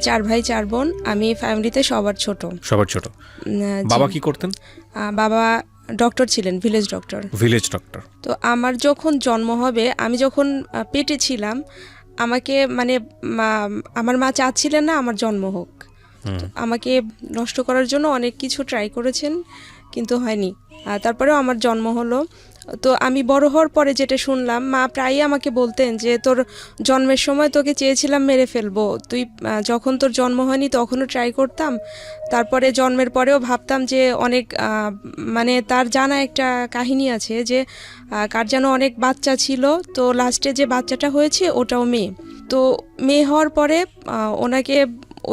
চার ভাই চার বোন, আমি ফ্যামিলিতে সবার ছোট। বাবা কি করতেন? বাবা ডক্টর ছিলেন, ভিলেজ ডক্টর। তো আমার যখন জন্ম হবে, আমি যখন পেটে ছিলাম, আমাকে আমার মা চাচ্ছিলেন না আমার জন্ম হোক। আমাকে নষ্ট করার জন্য অনেক কিছু ট্রাই করেছেন, কিন্তু হয়নি। তারপরেও আমার জন্ম হলো। তো আমি বড় হওয়ার পরে যেটা শুনলাম, মা প্রায়ই আমাকে বলতেন যে তোর জন্মের সময় তোকে চেয়েছিলাম মেরে ফেলবো, তুই যখন তোর জন্ম হয়নি তখনও ট্রাই করতাম, তারপরে জন্মের পরেও ভাবতাম যে অনেক তার জানা একটা কাহিনী আছে যে কার যেন অনেক বাচ্চা ছিল, তো লাস্টে যে বাচ্চাটা হয়েছে ওটাও মেয়ে। তো মেয়ে হওয়ার পরে ওনাকে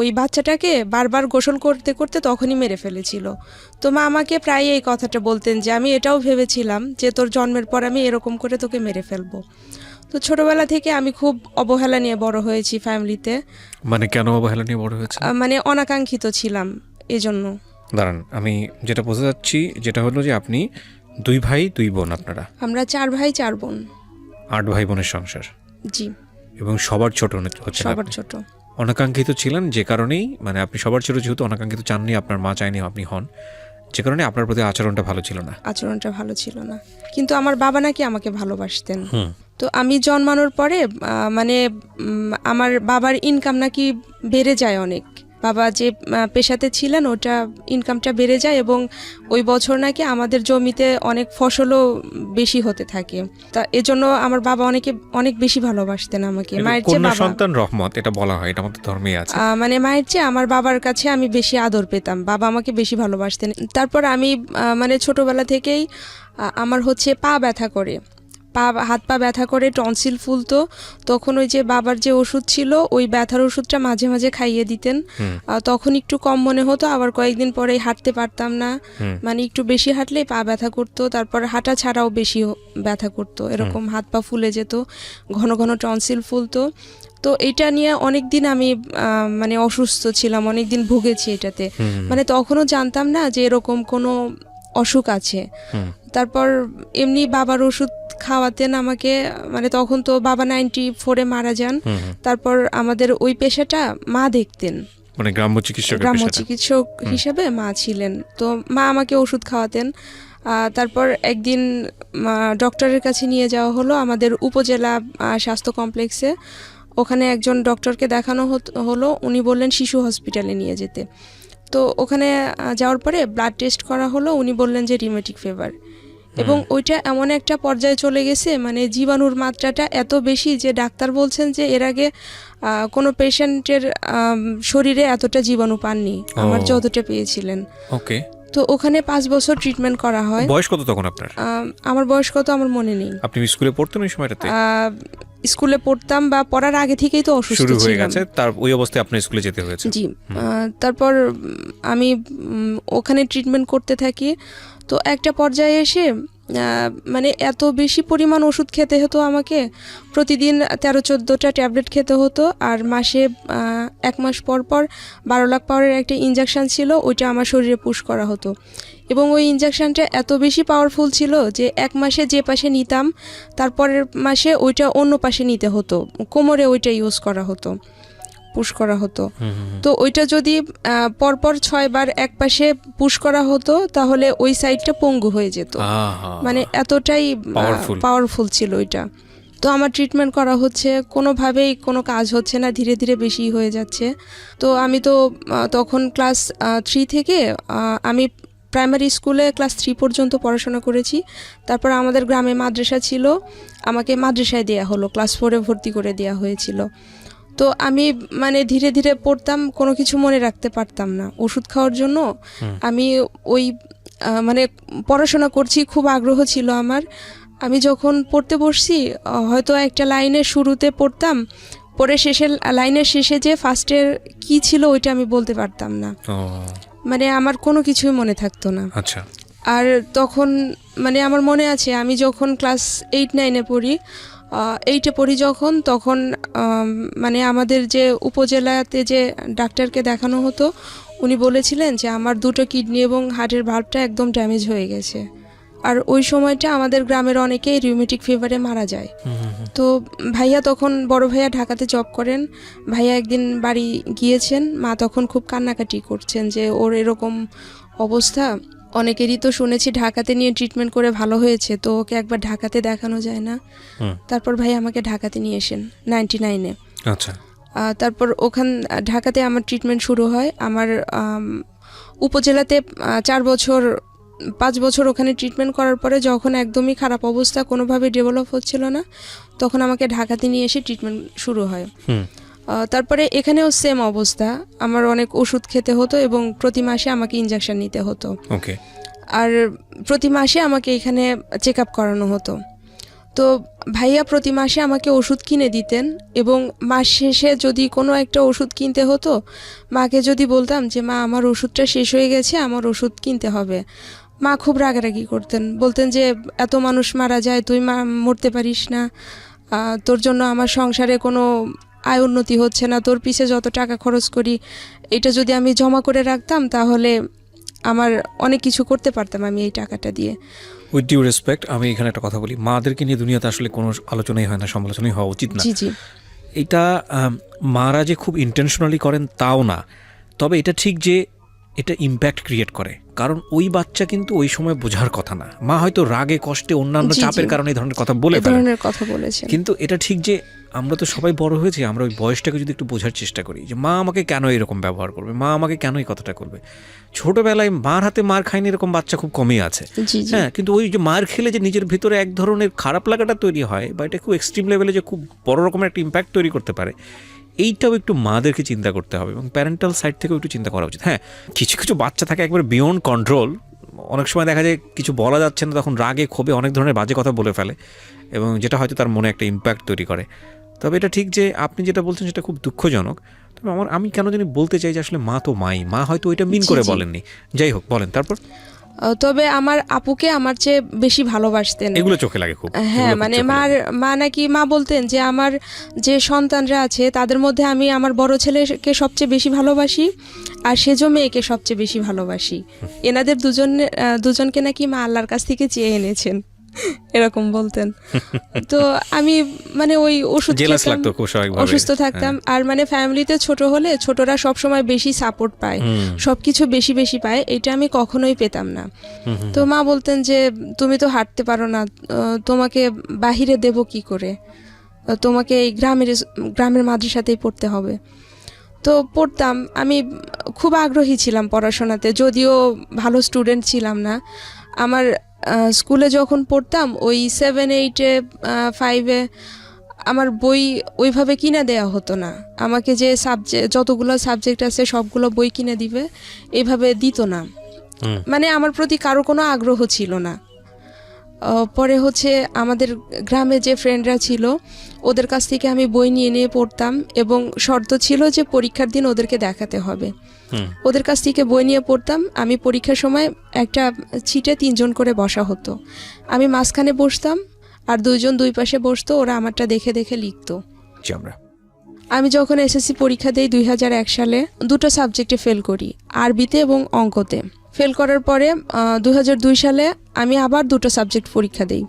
ওই বাচ্চাটাকে বারবার গোসল করতে করতে তখনই মেরে ফেলেছিল। তো মা আমাকে প্রায় এই কথাটা বলতেন যে আমি এটাও ভেবেছিলাম যে তোর জন্মের পর আমি এরকম করে তোকে মেরে ফেলবো। তো ছোটবেলা থেকে আমি খুব অবহেলা নিয়ে বড় হয়েছি ফ্যামিলিতে। কেন অবহেলা নিয়ে বড় হয়েছে? অনাকাঙ্ক্ষিত ছিলাম এজন্য। দাঁড়ান, আমি যেটা বুঝতে যাচ্ছি যেটা হলো যে আপনি 2 ভাই 2 বোন, আপনারা? আমরা 4 ভাই 4 বোন। 8 ভাই বোনের সংসার। জি। এবং সবার ছোট হচ্ছে? সবার ছোট। অনাকাঙ্ক্ষিত ছিলেন যে কারণেই, আপনি সবার ছোট যেহেতু অনাকাঙ্ক্ষিত চাননি, আপনার মা চাইনি আপনি হন, যে কারণে আপনার প্রতি আচরণটা ভালো ছিল না। কিন্তু আমার বাবা নাকি আমাকে ভালোবাসতেন। তো আমি জন্মানোর পরে আমার বাবার ইনকাম নাকি বেড়ে যায় অনেক। বাবা যে পেশাতে ছিলেন ওটা ইনকামটা বেড়ে যায়, এবং ওই বছর নাকি আমাদের জমিতে অনেক ফসলও বেশি হতে থাকে। তা এজন্য আমার বাবা অনেক বেশি ভালোবাসতেন আমাকে। মায়ের চেয়ে কন্যা সন্তান রহমত এটা বলা হয়, এটা আমাদের ধর্মেই আছে। মায়ের চেয়ে আমার বাবার কাছে আমি বেশি আদর পেতাম, বাবা আমাকে বেশি ভালোবাসতেন। তারপর আমি ছোটবেলা থেকেই আমার হচ্ছে পা ব্যথা করে, হাত পা ব্যথা করে, টনসিল ফুলতো। তখন ওই যে বাবার যে ওষুধ ছিল ওই ব্যথার ওষুধটা মাঝে মাঝে খাইয়ে দিতেন। তখন একটু কম মনে হতো, আবার কয়েকদিন পরেই হাঁটতে পারতাম না, একটু বেশি হাঁটলেই পা ব্যথা করতো, তারপর হাঁটা ছাড়াও বেশি ব্যথা করতো, এরকম হাত পা ফুলে যেত, ঘন ঘন টনসিল ফুলতো। তো এটা নিয়ে অনেক দিন আমি অসুস্থ ছিলাম, অনেক দিন ভুগেছি এটাতে। তখনও জানতাম না যে এরকম কোনো অসুখ আছে। তারপর এমনি বাবার ওষুধ খাওয়াতেন আমাকে, তখন তো বাবা 94-এ মারা যান। তারপর আমাদের ওই পেশাটা মা দেখতেন, গ্রাম্য চিকিৎসক হিসেবে মা ছিলেন। তো মা আমাকে ওষুধ খাওয়াতেন। তারপর একদিন ডক্টরের কাছে নিয়ে যাওয়া হলো আমাদের উপজেলা স্বাস্থ্য কমপ্লেক্সে। ওখানে একজন ডক্টরকে দেখানো হলো, উনি বললেন শিশু হসপিটালে নিয়ে যেতে। তো ওখানে যাওয়ার পরে ব্লাড টেস্ট করা হলো, উনি বললেন যে রিউমেটিক ফিভার। এবং ওইটা এমন একটা পর্যায়ে চলে গেছে, জীবাণুর মাত্রাটা এত বেশি যে ডাক্তার বলছেন যে এর আগে কোনো পেশেন্টের শরীরে এতটা জীবাণু পাননি আমার যতটা পেয়েছিলেন। ওকে। তো ওখানে 5 বছর ট্রিটমেন্ট করা হয়। বয়স কত তখন আপনার? আমার বয়স কত আমার মনে নেই। আপনি স্কুলে পড়তেন ওই সময়টাতে? স্কুলে পড়তাম, বা পড়ার আগে থেকেই তো অসুস্থ শুরু হয়ে গেছে, তার ওই অবস্থায় আপনার স্কুলে যেতে হয়েছে? জি। তারপর আমি ওখানে ট্রিটমেন্ট করতে থাকি। তো একটা পর্যায়ে এসে এত বেশি পরিমাণ ওষুধ খেতে হতো আমাকে, প্রতিদিন 13-14টা ট্যাবলেট খেতে হতো। আর মাসে 1 মাস পর পর 12 লাখ পাওয়ারের একটা ইনজেকশন ছিল, ওইটা আমার শরীরে পুশ করা হতো। এবং ওই ইনজেকশনটা এত বেশি পাওয়ারফুল ছিল যে 1 মাসে যে পাশে নিতাম তারপরের মাসে ওইটা অন্য পাশে নিতে হতো, কোমরে ওইটা ইউজ করা হতো, পুশ করা হতো। তো ওইটা যদি পরপর 6 বার এক পাশে পুশ করা হতো তাহলে ওই সাইডটা পঙ্গু হয়ে যেত। এতটাই পাওয়ারফুল ছিল ওইটা। তো আমার ট্রিটমেন্ট করা হচ্ছে, কোনোভাবেই কোনো কাজ হচ্ছে না, ধীরে ধীরে বেশি হয়ে যাচ্ছে। তো আমি তো তখন ক্লাস 3 থেকে আমি প্রাইমারি স্কুলে ক্লাস 3 পর্যন্ত পড়াশোনা করেছি। তারপর আমাদের গ্রামে মাদ্রাসা ছিল, আমাকে মাদ্রাসায় দেওয়া হলো, ক্লাস 4-এ ভর্তি করে দেওয়া হয়েছিল। তো আমি ধীরে ধীরে পড়তাম, কোনো কিছু মনে রাখতে পারতাম না। ওষুধ খাওয়ার জন্য আমি ওই পড়াশোনা করছি, খুব আগ্রহ ছিল আমার। আমি যখন পড়তে বসছি, হয়তো একটা লাইনের শুরুতে পড়তাম, পরে লাইনের শেষে যে ফার্স্টের কি ছিল ওইটা আমি বলতে পারতাম না। আমার কোনো কিছুই মনে থাকতো না। আচ্ছা। আর তখন আমার মনে আছে আমি যখন ক্লাস 8-9-এ পড়ি, 8-এ পড়ি যখন, তখন আমাদের যে উপজেলাতে যে ডাক্তারকে দেখানো হতো উনি বলেছিলেন যে আমার 2টো কিডনি এবং হার্টের ভাল্বটা একদম ড্যামেজ হয়ে গেছে। আর ওই সময়টা আমাদের গ্রামের অনেকেই রিউমেটিক ফিভারে মারা যায়। তো ভাইয়া তখন, বড় ভাইয়া ঢাকাতে জব করেন, ভাইয়া একদিন বাড়ি গিয়েছেন, মা তখন খুব কান্নাকাটি করছেন যে ওর এরকম অবস্থা, অনেকেরই তো শুনেছি ঢাকাতে নিয়ে ট্রিটমেন্ট করে ভালো হয়েছে, তো ওকে একবার ঢাকাতে দেখানো যায় না। তারপর ভাই আমাকে ঢাকাতে নিয়ে এসেন 99-এ। আচ্ছা। তারপর ঢাকাতে আমার ট্রিটমেন্ট শুরু হয়। আমার উপজেলাতে 5 বছর ওখানে ট্রিটমেন্ট করার পরে যখন একদমই খারাপ অবস্থা, কোনোভাবে ডেভেলপ হচ্ছিল না, তখন আমাকে ঢাকাতে নিয়ে এসে ট্রিটমেন্ট শুরু হয়। তারপরে এখানেও সেম অবস্থা, আমার অনেক ওষুধ খেতে হতো এবং প্রতি মাসে আমাকে ইনজেকশন নিতে হতো। ওকে। আর প্রতি মাসে আমাকে এখানে চেক আপ করানো হতো। তো ভাইয়া প্রতি মাসে আমাকে ওষুধ কিনে দিতেন এবং মাস শেষে যদি কোনো একটা ওষুধ কিনতে হতো, মাকে যদি বলতাম যে মা আমার ওষুধটা শেষ হয়ে গেছে, আমার ওষুধ কিনতে হবে, মা খুব রাগারাগি করতেন, বলতেন যে এত মানুষ মারা যায়, তুই মরতে পারিস না, তোর জন্য আমার সংসারে কোনো আয় উন্নতি হচ্ছে না, তোর পিছে যত টাকা খরচ করি এটা যদি আমি জমা করে রাখতাম তাহলে আমার অনেক কিছু করতে পারতাম আমি এই টাকাটা দিয়ে। উইথ ডিউ রেসপেক্ট, আমি এখানে একটা কথা বলি, মাদেরকে নিয়ে দুনিয়াতে আসলে কোনো আলোচনাই হয় না, সমালোচনাই হওয়া উচিত না। জি জি। এটা মারা যে খুব ইন্টেনশনালি করেন তাও না, তবে এটা ঠিক যে এটা ইম্প্যাক্ট ক্রিয়েট করে, কারণ ওই বাচ্চা কিন্তু ওই সময় বোঝার কথা না, মা হয়তো রাগে কষ্টে অন্যান্য চাপের কারণে এই ধরনের কথা বলেছেন, কিন্তু এটা ঠিক যে আমরা তো সবাই বড় হয়েছি, আমরা ওই বয়সটাকে যদি একটু বোঝার চেষ্টা করি যে মা আমাকে কেন এরকম ব্যবহার করবে, মা আমাকে কেন এই কথাটা করবে। ছোটবেলায় মার হাতে মার খায়নি এরকম বাচ্চা খুব কমই আছে। হ্যাঁ, কিন্তু ওই যে মার খেলে যে নিজের ভিতরে এক ধরনের খারাপ লাগাটা তৈরি হয়, বা এটা খুব এক্সট্রিম লেভেলে যে খুব বড় রকমের একটা ইম্প্যাক্ট তৈরি করতে পারে, এইটাও একটু মাদেরকে চিন্তা করতে হবে এবং প্যারেন্টাল সাইড থেকেও একটু চিন্তা করা উচিত। হ্যাঁ, কিছু কিছু বাচ্চা থাকে একবার বিয়ন্ড কন্ট্রোল, অনেক সময় দেখা যায় কিছু বলা যাচ্ছে না, তখন রাগে ক্ষোভে অনেক ধরনের বাজে কথা বলে ফেলে এবং যেটা হয়তো তার মনে একটা ইম্প্যাক্ট তৈরি করে। তবে এটা ঠিক যে আপনি যেটা বলছেন সেটা খুব দুঃখজনক। তবে আমি কেন জানি বলতে চাই যে আসলে মা তো মা হয়তো ওইটা মিন করে বলেননি। যাই হোক, বলেন তারপর। তবে আমার আপুকে আমার চেয়ে বেশি ভালোবাসতেন, এগুলো চোখে লাগে খুব। হ্যাঁ, মানে মা বলতেন যে আমার যে সন্তানরা আছে তাদের মধ্যে আমি আমার বড় ছেলেকে সবচেয়ে বেশি ভালোবাসি আর সেজো মেয়েকে সবচেয়ে বেশি ভালোবাসি। এনাদের দুজনকে নাকি মা আল্লাহর কাছ থেকে চেয়ে এনেছেন, এরকম বলতেন। তো আমি মানে ওই অসুস্থ থাকতাম, আর মানে ফ্যামিলিতে ছোট হলে ছোটরা সবসময় বেশি সাপোর্ট পায়, সবকিছু বেশি বেশি পায়, এটা আমি কখনোই পেতাম না। তো মা বলতেন যে তুমি তো হাঁটতে পারো না, তোমাকে বাহিরে দেব কি করে, তোমাকে এই গ্রামের মাদ্রাসাতেই পড়তে হবে। তো পড়তাম, আমি খুব আগ্রহী ছিলাম পড়াশোনাতে, যদিও ভালো স্টুডেন্ট ছিলাম না। আমার স্কুলে যখন পড়তাম ওই 7, 8, 5 আমার বই ওইভাবে কিনে দেওয়া হতো না, আমাকে যে যতগুলো সাবজেক্ট আছে সবগুলো বই কিনে দিবে এইভাবে দিত না, মানে আমার প্রতি কারো কোনো আগ্রহ ছিল না। পরে আমাদের গ্রামে যে ফ্রেন্ডরা ছিল ওদের কাছ থেকে আমি বই নিয়ে পড়তাম এবং শর্ত ছিল যে পরীক্ষার দিন ওদেরকে দেখাতে হবে। ওদের কাছ থেকে বই নিয়ে পড়তাম। আমি পরীক্ষার সময় একটা ছিটে 3 জন করে বসা হতো, আমি মাঝখানে বসতাম আর 2 জন 2 পাশে বসতো, ওরা আমারটা দেখে দেখে লিখতো। আমি যখন এসএসসি পরীক্ষা দেই 2001 সালে 2টো সাবজেক্টে ফেল করি, আরবিতে এবং অঙ্কতে। ফেল করার পরে 2002 সালে আমি আবার 2টো সাবজেক্ট পরীক্ষা দেই।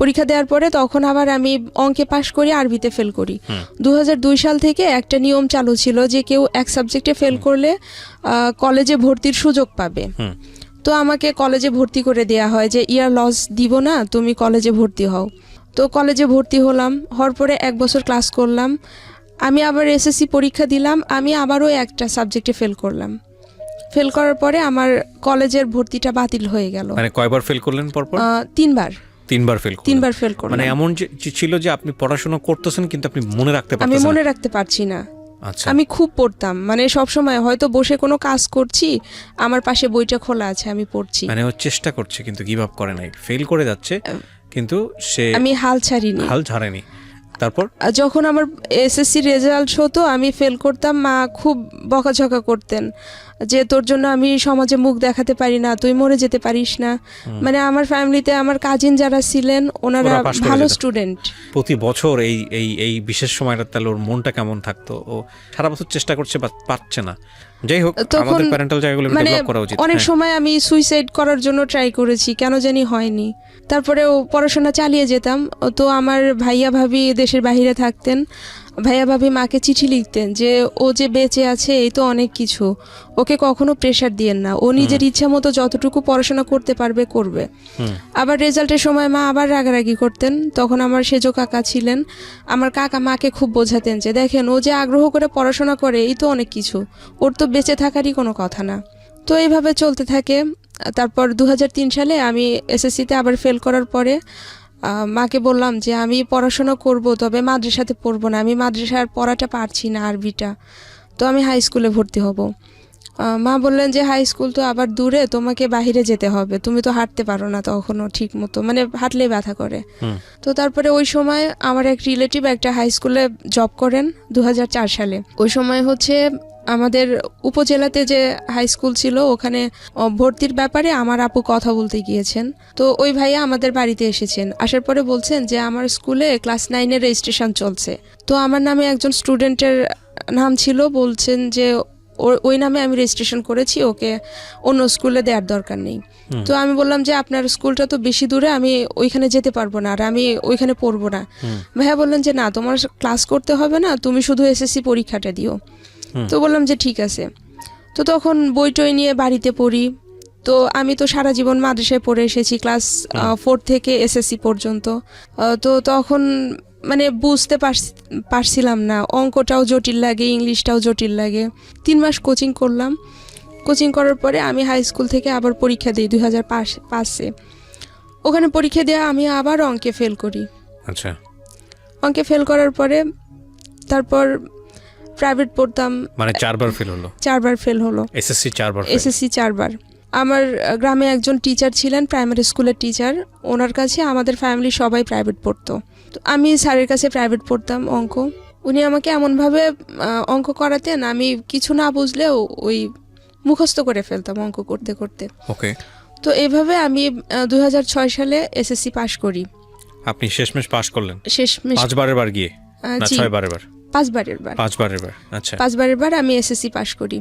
পরীক্ষা দেওয়ার পরে তখন আবার আমি অঙ্কে পাশ করি, আরবিতে ফেল করি। 2002 সাল থেকে একটা নিয়ম চালু ছিল যে কেউ এক সাবজেক্টে ফেল করলে কলেজে ভর্তির সুযোগ পাবে। তো আমাকে কলেজে ভর্তি করে দেয়া হয় যে ইয়ার লস দিব না, তুমি কলেজে ভর্তি হও। তো কলেজে ভর্তি হলাম, হওয়ার পরে 1 বছর ক্লাস করলাম। আমি আবার এসএসসি পরীক্ষা দিলাম, আমি আবারও একটা সাবজেক্টে ফেল করলাম। ফেল করার পরে আমার কলেজের ভর্তিটা বাতিল হয়ে গেল। মানে কয়বার ফেল করলেন পরপর? 3বার। 3বার ফেল করলেন? 3বার ফেল করলাম। মানে এমন যে ছিল যে আপনি পড়াশোনা করতেছেন কিন্তু আপনি মনে রাখতে পারতেছেন না? আমি মনে রাখতে পারছি না। আচ্ছা। আমি খুব পড়তাম, মানে সব সময় হয়তো বসে কোনো কাজ করছি, আমার পাশে বইটা খোলা আছে, আমি পড়ছি। মানে ও চেষ্টা করছে কিন্তু গিভ আপ করে নাই, ফেল করে যাচ্ছে কিন্তু সে আমি হাল ছাড়েনি। তারপর যখন আমার এসএসসি রেজাল্ট হতো আমি ফেল করতাম, মা খুব বকাঝকা করতেন যে তোর জন্য আমি সমাজে মুখ দেখাতে পারি না, তুই মরে যেতে পারিস না। মানে আমার ফ্যামিলিতে আমার কাজিন যারা ছিলেন ওনারা ওরা pass করে ভালো যেত। স্টুডেন্ট। প্রতি বছর এই এই এই বিশেষ সময়টা তাহলে ওর মনটা কেমন থাকতো? ও সারা বছর চেষ্টা করছে বা পারছে না। যাই হোক, তখন আমাদের প্যারেন্টাল জায়গাগুলো মানে ডেভেলপ করা উচিত। অনেক হ্যাঁ। সময় আমি সুইসাইড করার জন্য ট্রাই করেছি, কেন জানি হয়নি। তারপরেও পড়াশোনা চালিয়ে যেতাম। তো আমার ভাইয়া ভাবি দেশের বাইরে থাকতেন, ভাইয়া ভাবি মাকে চিঠি লিখতেন যে ও যে বেঁচে আছে এই তো অনেক কিছু, ওকে কখনো প্রেশার দিয়েন না, ও নিজের ইচ্ছা মতো যতটুকু পড়াশোনা করতে পারবে করবে। আবার রেজাল্টের সময় মা আবার রাগারাগি করতেন। তখন আমার সেজো কাকা ছিলেন, আমার কাকা মাকে খুব বোঝাতেন যে দেখেন ও যে আগ্রহ করে পড়াশোনা করে এই তো অনেক কিছু, ওর তো বেঁচে থাকারই কোনো কথা না। তো এইভাবে চলতে থাকে। তারপর 2003 সালে আমি এসএসসিতে আবার ফেল করার পরে মাকে বললাম যে আমি পড়াশোনা করব, তবে মাদ্রাসাতে পড়বো না, আমি মাদ্রাসার পড়াটা পারছি না, আরবিটা, তো আমি হাই স্কুলে ভর্তি হব। মা বললেন যে হাই স্কুল তো আবার দূরে, তোমাকে বাইরে যেতে হবে, তুমি তো হাঁটতে পারো না তখনও ঠিক মতো, মানে হাঁটলেই ব্যথা করে। তো তারপরে ওই সময় আমার এক রিলেটিভ একটা হাই স্কুলে জব করেন 2004 সালে। ওই সময় হচ্ছে আমাদের উপজেলাতে যে হাই স্কুল ছিল ওখানে ভর্তির ব্যাপারে আমার আপু কথা বলতে গিয়েছেন। তো ওই ভাইয়া আমাদের বাড়িতে এসেছেন, আসার পরে বলছেন যে আমার স্কুলে ক্লাস 9-এর রেজিস্ট্রেশন চলছে, তো আমার নামে একজন স্টুডেন্টের নাম ছিল, বলছেন যে ওই নামে আমি রেজিস্ট্রেশন করেছি, ওকে অন্য স্কুলে দেওয়ার দরকার নেই। তো আমি বললাম যে আপনার স্কুলটা তো বেশি দূরে, আমি ওইখানে যেতে পারবো না, আর আমি ওইখানে পড়বো না। ভাইয়া বললেন যে না, তোমার ক্লাস করতে হবে না, তুমি শুধু এসএসসি পরীক্ষাটা দিও। তো বললাম যে ঠিক আছে। তো তখন বই টই নিয়ে বাড়িতে পড়ি। তো আমি তো সারা জীবন মাদ্রাসায় পড়ে এসেছি, ক্লাস 4 থেকে এসএসসি পর্যন্ত। তো তখন মানে বুঝতে পারছিলাম না, অঙ্কটাও জটিল লাগে, ইংলিশটাও জটিল লাগে। 3 মাস কোচিং করলাম। কোচিং করার পরে আমি হাই স্কুল থেকে আবার পরীক্ষা দিই 2005-এ। ওখানে পরীক্ষা দিয়ে আমি আবার অঙ্কে ফেল করি। আচ্ছা। অঙ্কে ফেল করার পরে তারপর প্রাইভেট পড়তাম, মানে 4 বার ফেল হলো? 4 বার ফেল হলো। এসএসসি 4 বার? এসএসসি 4 বার। আমার গ্রামে একজন টিচার ছিলেন, প্রাইমারি স্কুলের টিচার, ওনার কাছে আমাদের ফ্যামিলি সবাই প্রাইভেট পড়তো। তো আমি স্যারের কাছে প্রাইভেট পড়তাম অঙ্ক। উনি আমাকে এমনভাবে অঙ্ক করাতেন, আমি কিছু না বুঝলেও ওই মুখস্থ করে ফেলতাম অঙ্ক করতে করতে। ওকে। তো এইভাবে আমি 2006 সালে এসএসসি পাশ করি। আপনি শেষমেশ পাশ করলেন? শেষমেশ 5 বারের বার গিয়ে না 6 বারের বার? 5 বারের বার। 5 বারের বার। আচ্ছা। 5 বারের বার আমি এসএসসি পাশ করি।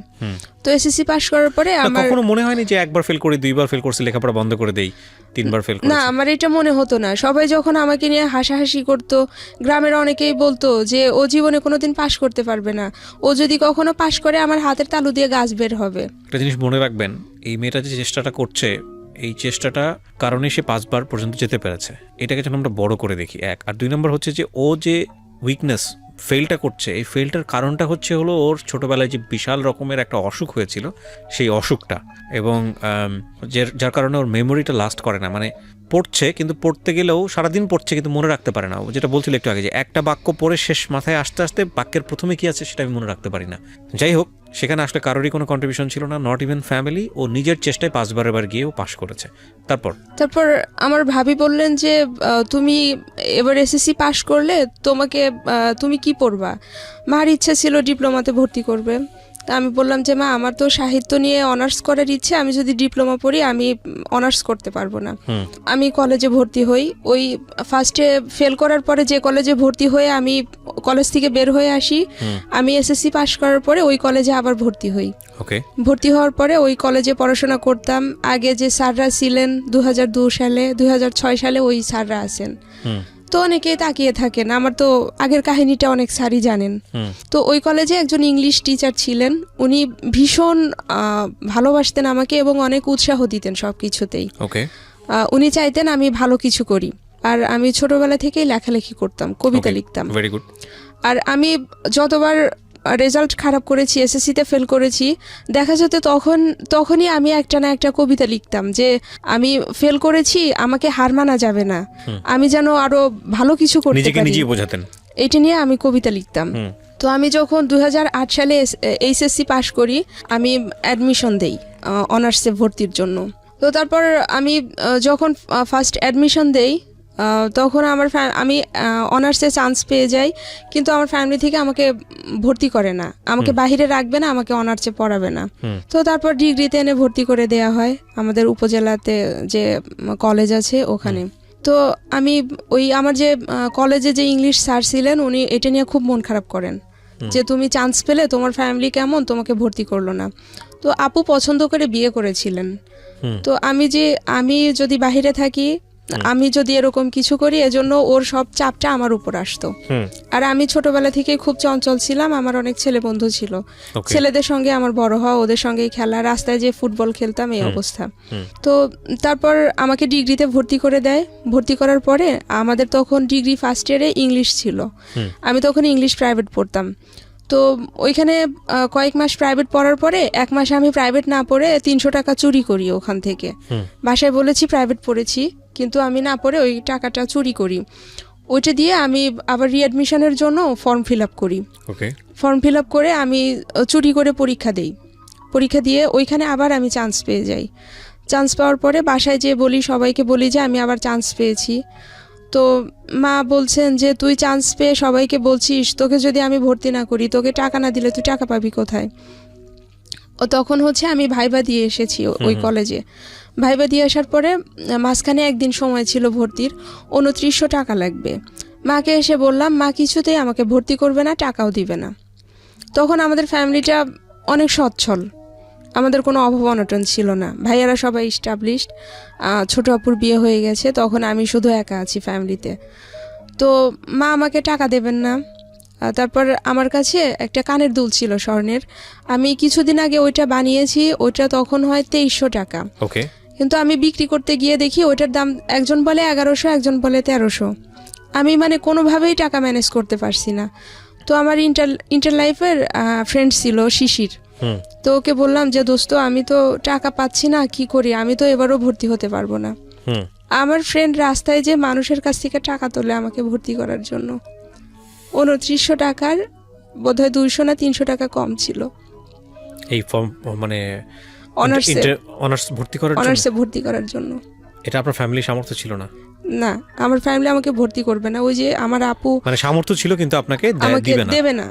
তো এসএসসি পাশ করার পরে আমার কখনো মনে হয়নি যে একবার ফেল করে 2 বার ফেল করছি, লেখাপড়া বন্ধ করে দেই, 3 বার ফেল করেছি? না, আমার এটা মনে হতো না। সবাই যখন আমাকে নিয়ে হাসাহাসি করতো, গ্রামের অনেকেই বলতো যে ও জীবনে কোনোদিন পাশ করতে পারবে না, ও যদি কখনো পাশ করে আমার হাতের তালু দিয়ে গাছ বের হবে। একটা জিনিস মনে রাখবেন, এই মেয়েটা যে চেষ্টাটা করছে, এই চেষ্টাটা কারণে সে 5 বার পর্যন্ত যেতে পেরেছে। এটাকে যেন আমরা বড় করে দেখি, 1। আর 2 নম্বর হচ্ছে যে ও যে উইকনেস ফেলটা করছে, এই ফেলটার কারণটা হচ্ছে হলো ওর ছোটোবেলায় যে বিশাল রকমের একটা অসুখ হয়েছিল, সেই অসুখটা, এবং যার কারণে ওর মেমোরিটা লাস্ট করে না। মানে পড়ছে কিন্তু পড়তে গেলেও সারাদিন পড়ছে কিন্তু মনে রাখতে পারে না। ও যেটা বলছিল একটু আগে, যে একটা বাক্য পড়ে শেষ মাথায় আসতে আসতে বাক্যের প্রথমে কী আছে সেটা আমি মনে রাখতে পারি না। যাই হোক, সেখানে আসলে কারোরই কোনো কন্ট্রিবিউশন ছিল না, নট ইভেন ফ্যামিলি। ও নিজের চেষ্টায় 5 বারের বার গিয়ে ও পাশ করেছে। তারপর আমার ভাবি বললেন যে তুমি এবার এসএসসি পাশ করলে তুমি কি পড়বা? মার ইচ্ছা ছিল ডিপ্লোমাতে ভর্তি করবে। আমি বললাম যে মা, আমার তো সাহিত্য নিয়ে অনার্স করার ইচ্ছে, আমি যদি ডিপ্লোমা পড়ি আমি অনার্স করতে পারবো না। আমি কলেজে ভর্তি হই। ওই ফার্স্টে ফেল করার পরে যে কলেজে ভর্তি হয়ে আমি কলেজ থেকে বের হয়ে আসি, আমি এসএসসি পাশ করার পরে ওই কলেজে আবার ভর্তি হই। ভর্তি হওয়ার পরে ওই কলেজে পড়াশোনা করতাম। আগে যে স্যাররা ছিলেন 2002 সালে 2006 সালে ওই স্যাররা আছেন। তো অনেকেই তাকিয়ে থাকেন, আমার তো আগের কাহিনীটা অনেক স্যারই জানেন। তো ওই কলেজে একজন ইংলিশ টিচার ছিলেন, উনি ভীষণ ভালোবাসতেন আমাকে এবং অনেক উৎসাহ দিতেন সব কিছুতেই। উনি চাইতেন আমি ভালো কিছু করি। আর আমি ছোটবেলা থেকেই লেখালেখি করতাম, কবিতা লিখতাম। আর আমি যতবার রেজাল্ট খারাপ করেছি, এসএসসিতে ফেল করেছি, দেখা যেত তখনই আমি একটা না একটা কবিতা লিখতাম যে আমি ফেল করেছি, আমাকে হার মানা যাবে না, আমি যেন আরো ভালো কিছু করতে পারি, এটা নিয়ে আমি কবিতা লিখতাম। তো আমি যখন 2008 সালে এইচএসসি পাশ করি, আমি অ্যাডমিশন দেই অনার্সে ভর্তির জন্য। তো তারপর আমি যখন ফার্স্ট অ্যাডমিশন দেই, তখন আমি অনার্সে চান্স পেয়ে যাই, কিন্তু আমার ফ্যামিলি থেকে আমাকে ভর্তি করে না, আমাকে বাহিরে রাখবে না, আমাকে অনার্সে পড়াবে না। তো তারপর ডিগ্রিতে এনে ভর্তি করে দেয়া হয় আমাদের উপজেলাতে যে কলেজ আছে ওখানে। তো আমি আমার যে কলেজে যে ইংলিশ স্যার ছিলেন উনি এটা নিয়ে খুব মন খারাপ করেন যে তুমি চান্স পেলে তোমার ফ্যামিলি কেমন, তোমাকে ভর্তি করলো না। তো আপু পছন্দ করে বিয়ে করেছিলেন। তো আমি যদি বাহিরে থাকি, আমি যদি এরকম কিছু করি, এজন্য ওর সব চাপটা আমার উপর আসতো। আর আমি ছোটবেলা থেকে খুব চঞ্চল ছিলাম, আমার অনেক ছেলে বন্ধু ছিল, ছেলেদের সঙ্গে আমার বড় হওয়া, ওদের সঙ্গেই খেলা, রাস্তায় যে ফুটবল খেলতাম, এই অবস্থা। তো তারপর আমাকে ডিগ্রিতে ভর্তি করে দেয়। ভর্তি করার পরে আমাদের তখন ডিগ্রি ফার্স্ট ইয়ারে ইংলিশ ছিল, আমি তখন ইংলিশ প্রাইভেট পড়তাম। তো ওইখানে কয়েক মাস প্রাইভেট পড়ার পরে 1 মাস আমি প্রাইভেট না পড়ে 300 টাকা চুরি করি ওখান থেকে। বাসায় বলেছি প্রাইভেট পড়েছি, কিন্তু আমি না পড়ে ওই টাকাটা চুরি করি। ওইটা দিয়ে আমি আবার রিঅ্যাডমিশনের জন্য ফর্ম ফিল আপ করি। ফর্ম ফিল আপ করে আমি চুরি করে পরীক্ষা দিই। পরীক্ষা দিয়ে ওইখানে আবার আমি চান্স পেয়ে যাই। চান্স পাওয়ার পরে বাসায় যেয়ে বলি, সবাইকে বলি যে আমি আবার চান্স পেয়েছি। তো মা বলছেন যে তুই চান্স পেয়ে সবাইকে বলছিস, তোকে যদি আমি ভর্তি না করি, তোকে টাকা না দিলে তুই টাকা পাবি কোথায়? ও তখন আমি ভাইবা দিয়ে এসেছি ওই কলেজে। ভাইবা দিয়ে আসার পরে মাঝখানে একদিন সময় ছিল ভর্তির, 2900 টাকা লাগবে। মাকে এসে বললাম, মা কিছুতেই আমাকে ভর্তি করবে না, টাকাও দিবে না। তখন আমাদের ফ্যামিলিটা অনেক সচ্ছল, আমাদের কোনো অভাব অনটন ছিল না, ভাইয়ারা সবাই এস্টাবলিশড, ছোট আপুর বিয়ে হয়ে গেছে, তখন আমি শুধু একা আছি ফ্যামিলিতে। তো মা আমাকে টাকা দেবেন না। তারপর আমার কাছে একটা কানের দুল ছিল স্বর্ণের, আমি কিছুদিন আগে ওইটা বানিয়েছি, ওইটা তখন হয় 2300 টাকা। কিন্তু আমি বিক্রি করতে গিয়ে দেখি ওইটার দাম একজন বলে 1100, একজন বলে 1300। আমি কোনোভাবেই টাকা ম্যানেজ করতে পারছি না। তো আমার ইন্টার লাইফের ফ্রেন্ড ছিল শিশির, তো ওকে বললাম যে দোস্ত, আমি তো টাকা পাচ্ছি না, কি করি, আমি তো এবারও ভর্তি হতে পারবো না। আমার ফ্রেন্ড রাস্তায় যে মানুষের কাছ থেকে টাকা তোলে আমাকে ভর্তি করার জন্য, 2900 টাকার বোধহয় 200 না 300 টাকা কম ছিল এই ফর্ম অনার্সে ভর্তি করার জন্য। এটা আপনার ফ্যামিলির সামর্থ্য ছিল না? না, আমার ফ্যামিলি আমাকে ভর্তি করবে না। ওই যে আমার আপু সামর্থ্য ছিল কিন্তু আপনাকে দেবে না।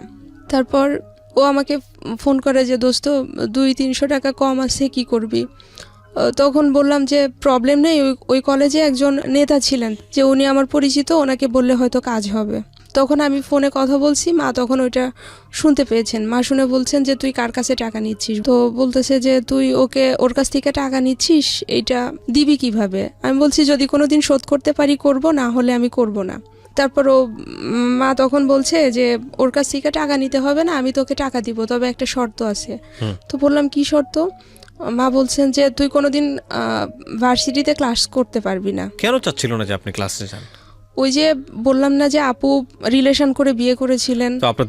তারপর ও আমাকে ফোন করে যে দোস্ত 200-300 টাকা কম আছে, কি করবি? তখন বললাম যে প্রবলেম নেই, ওই কলেজে একজন নেতা ছিলেন যে উনি আমার পরিচিত, ওনাকে বললে হয়তো কাজ হবে। তখন আমি ফোনে কথা বলছি, মা তখন ওইটা শুনতে পেয়েছেন। মা শুনে বলছেন যে তুই কার কাছে টাকা নিচ্ছিস? তো বলতেছে যে তুই ওর কাছ থেকে টাকা নিচ্ছিস, এইটা দিবি কিভাবে? আমি বলছি যদি কোনোদিন শোধ করতে পারি করব, না হলে আমি করব না। তারপর মা তখন বলছে যে ওর কাছ থেকে টাকা নিতে হবে না, আমি তোকে টাকা দিব, তবে একটা শর্ত আছে। তো বললাম কি শর্ত? মা বলছেন যে তুই কোনোদিন ভার্সিটিতে ক্লাস করতে পারবি না। কেন চাচ্ছিল না যে আপনি ক্লাসে যান? ওই যে বললাম না যে আপু রিলেশন করে বিয়ে করেছিলেন। তো আপনার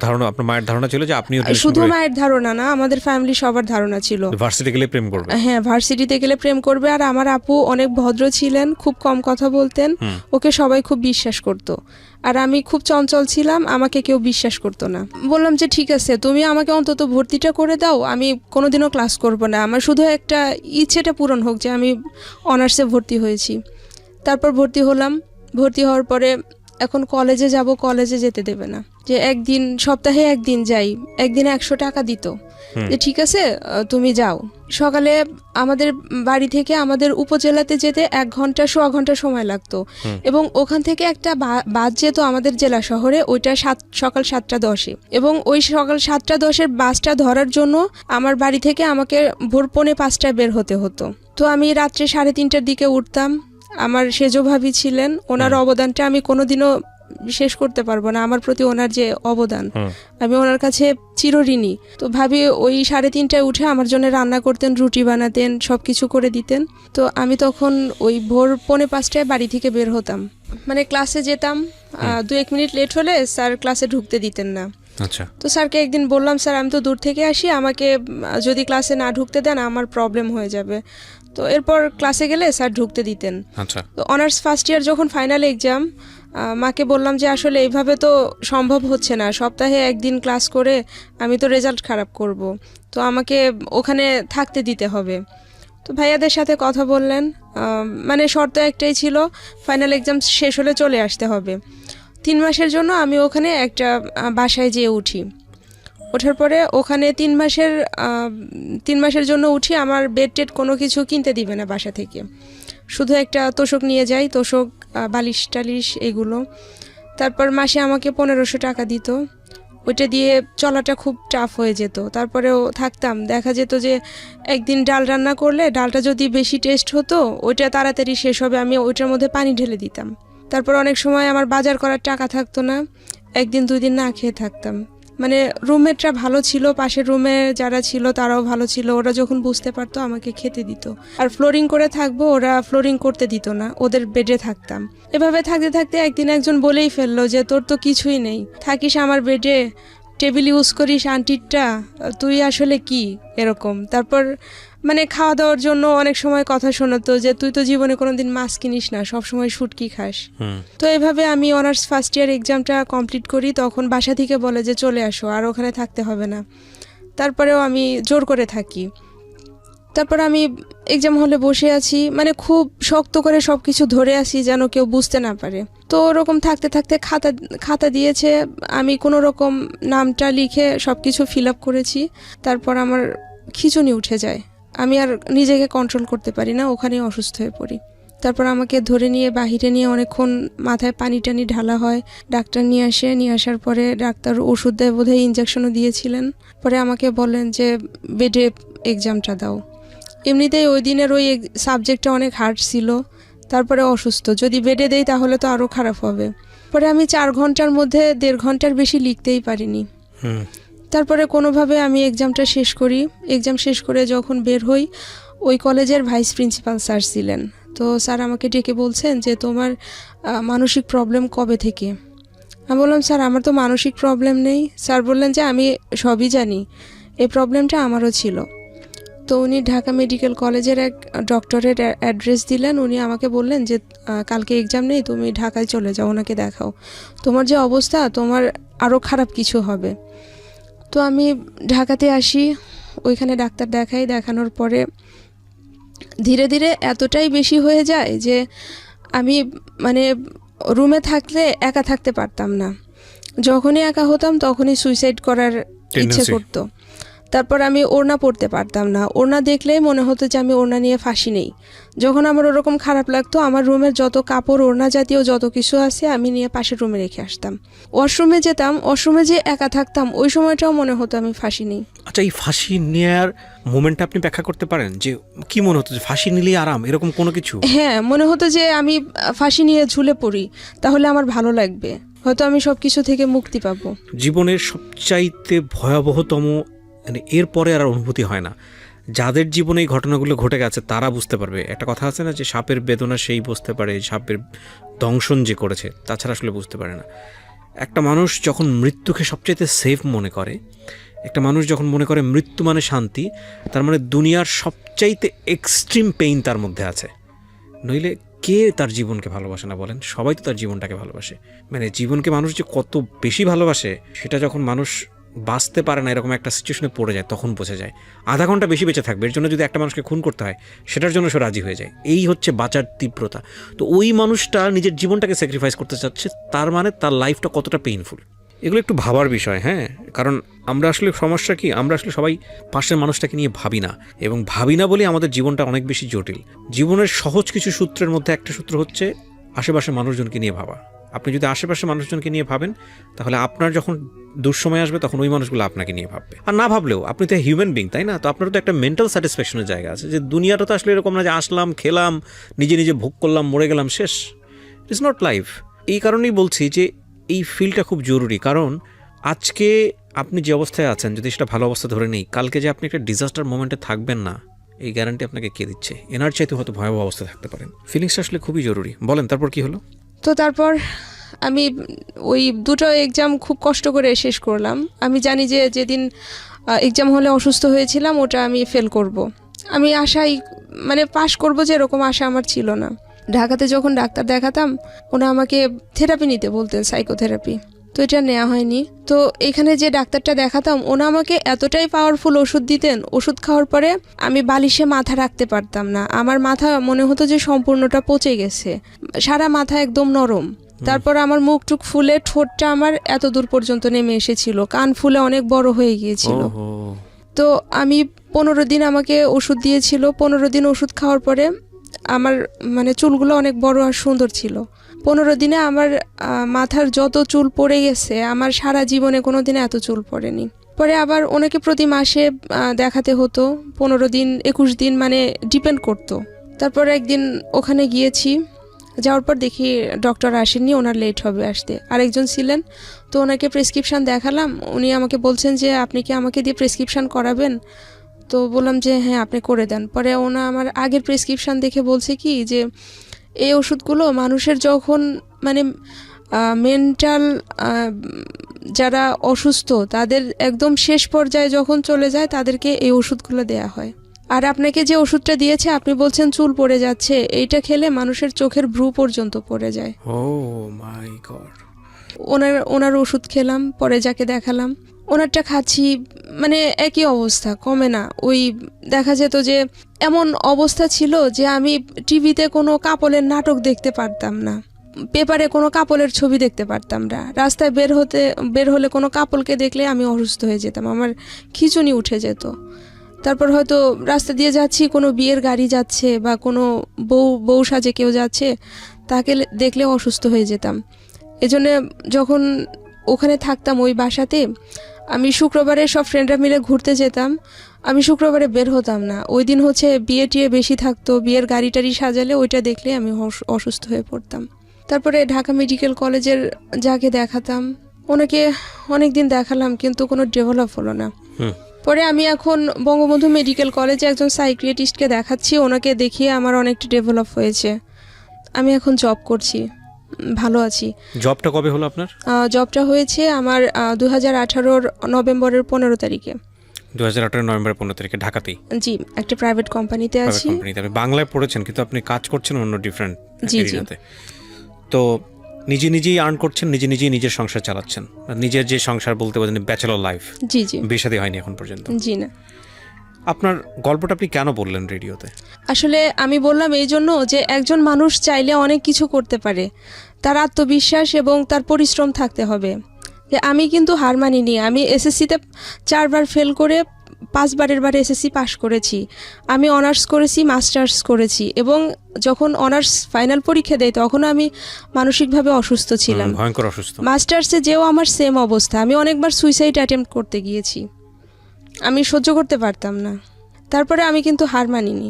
মায়ের ধারণা ছিল যে আপনি শুধু মায়ের ধারণা না, আমাদের ফ্যামিলি সবার ধারণা ছিল ভার্সিটি গেলে প্রেম করবে। হ্যাঁ, ভার্সিটিতে গেলে প্রেম করবে। আর আমার আপু অনেক ভদ্র ছিলেন, খুব কম কথা বলতেন, ওকে সবাই খুব বিশ্বাস করত। আর আমি খুব চঞ্চল ছিলাম, আমাকে কেউ বিশ্বাস করতো না। বললাম যে ঠিক আছে, তুমি আমাকে অন্তত ভর্তিটা করে দাও, আমি কোনোদিনও ক্লাস করব না, আমার শুধু একটা ইচ্ছেটা পূরণ হোক যে আমি অনার্সে ভর্তি হয়েছি। তারপর ভর্তি হলাম। ভর্তি হওয়ার পরে এখন কলেজে যাব, কলেজে যেতে দেবে না, যে সপ্তাহে একদিন যাই, একদিনে 100 টাকা দিত, যে ঠিক আছে তুমি যাও। সকালে আমাদের বাড়ি থেকে আমাদের উপজেলাতে যেতে 1 ঘন্টা সোয়া ঘন্টা সময় লাগতো, এবং ওখান থেকে একটা বাস যেত আমাদের জেলা শহরে, ওইটা সকাল 7:10-এ, এবং ওই সকাল 7:10-এর বাসটা ধরার জন্য আমার বাড়ি থেকে আমাকে ভোর 4:45-টায় বের হতে হতো। তো আমি রাত্রে 3:30টার দিকে উঠতাম। আমার সেজ ভাবি ছিলেন, ওনার অবদানটা আমি কোনোদিনও শেষ করতে পারবো না। আমার প্রতি ওনার যে অবদান, আমি ওনার কাছে চিরঋণী। তো ভাবি ওই 3:30টায় উঠে আমার জন্য রান্না করতেন, রুটি বানাতেন, সবকিছু করে দিতেন। তো আমি তখন ওই ভোর 4:45-টায় বাড়ি থেকে বের হতাম, ক্লাসে যেতাম। 2-1 মিনিট লেট হলে স্যার ক্লাসে ঢুকতে দিতেন না। আচ্ছা। তো স্যারকে একদিন বললাম, স্যার আমি তো দূর থেকে আসি, আমাকে যদি ক্লাসে না ঢুকতে দেন আমার প্রবলেম হয়ে যাবে। তো এরপর ক্লাসে গেলে স্যার ঢুকতে দিতেন। আচ্ছা। তো অনার্স ফার্স্ট ইয়ার যখন ফাইনাল এক্সাম, মাকে বললাম যে আসলে এইভাবে তো সম্ভব হচ্ছে না, সপ্তাহে একদিন ক্লাস করে আমি তো রেজাল্ট খারাপ করব, তো আমাকে ওখানে থাকতে দিতে হবে। তো ভাইয়াদের সাথে কথা বললেন, মানে শর্ত একটাই ছিল, ফাইনাল এক্সাম শেষ হলে চলে আসতে হবে। 3 মাসের জন্য আমি ওখানে একটা বাসায় যেয়ে উঠি। ওঠার পরে ওখানে 3 মাসের জন্য উঠি। আমার বেড টেড কোনো কিছু কিনতে দিবে না বাসা থেকে, শুধু একটা তোষক নিয়ে যাই, তোষক বালিশ টালিশ এগুলো। তারপর মাসে আমাকে 1500 টাকা দিত, ওইটা দিয়ে চলাটা খুব টাফ হয়ে যেত। তারপরেও থাকতাম, দেখা যেত যে একদিন ডাল রান্না করলে ডালটা যদি বেশি টেস্ট হতো ওইটা তাড়াতাড়ি শেষ হবে, আমি ওইটার মধ্যে পানি ঢেলে দিতাম। তারপর অনেক সময় আমার বাজার করার টাকা থাকতো না, 1 দিন 2 দিন না খেয়ে থাকতাম। মানে রুমমেটরা ভালো ছিল, পাশের রুমে যারা ছিল তারাও ভালো ছিল, ওরা যখন বুঝতে পারতো আমাকে খেতে দিত। আর ফ্লোরিং করে থাকবো, ওরা ফ্লোরিং করতে দিত না, ওদের বেডে থাকতাম। এভাবে থাকতে থাকতে একদিন একজন বলেই ফেললো যে তোর তো কিছুই নেই, থাকিস আমার বেডে, টেবিল ইউজ করিস আন্টিরটা, তুই আসলে কি এরকম। তারপর মানে খাওয়া দাওয়ার জন্য অনেক সময় কথা শোনাতো যে তুই তো জীবনে কোনোদিন মাছ কিনিস না, সবসময় শুটকি খাস। তো এভাবে আমি অনার্স ফার্স্ট ইয়ার এক্সামটা কমপ্লিট করি। তখন বাসা থেকে বলে যে চলে আসো, আর ওখানে থাকতে হবে না। তারপরেও আমি জোর করে থাকি। তারপর আমি এক্সাম হলে বসে আছি, মানে খুব শক্ত করে সব কিছু ধরে আছি যেন কেউ বুঝতে না পারে। তো ওরকম থাকতে থাকতে খাতা দিয়েছে, আমি কোনো রকম নামটা লিখে সব কিছু ফিল আপ করেছি। তারপর আমার খিঁচুনি উঠে যায়, আমি আর নিজেকে কন্ট্রোল করতে পারি না, ওখানেই অসুস্থ হয়ে পড়ি। তারপর আমাকে ধরে নিয়ে বাহিরে নিয়ে অনেকক্ষণ মাথায় পানি টানি ঢালা হয়, ডাক্তার নিয়ে আসার পরে ডাক্তার ওষুধ দেয়, বোধহয় ইঞ্জেকশনও দিয়েছিলেন। পরে আমাকে বললেন যে বেডে এক্সামটা দাও। এমনিতেই ওই দিনের ওই সাবজেক্টটা অনেক হার্ড ছিল, তারপরে অসুস্থ, যদি বেডে দেই তাহলে তো আরও খারাপ হবে। পরে আমি 4 ঘন্টার মধ্যে 1.5 ঘন্টার বেশি লিখতেই পারিনি। তারপরে কোনোভাবে আমি এক্সামটা শেষ করি। এক্সাম শেষ করে যখন বের হই, ওই কলেজের ভাইস প্রিন্সিপাল স্যার ছিলেন। তো স্যার আমাকে ডেকে বলছেন যে তোমার মানসিক প্রবলেম কবে থেকে। আমি বললাম স্যার আমার তো মানসিক প্রবলেম নেই। স্যার বললেন যে আমি সবই জানি, এই প্রবলেমটা আমারও ছিল। তো উনি ঢাকা মেডিকেল কলেজের এক ডক্টরের অ্যাড্রেস দিলেন। উনি আমাকে বললেন যে কালকে এক্সাম নেই, তুমি ঢাকায় চলে যাও, ওনাকে দেখাও, তোমার যে অবস্থা তোমার আরও খারাপ কিছু হবে। তো আমি ঢাকাতে আসি, ওইখানে ডাক্তার দেখাই। দেখানোর পরে ধীরে ধীরে এতটাই বেশি হয়ে যায় যে আমি মানে রুমে থাকলে একা থাকতে পারতাম না। যখনই একা হতাম তখনই সুইসাইড করার ইচ্ছে করতো। তারপর আমি ওড়না পরতে পারতাম না, ওড়না দেখলেই মনে হতো যে আমি ওড়না নিয়ে ফাঁসি নেই। যখন আমার ওরকম খারাপ লাগতো, আমার রুমের যত কাপড় ওড়না জাতীয় যত কিছু আছে আমি নিয়ে পাশের রুমে রেখে আসতাম। ওয়াশরুমে যেতাম, ওয়াশরুমে যে একা থাকতাম ওই সময়টাও মনে হতো আমি ফাঁসি নেই। আচ্ছা, এই ফাঁসি নেয়ার মোমেন্টটা আপনি ব্যাখ্যা করতে পারেন যে কি মনে হতো, যে ফাঁসি নিলেই আরাম, এরকম কোনো কিছু? হ্যাঁ, মনে হতো যে আমি ফাঁসি নিয়ে ঝুলে পড়ি, তাহলে আমার ভালো লাগবে, হয়তো আমি সব কিছু থেকে মুক্তি পাবো। জীবনের সবচাইতে ভয়াবহতম, মানে এরপরে আর অনুভূতি হয় না। যাদের জীবনে এই ঘটনাগুলো ঘটে গেছে তারা বুঝতে পারবে। একটা কথা আছে না যে সাপের বেদনা সেই বুঝতে পারে, সাপের দংশন যে করেছে, তাছাড়া আসলে বুঝতে পারে না। একটা মানুষ যখন মৃত্যুকে সবচাইতে সেফ মনে করে, একটা মানুষ যখন মনে করে মৃত্যু মানে শান্তি, তার মানে দুনিয়ার সবচাইতে এক্সট্রিম পেইন তার মধ্যে আছে। নইলে কে তার জীবনকে ভালোবাসে না বলেন? সবাই তো তার জীবনটাকে ভালোবাসে। মানে জীবনকে মানুষ যে কত বেশি ভালোবাসে সেটা যখন মানুষ বাঁচতে পারে না এরকম একটা সিচুয়েশনে পড়ে যায় তখন বোঝা যায়। আধা ঘন্টা বেশি বেঁচে থাকবে, এর জন্য যদি একটা মানুষকে খুন করতে হয় সেটার জন্য সে রাজি হয়ে যায়। এই হচ্ছে বাঁচার তীব্রতা। তো ওই মানুষটা নিজের জীবনটাকে স্যাক্রিফাইস করতে চাচ্ছে, তার মানে তার লাইফটা কতটা পেইনফুল। এগুলো একটু ভাবার বিষয়, হ্যাঁ। কারণ আমরা আসলে সমস্যা কি, আমরা আসলে সবাই পাশের মানুষটাকে নিয়ে ভাবি না, এবং ভাবি না বলে আমাদের জীবনটা অনেক বেশি জটিল। জীবনের সহজ কিছু সূত্রের মধ্যে একটা সূত্র হচ্ছে আশেপাশের মানুষজনকে নিয়ে ভাবা। আপনি যদি আশেপাশের মানুষজনকে নিয়ে ভাবেন, তাহলে আপনার যখন দুঃসময় আসবে তখন ওই মানুষগুলো আপনাকে নিয়ে ভাববে। আর না ভাবলেও আপনি তো হিউম্যান বিং, তাই না? তো আপনারও তো একটা মেন্টাল স্যাটিসফ্যাকশনের জায়গা আছে, যে দুনিয়াটা তো আসলে এরকম না যে আসলাম, খেলাম, নিজে নিজে ভোগ করলাম, মরে গেলাম, শেষ। It is not life. এই কারণেই বলছি যে এই ফিলটা খুব জরুরি। কারণ আজকে আপনি যে অবস্থায় আছেন, যদি সেটা ভালো অবস্থা ধরে নেই, কালকে যে আপনি একটা ডিজাস্টার মোমেন্টে থাকবেন না, এই গ্যারান্টি আপনাকে কে দিচ্ছে? এনার চাইতে হয়তো ভয়াবহ অবস্থা থাকতে পারেন। ফিলিংসটা আসলে খুবই জরুরি। বলেন, তারপর কি হলো? তো তারপর আমি ওই 2টো এক্সাম খুব কষ্ট করে শেষ করলাম। আমি জানি যে যেদিন এক্সাম হলে অসুস্থ হয়েছিলাম ওটা আমি ফেল করব। আমি আশাই মানে পাশ করব যে এরকম আশা আমার ছিল না। ঢাকাতে যখন ডাক্তার দেখাতাম, ওনা আমাকে থেরাপি নিতে বলতেন, সাইকোথেরাপি। তো এটা নেওয়া হয়নি। তো এখানে যে ডাক্তারটা দেখাতাম ওনা আমাকে এতটাই পাওয়ারফুল ওষুধ দিতেন, ওষুধ খাওয়ার পরে আমি বালিশে মাথা রাখতে পারতাম না, আমার মাথা মনে হতো যে সম্পূর্ণটা পচে গেছে, সারা মাথা একদম নরম। তারপর আমার মুখ টুক ফুলে ঠোঁটটা আমার এত দূর পর্যন্ত নেমে এসেছিল, কান ফুলে অনেক বড় হয়ে গিয়েছিল। তো আমি 15 দিন আমাকে ওষুধ দিয়েছিল, 15 দিন ওষুধ খাওয়ার পরে আমার মানে চুলগুলো অনেক বড় আর সুন্দর ছিল। 15 দিনে আমার মাথার যত চুল পড়ে গেছে আমার সারা জীবনে কোনো দিনে এত চুল পড়েনি। পরে আবার ওনাকে প্রতি মাসে দেখাতে হতো, 15 দিন 21 দিন মানে ডিপেন্ড করতো। তারপর একদিন ওখানে গিয়েছি, যাওয়ার পর দেখি ডক্টর আসেননি, ওনার লেট হবে আসতে, আরেকজন ছিলেন। তো ওনাকে প্রেসক্রিপশান দেখালাম, উনি আমাকে বলছেন যে আপনি কি আমাকে দিয়ে প্রেসক্রিপশান করাবেন? তো বললাম যে হ্যাঁ আপনি করে দেন। পরে ওনা আমার আগের প্রেসক্রিপশান দেখে বলছে কি যে এই ওষুধগুলো মানুষের যখন মানে মেন্টাল যারা অসুস্থ তাদের একদম শেষ পর্যায়ে যখন চলে যায় তাদেরকে এই ওষুধগুলো দেয়া হয়। আর আপনাকে যে ওষুধটা দিয়েছে আপনি বলছেন চুল পড়ে যাচ্ছে, এইটা খেলে মানুষের চোখের ভ্রু পর্যন্ত পড়ে যায়। ও মাই গড। ওনার ওষুধ খেলাম, পরে যাকে দেখালাম ওনারটা খাচ্ছি, মানে একই অবস্থা, কমে না। ওই দেখা যেত যে এমন অবস্থা ছিল যে আমি টিভিতে কোনো কাপলের নাটক দেখতে পারতাম না, পেপারে কোনো কাপলের ছবি দেখতে পারতাম না, রাস্তায় বের হলে কোনো কাপলকে দেখলে আমি অসুস্থ হয়ে যেতাম, আমার খিঁচুনি উঠে যেত। তারপর হয়তো রাস্তা দিয়ে যাচ্ছি, কোনো বিয়ের গাড়ি যাচ্ছে বা কোনো বউ সাজে কেউ যাচ্ছে, তাকে দেখলে অসুস্থ হয়ে যেতাম। এজন্য যখন ওখানে থাকতাম ওই বাসাতে, আমি শুক্রবারে সব ফ্রেন্ডরা মিলে ঘুরতে যেতাম, আমি শুক্রবারে বের হতাম না। ওই দিন হচ্ছে বিয়ে টিয়ে বেশি থাকতো, বিয়ের গাড়ি টাড়ি সাজালে ওইটা দেখলে আমি অসুস্থ হয়ে পড়তাম। তারপরে ঢাকা মেডিকেল কলেজের যাকে দেখাতাম ওনাকে অনেক দিন দেখালাম, কিন্তু কোনো ডেভেলপ হলো না। পরে আমি এখন বঙ্গবন্ধু মেডিকেল কলেজে একজন সাইকিয়াট্রিস্টকে দেখাচ্ছি, ওনাকে দেখিয়ে আমার অনেকটা ডেভেলপ হয়েছে। আমি এখন জব করছি, ভালো আছি। জবটা কবে হলো আপনার? জবটা হয়েছে আমার 2018 নভেম্বরের 15 তারিখে। 2018 নভেম্বর 15 তারিখে ঢাকাতেই? জি, একটা প্রাইভেট কোম্পানিতে আছি। আপনি বাংলায় পড়েছেন কিন্তু আপনি কাজ করছেন অন্য ডিফারেন্ট এরিয়াতে। তো নিজেই আর্ন করছেন, নিজেই নিজের সংসার চালাচ্ছেন, নিজের যে সংসার বলতে পারেন ব্যাচেলর লাইফ। জি জি। বিয়ে শাদী হয়নি এখন পর্যন্ত? জি না। আপনার গল্পটা আপনি কেন বললেন রেডিওতে? আসলে আমি বললাম এই জন্য যে একজন মানুষ চাইলে অনেক কিছু করতে পারে, তার আত্মবিশ্বাস এবং তার পরিশ্রম থাকতে হবে। যে আমি কিন্তু হার মানিনি, আমি এসএসসিতে 4 বার ফেল করে 5 বারের বার এসএসসি পাশ করেছি, আমি অনার্স করেছি, মাস্টার্স করেছি, এবং যখন অনার্স ফাইনাল পরীক্ষা দেয় তখন আমি মানসিকভাবে অসুস্থ ছিলাম, ভয়ঙ্কর অসুস্থ। মাস্টার্সে যেও আমার সেম অবস্থা, আমি অনেকবার সুইসাইড অ্যাটেম্প্ট করতে গিয়েছি, আমি সহ্য করতে পারতাম না। তারপরে আমি কিন্তু হার মানিনি।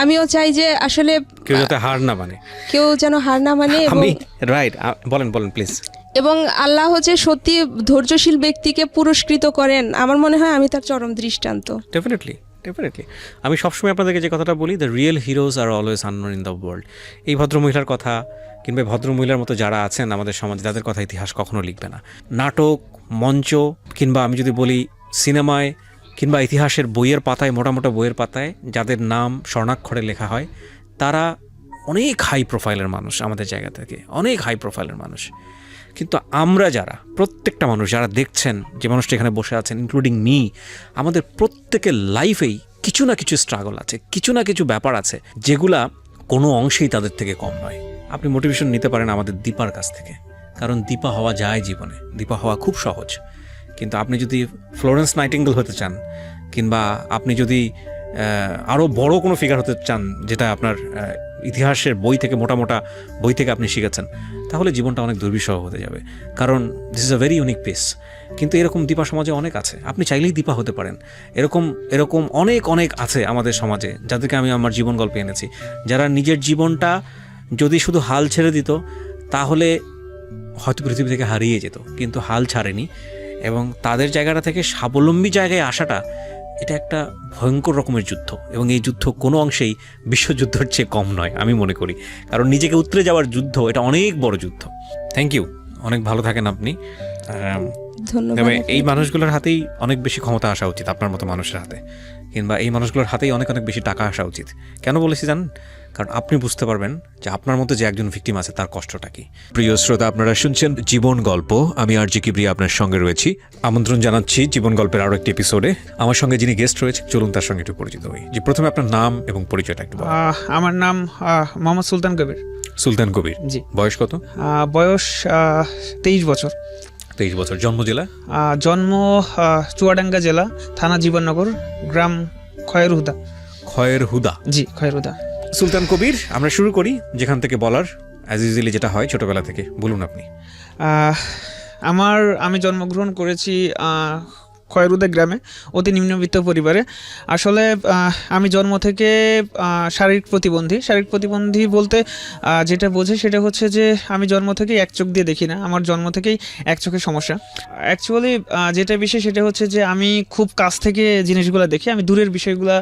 আমিও চাই যে আসলে কেউ যেন হার না মানে, আমি রাইট। বলেন প্লিজ। এবং আল্লাহ যে সত্যি ধৈর্যশীল ব্যক্তিকে পুরস্কৃত করেন, আমার মনে হয় আমি তার চরম দৃষ্টান্ত। ডেফিনেটলি। আমি সবসময় আপনাদেরকে যে কথাটা বলি, the real heroes are always unknown in the world. এই ভদ্রমহিলার কথা কিংবা ভদ্রমহিলার মতো যারা আছেন আমাদের সমাজে, তাদের কথা ইতিহাস কখনো লিখবে না। নাটক, মঞ্চ, কিংবা আমি যদি বলি সিনেমায় কিংবা ইতিহাসের বইয়ের পাতায়, মোটা বইয়ের পাতায় যাদের নাম স্বর্ণাক্ষরে লেখা হয়, তারা অনেক হাই প্রোফাইলের মানুষ, আমাদের জায়গা থেকে অনেক হাই প্রোফাইলের মানুষ। কিন্তু আমরা যারা, প্রত্যেকটা মানুষ যারা দেখছেন, যে মানুষটা এখানে বসে আছেন ইনক্লুডিং মি, আমাদের প্রত্যেকের লাইফেই কিছু না কিছু স্ট্রাগল আছে, কিছু না কিছু ব্যাপার আছে যেগুলা কোনো অংশেই তাদের থেকে কম নয়। আপনি মোটিভেশন নিতে পারেন আমাদের দীপার কাছ থেকে, কারণ দীপা হওয়া যায় জীবনে, দীপা হওয়া খুব সহজ। কিন্তু আপনি যদি ফ্লোরেন্স নাইটিঙ্গেল হতে চান, কিংবা আপনি যদি আরও বড় কোনো ফিগার হতে চান, যেটা আপনার ইতিহাসের বই থেকে মোটা বই থেকে আপনি শিখেছেন, তাহলে জীবনটা অনেক দুর্বিষহ হতে যাবে, কারণ this is a very unique pace. কিন্তু এরকম দীপা সমাজে অনেক আছে, আপনি চাইলেই দীপা হতে পারেন। এরকম অনেক আছে আমাদের সমাজে, যাদেরকে আমি আমার জীবন গল্পে এনেছি, যারা নিজের জীবনটা যদি শুধু হাল ছেড়ে দিত তাহলে হয়তো পৃথিবী থেকে হারিয়ে যেত, কিন্তু হাল ছাড়েনি। এবং তাদের জায়গাটা থেকে স্বাবলম্বী জায়গায় আসাটা, এটা একটা ভয়ঙ্কর রকমের যুদ্ধ, এবং এই যুদ্ধ কোনো অংশেই বিশ্বযুদ্ধের চেয়ে কম নয় আমি মনে করি, কারণ নিজেকে উতরে যাওয়ার যুদ্ধ, এটা অনেক বড় যুদ্ধ। থ্যাংক ইউ, অনেক ভালো থাকেন আপনি। ধন্যবাদ তবে আপনাকে। এই মানুষগুলোর হাতেই অনেক বেশি ক্ষমতা আসা উচিত, আপনার মতো মানুষের হাতে, কিংবা এই মানুষগুলোর হাতেই অনেক অনেক বেশি টাকা আসা উচিত। কেন বলেছি জানেন? কারণ আপনি বুঝতে পারবেন যে আপনার মতো যে একজন ভিকটিম আছে তার কষ্টটা কি। প্রিয় শ্রোতা, আপনারা শুনছেন জীবন গল্প। আমি আর জি কিবরিয়া আপনার সঙ্গে রয়েছি। আমন্ত্রণ জানাচ্ছি জীবন গল্পের আরো একটি এপিসোডে। আমার সঙ্গে যিনি গেস্ট রয়েছে, চলুন তার সঙ্গে একটু পরিচিত হই। যে প্রথমে আপনার নাম এবং পরিচয়টা একটু বলুন। আমার নাম মোহাম্মদ সুলতান কবির। সুলতান কবির। জি। বয়স কত? বয়স 23 বছর। 23 বছর। জন্ম জেলা? জন্ম চুয়াডাঙ্গা জেলা, থানা জীবননগর, গ্রাম খয়ের হুদা। খয়ের হুদা। জি, খয়ের হুদা। সুলতান কবির, আমরা শুরু করি যেখান থেকে বলার, অ্যাজ ইউজুয়ালি যেটা হয় ছোটবেলা থেকে। বলুন আপনি। আমি জন্মগ্রহণ করেছি খয়েরুদা গ্রামে, অতি নিম্নবিত্ত পরিবারে। আসলে আমি জন্ম থেকে শারীরিক প্রতিবন্ধী বলতে যেটা বোঝে সেটা হচ্ছে যে আমি জন্ম থেকেই এক চোখ দিয়ে দেখি না, আমার জন্ম থেকেই এক চোখের সমস্যা। অ্যাকচুয়ালি যেটা বিষয় সেটা হচ্ছে যে আমি খুব কাছ থেকে জিনিসগুলো দেখি, আমি দূরের বিষয়গুলো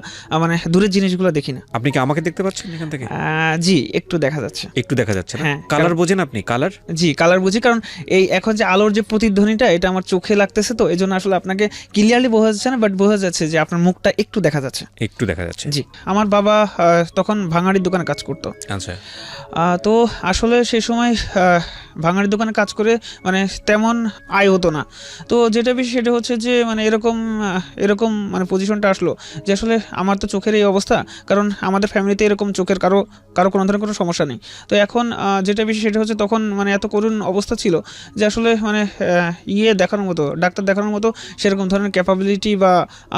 মানে দূরের জিনিসগুলো দেখি না। আপনি কি আমাকে দেখতে পাচ্ছেন এখান থেকে? জি, একটু দেখা যাচ্ছে। একটু দেখা যাচ্ছে না? হ্যাঁ। কালার বোঝেন আপনি? কালার? জি, কালার বুঝি, কারণ এই এখন যে আলোর যে প্রতিধ্বনিটা এটা আমার চোখে লাগতেছে, তো এই জন্য আসলে আপনাকে ক্লিয়ারলি বোঝা যাচ্ছে না, বাট বোঝা যাচ্ছে যে আপনার মুখটা একটু দেখা যাচ্ছে। একটু দেখা যাচ্ছে। জি। আমার বাবা তখন ভাঙাড়ির দোকানে কাজ করতো। আচ্ছা। তো আসলে সেই সময় ভাঙাড়ির দোকানে কাজ করে মানে তেমন আয় হতো না। তো যেটা বেশি সেটা হচ্ছে যে মানে এরকম মানে পজিশনটা আসলো যে আসলে আমার তো চোখের এই অবস্থা, কারণ আমাদের ফ্যামিলিতে এরকম চোখের কারো কোনো ধরনের কোনো সমস্যা নেই। তো এখন যেটা বেশি সেটা হচ্ছে তখন মানে এত করুণ অবস্থা ছিল যে আসলে মানে দেখানোর মতো, ডাক্তার দেখানোর মতো সেরকম ধরনের ক্যাপাবিলিটি বা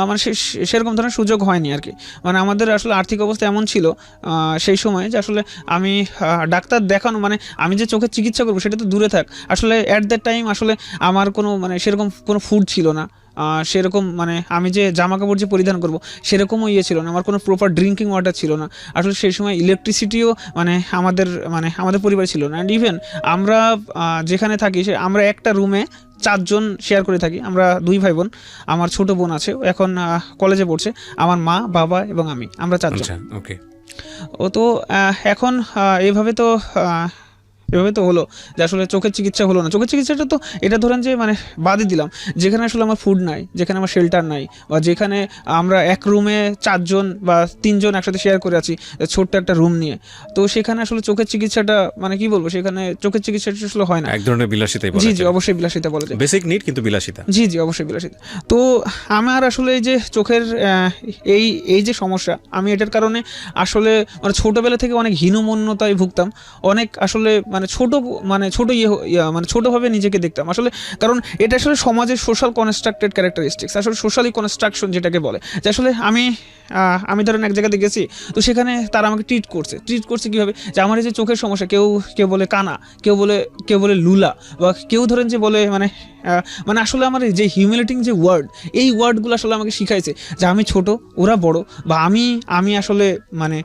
মানে সেরকম ধরনের সুযোগ হয়নি আর কি। মানে আমাদের আসলে আর্থিক অবস্থা এমন ছিল সেই সময় যে আসলে আমি ডাক্তার দেখানো মানে আমি যে চোখের চিকিৎসা করবো সেটা তো দূরে থাক, আসলে অ্যাট দ্যাট টাইম আসলে আমার কোনো মানে সেরকম কোনো ফুড ছিল না, সেরকম মানে আমি যে জামা কাপড় যে পরিধান করবো সেরকমও ছিল না, আমার কোনো প্রপার ড্রিঙ্কিং ওয়াটার ছিল না। আসলে সেই সময় ইলেকট্রিসিটিও মানে আমাদের পরিবারে ছিল না। অ্যান্ড ইভেন আমরা যেখানে থাকি আমরা একটা রুমে 4 জন শেয়ার করে থাকি। আমরা 2 ভাই বোন, আমার ছোট বোন আছে এখন কলেজে পড়ছে, আমার মা, বাবা এবং আমরা 4 জন। ওকে। তো এখন এভাবে তো হলো যে আসলে চোখের চিকিৎসা হলো না। চোখের চিকিৎসাটা তো এটা ধরেন যে মানে বাদই দিলাম, যেখানে আসলে আমার ফুড নাই, যেখানে আমার শেল্টার নাই, বা যেখানে আমরা এক রুমে 4 জন বা 3 জন একসাথে শেয়ার করে আছি ছোট্ট একটা রুম নিয়ে, তো সেখানে আসলে চোখের চিকিৎসাটা মানে কি বলবো, সেখানে চোখের চিকিৎসাটা আসলে হয় না। এক ধরনের বিলাসিতাই বলা যায়। জি, অবশ্যই বিলাসিতা বলা যায়। বেসিক নিড কিন্তু বিলাসিতা। জি, অবশ্যই বিলাসিতা। তো আমার আসলে এই যে চোখের এই যে সমস্যা, আমি এটার কারণে আসলে মানে ছোটবেলা থেকে অনেক হীনমন্যতায় ভুগতাম, অনেক আসলে মানে ছোটোভাবে নিজেকে দেখতাম আসলে, কারণ এটা আসলে সমাজের সোশ্যাল কনস্ট্রাক্টেড ক্যারেক্টারিস্টিক্স, আসলে সোশ্যালি কনস্ট্রাকশন যেটাকে বলে, যে আসলে আমি ধরেন এক জায়গাতে গেছি, তো সেখানে তারা আমাকে ট্রিট করছে কীভাবে, যে আমার এই যে চোখের সমস্যা, কেউ বলে কানা, কেউ বলে লুলা, বা কেউ ধরেন যে বলে মানে আসলে আমার যে হিউমিলেটিং যে ওয়ার্ড, এই ওয়ার্ডগুলো আসলে আমাকে শিখাইছে যে আমি ছোট, ওরা বড়, বা আমি আসলে মানে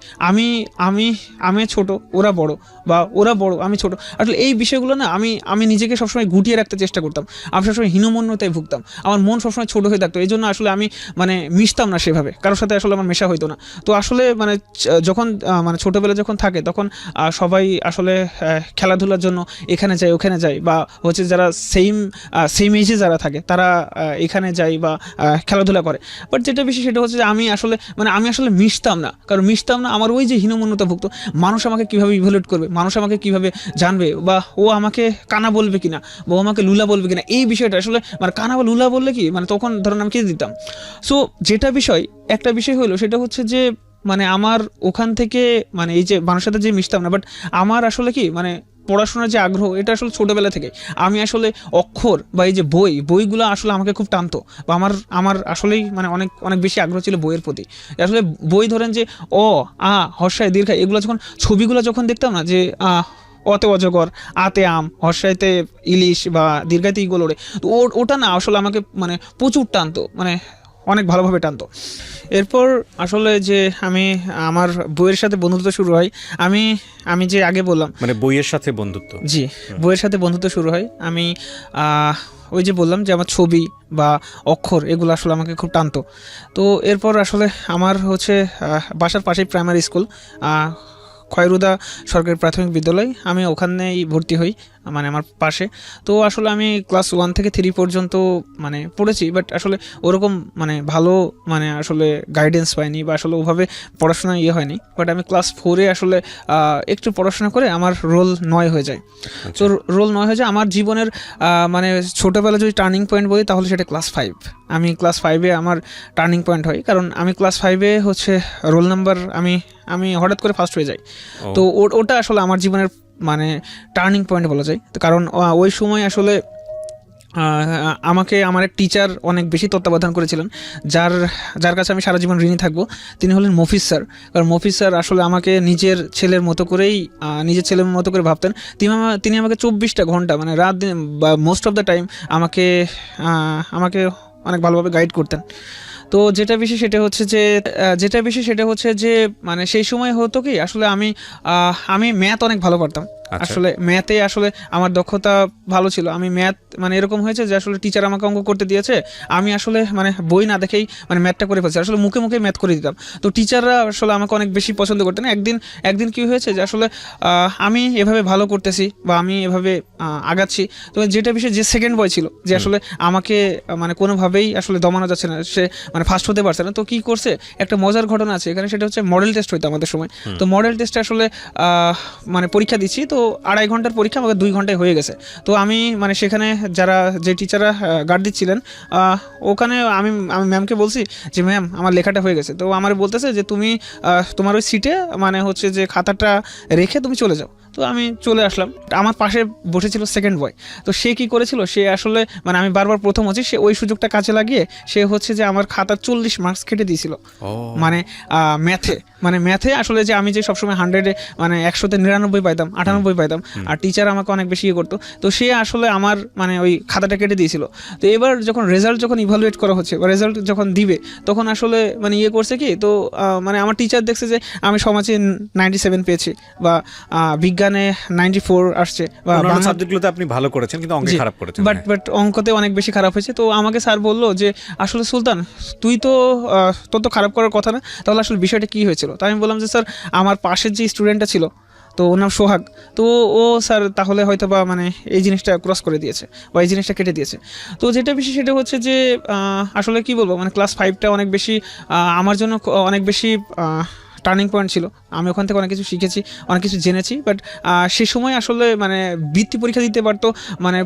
আমি ছোট, ওরা বড়, বা ওরা বড়, আমি ছোট। আসলে এই বিষয়গুলো না আমি নিজেকে সবসময় গুটিয়ে রাখতে চেষ্টা করতাম, আমি সবসময় হীনমন্যতায় ভুগতাম, আমার মন সবসময় ছোট হয়ে থাকতো, এই জন্য আসলে আমি মানে মিশতাম না সেভাবে, কারোর সাথে আসলে আমার মেশা হইতো না। তো আসলে মানে যখন মানে ছোটোবেলা যখন থাকে তখন সবাই আসলে খেলাধুলার জন্য এখানে যায় ওখানে যায়, বা হচ্ছে যারা সেম এজে যারা থাকে তারা এখানে যায় বা খেলাধুলা করে। বাট যেটা বেশি সেটা হচ্ছে যে আমি আসলে মিশতাম না, কারণ মিশতাম না, আমার ওই যে হীনমন্যতা ভুগতো, মানুষ আমাকে কীভাবে ইভ্যালুয়েট করবে, মানুষ আমাকে কীভাবে জানবে, বা ও আমাকে কানা বলবে কিনা, বা ও আমাকে লুলা বলবে কিনা, এই বিষয়টা আসলে মানে কানা বা লুলা বললে কি মানে তখন ধরুন আমি কেঁদে দিতাম। সো একটা বিষয় হলো সেটা হচ্ছে যে মানে আমার ওখান থেকে মানে এই যে মানুষের সাথে যে মিশতাম না, বাট আমার আসলে কি মানে পড়াশোনার যে আগ্রহ, এটা আসলে ছোটোবেলা থেকে আমি আসলে অক্ষর বা এই যে বইগুলো আসলে আমাকে খুব টানতো, বা আমার আসলেই মানে অনেক বেশি আগ্রহ ছিল বইয়ের প্রতি। আসলে বই ধরেন যে হর্ষায় দীর্ঘায়, এগুলো ছবিগুলো যখন দেখতাম না, যে অতে অজগর, আতে আম, হর্ষাইতে ইলিশ বা দীর্ঘাইতে ইগল ওড়ে, তো ওটা না আসলে আমাকে মানে প্রচুর টানতো, মানে অনেক ভালোভাবে টানতো। এরপর আসলে যে আমার বইয়ের সাথে বন্ধুত্ব শুরু হয়, আমি যে আগে বললাম মানে বইয়ের সাথে বন্ধুত্ব। জি, বইয়ের সাথে বন্ধুত্ব শুরু হয়। আমি ওই যে বললাম যে আমার ছবি বা অক্ষর এগুলো আসলে আমাকে খুব টানতো। তো এরপর আসলে আমার হচ্ছে বাসার পাশেই প্রাইমারি স্কুল, খয়রুদা সরকারি প্রাথমিক বিদ্যালয়, আমি ওখানেই ভর্তি হই মানে আমার পাশে। তো আসলে আমি ক্লাস 1 থেকে 3 পর্যন্ত মানে পড়েছি, বাট আসলে ওরকম মানে ভালো মানে আসলে গাইডেন্স পাইনি বা আসলে ওভাবে পড়াশোনা হয়নি। বাট আমি ক্লাস 4-এ আসলে একটু পড়াশোনা করে আমার রোল 9 হয়ে যায়। তো রোল 9 হয়ে যায় আমার জীবনের মানে ছোটোবেলা যদি টার্নিং পয়েন্ট বলি তাহলে সেটা ক্লাস 5। আমি ক্লাস 5-এ আমার টার্নিং পয়েন্ট হয়, কারণ আমি ক্লাস 5-এ হচ্ছে রোল নাম্বার আমি হঠাৎ করে ফার্স্ট হয়ে যাই। তো ওটা আসলে আমার জীবনের মানে টার্নিং পয়েন্ট বলা যায়। তো কারণ ওই সময় আসলে আমাকে আমার এক টিচার অনেক বেশি তত্ত্বাবধান করেছিলেন, যার কাছে আমি সারা জীবন ঋণী থাকবো। তিনি হলেন মফিজ স্যার। কারণ মফিজ স্যার আসলে আমাকে নিজের ছেলের মতো করে ভাবতেন। তিনি আমাকে 24টা ঘন্টা মানে রাত দিন বা মোস্ট অফ দ্য টাইম আমাকে অনেক ভালোভাবে গাইড করতেন। তো যেটা বিষয় সেটা হচ্ছে যে মানে সেই সময় হতো কি আসলে আমি ম্যাথ অনেক ভালো পারতাম। আসলে ম্যাথে আসলে আমার দক্ষতা ভালো ছিল। আমি ম্যাথ মানে এরকম হয়েছে যে আসলে টিচার আমাকে অঙ্ক করতে দিয়েছে, আমি আসলে মানে বই না দেখেই মানে ম্যাথটা করে ফেলছি, আসলে মুখে মুখে ম্যাথ করে দিতাম। তো টিচাররা আসলে আমাকে অনেক বেশি পছন্দ করতেন। একদিন কি হয়েছে যে আসলে আমি এভাবে ভালো করতেছি বা আমি এভাবে আগাচ্ছি, তো যেটা বিষয় যে সেকেন্ড বয় ছিল যে আসলে আমাকে মানে কোনোভাবেই আসলে দমানো যাচ্ছে না, সে মানে ফার্স্ট হতে পারছে না। তো কি করছে, একটা মজার ঘটনা আছে এখানে, সেটা হচ্ছে মডেল টেস্ট হইতো আমাদের সময়। তো মডেল টেস্টে আসলে মানে পরীক্ষা দিচ্ছি, তো 2.5 ঘন্টার পরীক্ষা আমাকে 2 ঘন্টায় হয়ে গেছে। তো আমি মানে সেখানে যে টিচাররা গার্ড দিচ্ছিলেন ওখানে আমি ম্যামকে বলছি যে ম্যাম আমার লেখাটা হয়ে গেছে। তো আমার বলতেছে যে তুমি তোমার ওই সিটে মানে হচ্ছে যে খাতাটা রেখে তুমি চলে যাও। তো আমি চলে আসলাম। আমার পাশে বসেছিল সেকেন্ড বয়। তো সে কি করেছিল, সে আসলে মানে আমি বারবার প্রথম হচ্ছি, সে ওই সুযোগটা কাজে লাগিয়ে সে হচ্ছে যে আমার খাতার 40 মার্কস কেটে দিয়েছিল। মানে ম্যাথে আসলে যে আমি যে সবসময় 100-এ মানে 100-তে 99 পাইতাম, 98 পাইতাম, আর টিচার আমাকে অনেক বেশি করতো। তো সে আসলে আমার মানে ওই খাতাটা কেটে দিয়েছিল। তো এবার যখন রেজাল্ট ইভালুয়েট করা হচ্ছে বা রেজাল্ট যখন দিবে, তখন আসলে মানে করছে কি, তো মানে আমার টিচার দেখছে যে আমি সমাজে 97 পেয়েছি বা বিজ্ঞানে 94 আসছে বা অন্যান্য সাবজেক্টগুলোতে আপনি ভালো করেছেন কিন্তু অঙ্কে খারাপ করেছেন। বাট অঙ্কতে অনেক বেশি খারাপ হয়েছে। তো আমাকে স্যার বললো যে আসলে সুলতান তোর তো খারাপ করার কথা না, তাহলে আসলে বিষয়টা কী হয়েছিল। তো আমি বললাম যে স্যার আমার পাশের যে স্টুডেন্টটা ছিল, তো ওর নাম সোহাগ, তো ও স্যার তাহলে হয়তো বা মানে এই জিনিসটা ক্রস করে দিয়েছে বা এই জিনিসটা কেটে দিয়েছে। তো যেটা বেশি সেটা হচ্ছে যে আসলে কি বলবো, মানে ক্লাস 5টা অনেক বেশি আমার জন্য অনেক বেশি টার্নিং পয়েন্ট ছিল। আমি ওখান থেকে অনেক কিছু শিখেছি, অনেক কিছু জেনেছি। বাট সে সময় আসলে মানে বৃত্তি পরীক্ষা দিতে পারতো মানে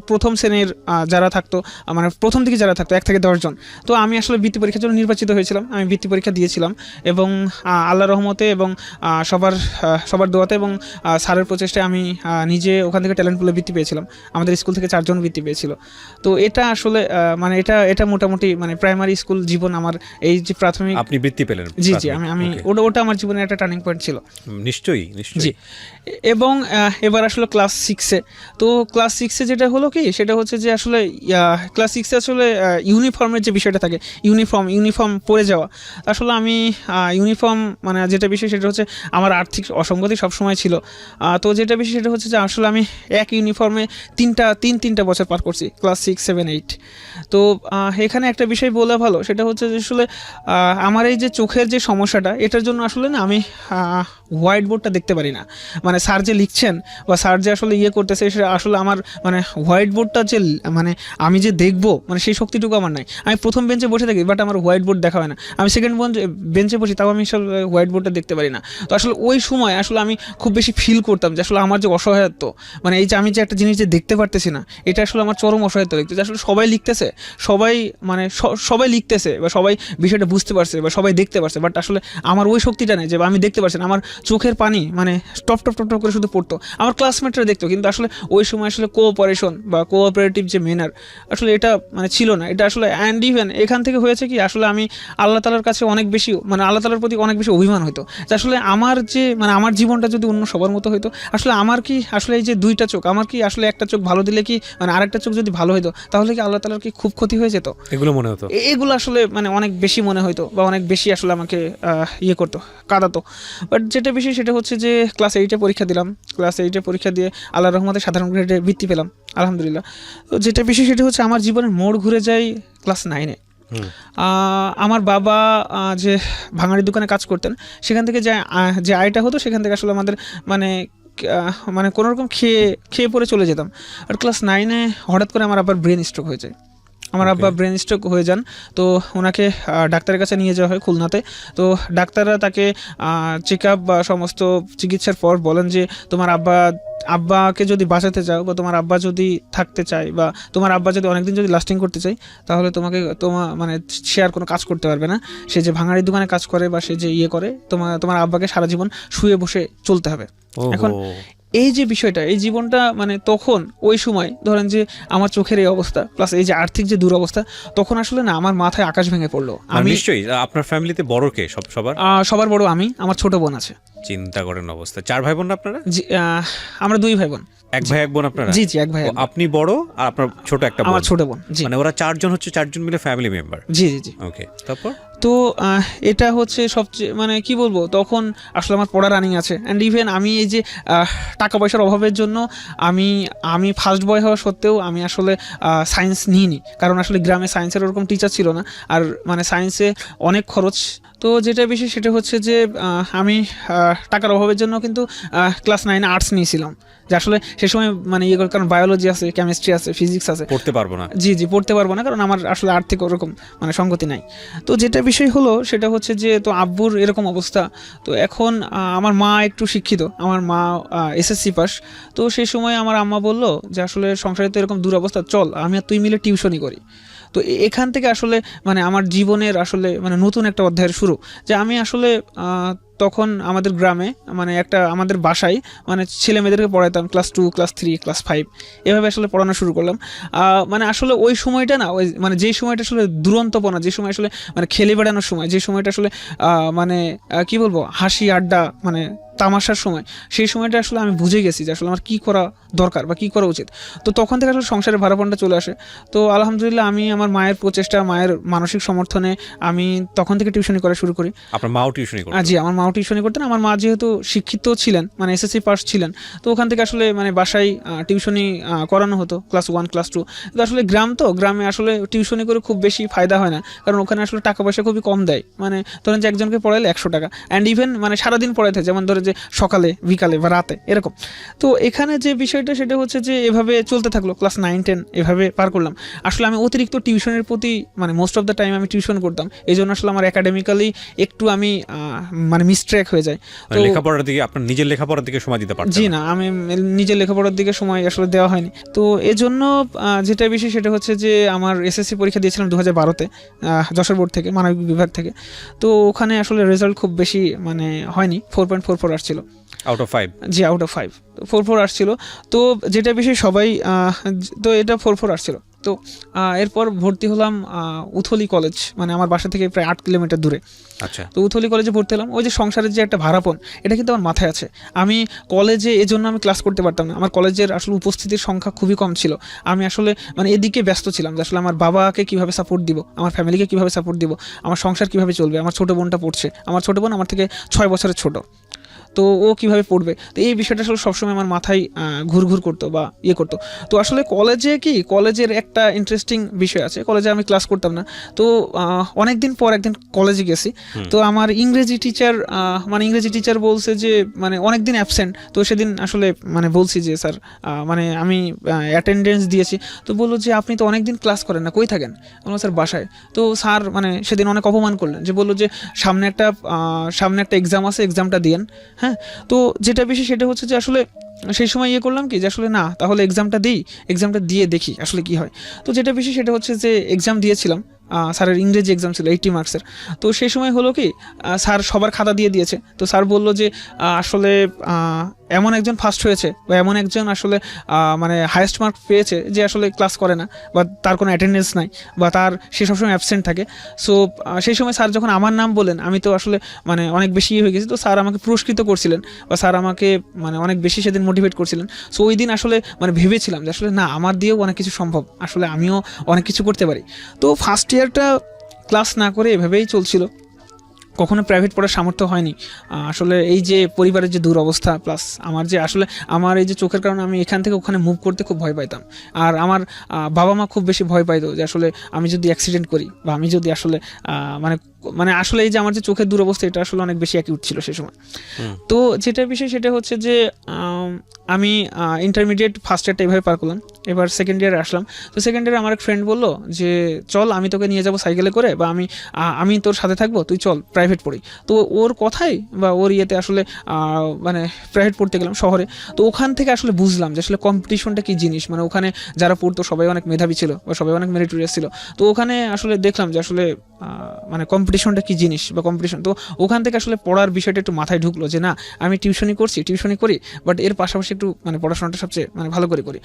প্রথম শ্রেণীর যারা থাকতো, মানে প্রথম দিকে যারা থাকতো 1 থেকে 10 জন। তো আমি আসলে বৃত্তি পরীক্ষার জন্য নির্বাচিত হয়েছিলাম। আমি বৃত্তি পরীক্ষা দিয়েছিলাম এবং আল্লাহর রহমতে এবং সবার দোয়াতে এবং স্যারের প্রচেষ্টায় আমি নিজে ওখান থেকে ট্যালেন্ট পুলে বৃত্তি পেয়েছিলাম। আমাদের স্কুল থেকে 4 জন বৃত্তি পেয়েছিল। তো এটা আসলে মানে এটা মোটামুটি মানে প্রাইমারি স্কুল জীবন আমার এই যে প্রাথমিক। আপনি বৃত্তি পেলেন? জি আমি ওটা আমার জীবনের একটা টার্নিং পয়েন্ট ছিল। নিশ্চয়ই। জি। এবং এবার আসলে ক্লাস 6-এ, তো ক্লাস 6-এ যেটা হলো কি, সেটা হচ্ছে যে আসলে ক্লাস 6-এ আসলে ইউনিফর্মের যে বিষয়টা থাকে, ইউনিফর্ম পরে যাওয়া। আসলে আমি ইউনিফর্ম মানে যেটা বিষয় সেটা হচ্ছে আমার আর্থিক অসঙ্গতি সবসময় ছিল। তো যেটা বিষয় সেটা হচ্ছে যে আসলে আমি এক ইউনিফর্মে তিনটা বছর পার করছি, ক্লাস 6, 7, 8। তো এখানে একটা বিষয় বলে ভালো, সেটা হচ্ছে যে আসলে আমার এই যে চোখের যে সমস্যাটা, এটার জন্য আসলে না আমি হোয়াইট বোর্ডটা দেখতে পারি না। মানে স্যার যে লিখছেন বা স্যার যে আসলে করতেছে, সেটা আসলে আমার মানে হোয়াইট বোর্ডটা যে মানে আমি যে দেখবো মানে সেই শক্তিটুকু আমার নাই। আমি প্রথম বেঞ্চে বসে থাকি, বাট আমার হোয়াইট বোর্ড দেখা হয় না। আমি সেকেন্ড বেঞ্চে বসি, তাও আমি আসলে হোয়াইট বোর্ডটা দেখতে পারি না। তো আসলে ওই সময় আসলে আমি খুব বেশি ফিল করতাম যে আসলে আমার যে অসহায়ত্ব, মানে এই যে আমি যে একটা জিনিস যে দেখতে পারতেছি না, এটা আসলে আমার চরম অসহায়ত্ব দেখতে। আসলে সবাই লিখতেছে, সবাই লিখতেছে বা সবাই বিষয়টা বুঝতে পারছে বা সবাই দেখতে পারছে, বাট আসলে আমার ওই শক্তিটা নেই যে আমি দেখতে পারছি না। আমার চোখের পানি মানে টপ করে শুধু পড়তো। আমার ক্লাসমেটরা দেখতো, কিন্তু আসলে ওই সময় আসলে কোঅপারেশন বা কোঅপারেটিভ যে ম্যানার আসলে এটা মানে ছিল না। এটা আসলে অ্যান্ড ইভেন এখান থেকে হয়েছে কি, আসলে আমি আল্লাহ তাআলার কাছে অনেক বেশি মানে আল্লাহ তাআলার প্রতি অনেক বেশি অভিমান হতো যে আসলে আমার জীবনটা যদি অন্য সবার মতো হতো, আসলে আমার কি আসলে এই যে 2টা চোখ, আমার কি আসলে একটা চোখ ভালো দিলে কি মানে আরেকটা চোখ যদি ভালো হতো, তাহলে কি আল্লাহ তাআলার কি খুব ক্ষতি হয়ে যেত? এগুলো আসলে মানে অনেক বেশি মনে হতো বা অনেক বেশি আসলে আমাকে করতো, কাঁদাতো। বাট যেটা বিষয় সেটা হচ্ছে যে ক্লাস 8-এ পরীক্ষা দিলাম। ক্লাস 8-এ পরীক্ষা দিয়ে আল্লাহর রহমতে সাধারণ গ্রেডে বৃত্তি পেলাম, আলহামদুলিল্লাহ। তো যেটা বিষয় সেটা হচ্ছে আমার জীবনের মোড় ঘুরে যায় ক্লাস 9-এ। আমার বাবা যে ভাঙাড়ির দোকানে কাজ করতেন, সেখান থেকে যে আয়টা হতো, সেখান থেকে আসলে আমাদের মানে মানে কোনোরকম খেয়ে পরে চলে যেতাম। আর ক্লাস 9-এ হঠাৎ করে আমার আবার ব্রেন স্ট্রোক হয়ে যায়। আমার আব্বা ব্রেন স্ট্রোক হয়ে যান, তো ওনাকে ডাক্তারের কাছে নিয়ে যাওয়া হয় খুলনাতে। তো ডাক্তাররা তাকে চেক আপ বা সমস্ত চিকিৎসার পর বলেন যে তোমার আব্বাকে যদি বাঁচাতে চাও বা তোমার আব্বা যদি থাকতে চায় বা তোমার আব্বা যদি অনেকদিন যদি লাস্টিং করতে চাই, তাহলে মানে সে আর কোনো কাজ করতে পারবে না। সে যে ভাঙাড়ির দোকানে কাজ করে বা সে যে করে, তোমার আব্বাকে সারা জীবন শুয়ে বসে চলতে হবে। এখন এই যে বিষয়টা, এই জীবনটা মানে তখন ওই সময় ধরেন যে আমার চোখের এই অবস্থা প্লাস এই যে আর্থিক যে দুরবস্থা, তখন আসলে না আমার মাথায় আকাশ ভেঙে পড়লো। আমি নিশ্চয়ই আপনার ফ্যামিলিতে বড় কে সবার বড় আমি, আমার ছোট বোন আছে। চিন্তা করেন অবস্থা, 4 ভাই বোন আপনারা? জি, আমরা 2 ভাই বোন। 1 ভাই 1 বোন আপনারা? জি জি, 1 ভাই। আপনি বড় আর আপনার ছোট একটা বোন? আমার ছোট বোন। জি, মানে ওরা 4 জন হচ্ছে 4 জন মিলে ফ্যামিলি মেম্বার। জি জি জি। ওকে, তারপর তো এটা হচ্ছে সবচেয়ে মানে কি বলবো, তখন আসলে আমার পড়া রানিং আছে। অ্যান্ড ইভেন আমি এই যে টাকা পয়সার অভাবের জন্য আমি ফার্স্ট বয় হওয়া সত্ত্বেও আমি আসলে সায়েন্স নিইনি, কারণ আসলে গ্রামে সায়েন্সের ওরকম টিচার ছিল না, আর মানে সায়েন্সে অনেক খরচ। তো যেটা বেশি সেটা হচ্ছে যে আমি টাকার অভাবের জন্য কিন্তু ক্লাস 9-এ আর্টস নিয়েছিলাম, যে আসলে সে সময় মানে কারণ বায়োলজি আছে, কেমিস্ট্রি আছে, ফিজিক্স আছে, পড়তে পারবো না। জি জি, পড়তে পারবো না, কারণ আমার আসলে আর্থিক ওরকম মানে সঙ্গতি নাই। তো যেটা বিষয় হলো সেটা হচ্ছে যে তো আব্বুর এরকম অবস্থা। তো এখন আমার মা একটু শিক্ষিত, আমার মা এসএসসি পাস। তো সেই সময় আমার আম্মা বলল যে আসলে সংসারে তো এরকম দুরবস্থা, চল আমি আর তুই মিলে টিউশনই করি। তো এখান থেকে আসলে মানে আমার জীবনের আসলে মানে নতুন একটা অধ্যায়ের শুরু, যে আমি আসলে তখন আমাদের গ্রামে মানে একটা আমাদের বাসায় মানে ছেলে মেয়েদেরকে পড়াইতাম ক্লাস 2, ক্লাস 3, ক্লাস 5 এভাবে আসলে পড়ানো শুরু করলাম। মানে আসলে ওই সময়টা না, ওই মানে যেই সময়টা আসলে দুরন্তপনা, যে সময় আসলে মানে খেলে বেড়ানোর সময়, যে সময়টা আসলে মানে কি বলবো, হাসি আড্ডা মানে তামাশার সময়, সেই সময়টা আসলে আমি বুঝে গেছি যে আসলে আমার কী করা দরকার বা কী করা উচিত। তো তখন থেকে আসলে সংসারের ভাড়াপনটা চলে আসে। তো আলহামদুলিল্লাহ আমি আমার মায়ের প্রচেষ্টা, মায়ের মানসিক সমর্থনে আমি তখন থেকে টিউশনি করা শুরু করি। আপনার মাও টিউশনি করতেন? জি, আমার মাও টিউশনি করতেন। আমার মা যেহেতু শিক্ষিত ছিলেন, মানে এসএসসি পাস ছিলেন, তো ওখান থেকে আসলে মানে বাসায় টিউশনি করানো হতো ক্লাস 1, ক্লাস 2। তো আসলে গ্রামে আসলে টিউশনি করে খুব বেশি ফায়দা হয় না, কারণ ওখানে আসলে টাকা পয়সা খুবই কম দেয়। মানে ধরেন যে একজনকে পড়াইলে 100 টাকা, অ্যান্ড ইভেন মানে সারাদিন পড়াইতে, যেমন ধরে যে সকালে, বিকালে বা রাতে এরকম। তো এখানে যে বিষয়টা সেটা হচ্ছে যে এভাবে চলতে থাকলো, ক্লাস 9-10 এভাবে পার করলাম। আসলে আমি অতিরিক্ত টিউশনের প্রতি মানে মোস্ট অফ দ্য টাইম আমি টিউশন করতাম, এই জন্য আসলে আমার একাডেমিক্যালি একটু আমি মানে মিসট্র্যাক হয়ে যায়। তো লেখাপড়ার দিকে, আপনার নিজের লেখাপড়ার দিকে সময় দিতে পারছেন? জি না, আমি নিজের লেখাপড়ার দিকে সময় আসলে দেওয়া হয়নি। তো এজন্য যেটা বেশি সেটা হচ্ছে যে আমার এসএসসি পরীক্ষা দিয়েছিলাম 2012-তে যশোর বোর্ড থেকে, মানবিক বিভাগ থেকে। তো ওখানে আসলে রেজাল্ট খুব বেশি মানে হয়নি, 4.44 আসছিল out of 5। G, out of 5 4 আসছিল। তো যেটা বেশি সবাই তো এটা 4 আসছিল। তো এরপর ভর্তি হলাম উথলি কলেজ, মানে আমার বাসা থেকে প্রায় 8 কিলোমিটার দূরে। আচ্ছা। তো উথলি কলেজে ভর্তি হলাম। ওই যে সংসারের যে একটা ভাড়াপন, এটা কিন্তু আমার মাথায় আছে। আমি কলেজে এজন্য আমি ক্লাস করতে পারতাম না, আমার কলেজের আসলে উপস্থিতির সংখ্যা খুবই কম ছিল। আমি আসলে মানে এদিকে ব্যস্ত ছিলাম যে আসলে আমার বাবাকে কীভাবে সাপোর্ট দিব, আমার ফ্যামিলিকে কীভাবে সাপোর্ট দিব, আমার সংসার কীভাবে চলবে, আমার ছোটো বোনটা পড়ছে, আমার ছোটো বোন আমার থেকে 6 বছরের ছোট, তো ও কীভাবে পড়বে। তো এই বিষয়টা আসলে সবসময় আমার মাথায় ঘুরঘুর করতো বা করতো। তো আসলে কলেজের একটা ইন্টারেস্টিং বিষয় আছে, কলেজে আমি ক্লাস করতাম না। তো অনেক দিন পর একদিন কলেজে গেছি। তো আমার ইংরেজি টিচার বলছে যে মানে অনেক দিন অ্যাবসেন্ট। তো সেদিন আসলে মানে বলছি যে স্যার মানে আমি অ্যাটেন্ডেন্স দিয়েছি। তো বললো যে আপনি তো অনেক দিন ক্লাস করেন না, কই থাকেন? বললাম স্যার বাসায়। তো স্যার মানে সেদিন অনেক অপমান করলেন, যে বললো যে সামনে একটা এক্সাম আছে, এক্সামটা দিয়েন। হ্যাঁ, তো যেটা বেশি সেটা হচ্ছে যে আসলে সেই সময় করলাম কি যে আসলে না, তাহলে এক্সামটা দিয়ে দেখি আসলে কি হয়। তো যেটা বেশি সেটা হচ্ছে যে এক্সাম দিয়েছিলাম, স্যারের ইংরেজি এক্সাম ছিল 80 মার্কসের। তো সেই সময় হলো কি স্যার সবার খাতা দিয়ে দিয়েছে। তো স্যার বললো যে আসলে এমন একজন ফার্স্ট হয়েছে বা এমন একজন আসলে মানে হায়েস্ট মার্ক পেয়েছে যে আসলে ক্লাস করে না বা তার কোনো অ্যাটেন্ডেন্স নাই বা সে সবসময় অ্যাবসেন্ট থাকে। সো সেই সময় স্যার যখন আমার নাম বলেন, আমি তো আসলে মানে অনেক বেশি হয়ে গেছি। তো স্যার আমাকে পুরস্কৃত করছিলেন বা স্যার আমাকে মানে অনেক বেশি সেদিন মোটিভেট করছিলেন। সো ওই দিন আসলে মানে ভেবেছিলাম যে আসলে না, আমার দিয়েও অনেক কিছু সম্ভব, আসলে আমিও অনেক কিছু করতে পারি। তো ফার্স্ট ইয়ারটা ক্লাস না করে এভাবেই চলছিল, কখনো প্রাইভেট পড়ার সামর্থ্য হয়নি। আসলে এই যে পরিবারের যে দুরবস্থা, প্লাস আমার এই যে চোখের কারণে আমি এখান থেকে ওখানে মুভ করতে খুব ভয় পাইতাম। আর আমার বাবা মা খুব বেশি ভয় পাইতো যে আসলে আমি যদি অ্যাক্সিডেন্ট করি বা আমি যদি আসলে মানে আসলে এই যে আমার যে চোখের দুরবস্থা, এটা আসলে অনেক বেশি অ্যাকিউট ছিল সে সময়। তো যেটা বিষয় সেটা হচ্ছে যে আমি ইন্টারমিডিয়েট ফার্স্ট ইয়ারটা এইভাবে পার করলাম, এবার সেকেন্ড ইয়ারে আসলাম। তো সেকেন্ড ইয়ারে আমার এক ফ্রেন্ড বললো যে চল আমি তোকে নিয়ে যাবো সাইকেলে করে, বা আমি তোর সাথে থাকবো, তুই চল প্রাইভেট পড়ি। তো ওর কথাই বা ওর ইয়েতে আসলে মানে প্রাইভেট পড়তে গেলাম শহরে। তো ওখান থেকে আসলে বুঝলাম যে আসলে কম্পিটিশনটা কী জিনিস, মানে ওখানে যারা পড়তো সবাই অনেক মেধাবী ছিল বা সবাই অনেক মেরিটোরিয়াস ছিল। তো ওখানে আসলে দেখলাম যে আসলে মানে কম্পিটিশনটা কী জিনিস বা কম্পিটিশন। তো ওখান থেকে আসলে পড়ার বিষয়টা একটু মাথায় ঢুকলো যে না, আমি টিউশনি করি, বাট এর পাশাপাশি একটু মানে পড়াশোনাটা সবচেয়ে মানে ভালো করে করি।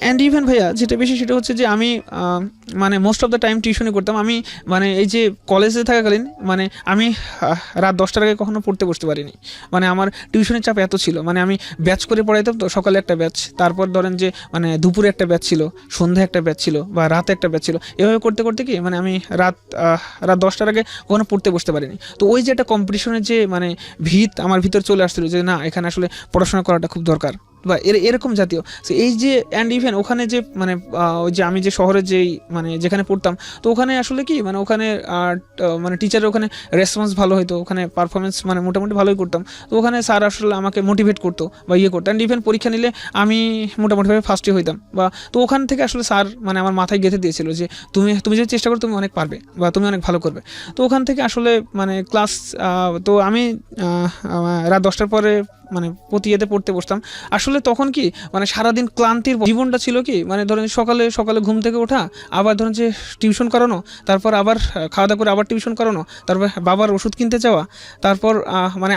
অ্যান্ড ইভেন ভাইয়া যেটা বেশি সেটা হচ্ছে যে আমি মানে মোস্ট অফ দ্য টাইম টিউশনি করতাম। আমি মানে এই যে কলেজে থাকাকালীন মানে আমি রাত 10টার আগে কখনো পড়তে বসতে পারিনি, মানে আমার টিউশনের চাপ এত ছিল। মানে আমি ব্যাচ করে পড়াইতাম, তো সকালে একটা ব্যাচ, তারপর ধরেন যে মানে দুপুরে একটা ব্যাচ ছিল, সন্ধ্যায় একটা ব্যাচ ছিল, বা রাতে একটা ব্যাচ ছিল। এভাবে করতে করতে কি মানে আমি রাত 10টার আগে কখনো পড়তে বসতে পারিনি। তো ওই যে একটা কম্পিটিশনের যে মানে ভিত আমার ভিতর চলে আসছিল যে না, এখানে আসলে পড়াশোনা করাটা খুব দরকার বা এরকম জাতীয়। তো এই যে অ্যান্ড ইভেন ওখানে যে মানে ওই যে আমি যে শহরে যেই মানে যেখানে পড়তাম, তো ওখানে আসলে কি মানে ওখানে মানে টিচারের ওখানে রেসপন্স ভালো হতো, ওখানে পারফরমেন্স মানে মোটামুটি ভালোই করতাম। তো ওখানে স্যার আসলে আমাকে মোটিভেট করতো বা করতো। অ্যান্ড ইভেন পরীক্ষা নিলে আমি মোটামুটিভাবে ফার্স্টই হইতাম বা। তো ওখান থেকে আসলে স্যার মানে আমার মাথায় গেঁথে দিয়েছিল যে তুমি যদি চেষ্টা করো তুমি অনেক পারবে বা তুমি অনেক ভালো করবে। তো ওখান থেকে আসলে মানে ক্লাস তো আমি রাত 10টার পরে মানে প্রতি ইয়েতে পড়তে বসতাম। আসলে তখন কি মানে সারাদিন ক্লান্তির জীবনটা ছিল কি মানে ধরেন সকালে ঘুম থেকে ওঠা, আবার ধরেন যে টিউশন করানো, তারপর আবার খাওয়া দাওয়া করে আবার টিউশন করানো, তারপর বাবার ওষুধ কিনতে যাওয়া, তারপর মানে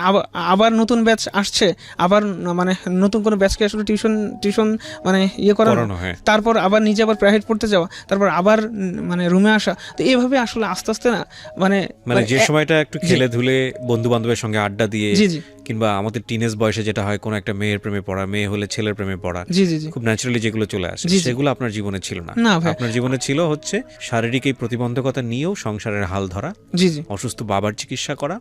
আবার নতুন ব্যাচ আসছে, আবার মানে নতুন কোনো ব্যাচকে আসলে টিউশন মানে করানো, তারপর আবার নিজে আবার প্রাইভেট পড়তে যাওয়া, তারপর আবার মানে রুমে আসা। তো এইভাবে আসলে আস্তে আস্তে না মানে যে সময়টা একটু খেলে ধুলে বন্ধু বান্ধবের সঙ্গে আড্ডা দিয়ে, জি কিংবা আমাদের টিনেজ বয়সে যেটা হয় কোনো একটা মেয়ের প্রেমে পড়া, মেয়ে হলে ছেলের প্রেমে পড়া, জি খুব ন্যাচারালি যেগুলো চলে আসে, সেগুলো আপনার জীবনে ছিল না। আপনার জীবনে ছিল হচ্ছে শারীরিক এই প্রতিবন্ধকতা নিয়েও সংসারের হাল ধরা, অসুস্থ বাবার চিকিৎসা করা,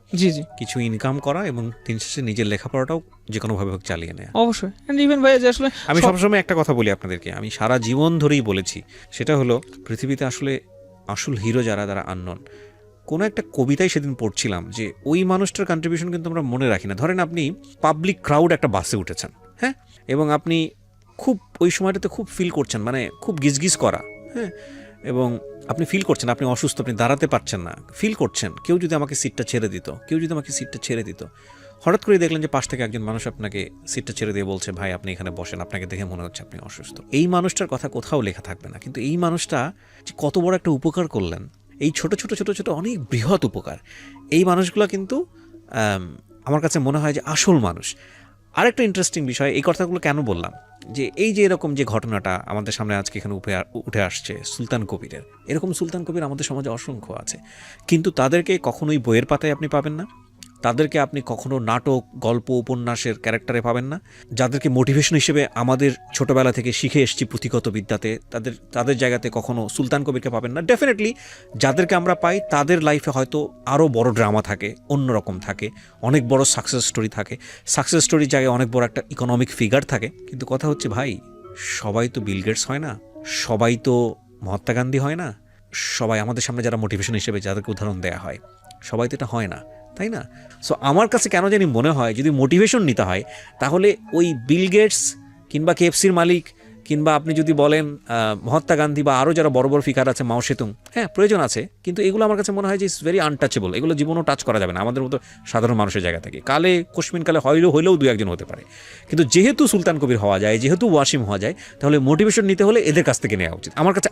কিছু ইনকাম করা, এবং দিন শেষে নিজের লেখাপড়াটাও যে কোনো ভাবে হোক চালিয়ে নেওয়া। অবশ্যই। ইভেন ভাই যে আসলে আমি সবসময় একটা কথা বলি আপনাদেরকে, আমি সারা জীবন ধরেই বলেছি, সেটা হলো পৃথিবীতে আসলে আসল হিরো যারা তারা আননোন। কোনো একটা কবিতায় সেদিন পড়ছিলাম যে ওই মানুষটার কন্ট্রিবিউশন কিন্তু আমরা মনে রাখি না। ধরেন আপনি পাবলিক ক্রাউড একটা বাসে উঠেছেন, হ্যাঁ, এবং আপনি খুব ওই সময়টাতে খুব ফিল করছেন, মানে খুব গিজগিজ করা, হ্যাঁ, এবং আপনি ফিল করছেন আপনি অসুস্থ, আপনি দাঁড়াতে পারছেন না, ফিল করছেন কেউ যদি আমাকে সিটটা ছেড়ে দিত, হঠাৎ করে দেখলেন যে পাশ থেকে একজন মানুষ আপনাকে সিটটা ছেড়ে দিয়ে বলছে ভাই আপনি এখানে বসেন, আপনাকে দেখে মনে হচ্ছে আপনি অসুস্থ। এই মানুষটার কথা কোথাও লেখা থাকবে না, কিন্তু এই মানুষটা যে কত বড় একটা উপকার করলেন, এই ছোট অনেক বৃহৎ উপকার, এই মানুষগুলো কিন্তু আমার কাছে মনে হয় যে আসল মানুষ। আরেকটা ইন্টারেস্টিং বিষয়, এই কথাগুলো কেন বললাম, যে এই যে এরকম যে ঘটনাটা আমাদের সামনে আজকে এখানে উঠে আসছে সুলতান কবিরের, এরকম সুলতান কবির আমাদের সমাজে অসংখ্য আছে, কিন্তু তাদেরকে কখনোই বইয়ের পাতায় আপনি পাবেন না, তাদেরকে আপনি কখনো নাটক, গল্প, উপন্যাসের ক্যারেক্টারে পাবেন না, যাদেরকে মোটিভেশন হিসেবে আমাদের ছোটবেলা থেকে শিখে এসেছি পুঁথিগত বিদ্যাতে, তাদের জায়গাতে কখনো সুলতান কবিরকে পাবেন না। ডেফিনেটলি যাদেরকে আমরা পাই তাদের লাইফে হয়তো আরও বড় ড্রামা থাকে, অন্যরকম থাকে, অনেক বড় সাকসেস স্টোরি থাকে, সাকসেস স্টোরির জায়গায় অনেক বড় একটা ইকোনমিক ফিগার থাকে। কিন্তু কথা হচ্ছে ভাই, সবাই তো বিল গেটস হয় না, সবাই তো মহাত্মা গান্ধী হয় না, সবাই আমাদের সামনে যারা মোটিভেশন হিসেবে যাদেরকে উদাহরণ দেওয়া হয়, সবাই তো এটা হয় না, তাই না? সো আমার কাছে কেন জানি মনে হয় যদি মোটিভেশন নিতে হয় তাহলে ওই বিল গেটস কিংবা কেএফসির মালিক, কিংবা আপনি যদি বলেন মহাত্মা গান্ধী বা আরও যারা বড় বড় ফিগার আছে, মাও সেতুং, হ্যাঁ প্রয়োজন আছে, কিন্তু এগুলো আমার কাছে মনে হয় যে ইটস ভেরি আনটাচেবল, এগুলো জীবনও টাচ করা যাবে না আমাদের মতো সাধারণ মানুষের জায়গা থেকে। কালে কোশমিন কালে হইলেও দু একজন হতে পারে, কিন্তু যেহেতু সুলতান কবির হওয়া যায়, যেহেতু ওয়াসিম হওয়া যায়, তাহলে মোটিভেশন নিতে হলে এদের কাছ থেকে নেওয়া উচিত। আমার কাছে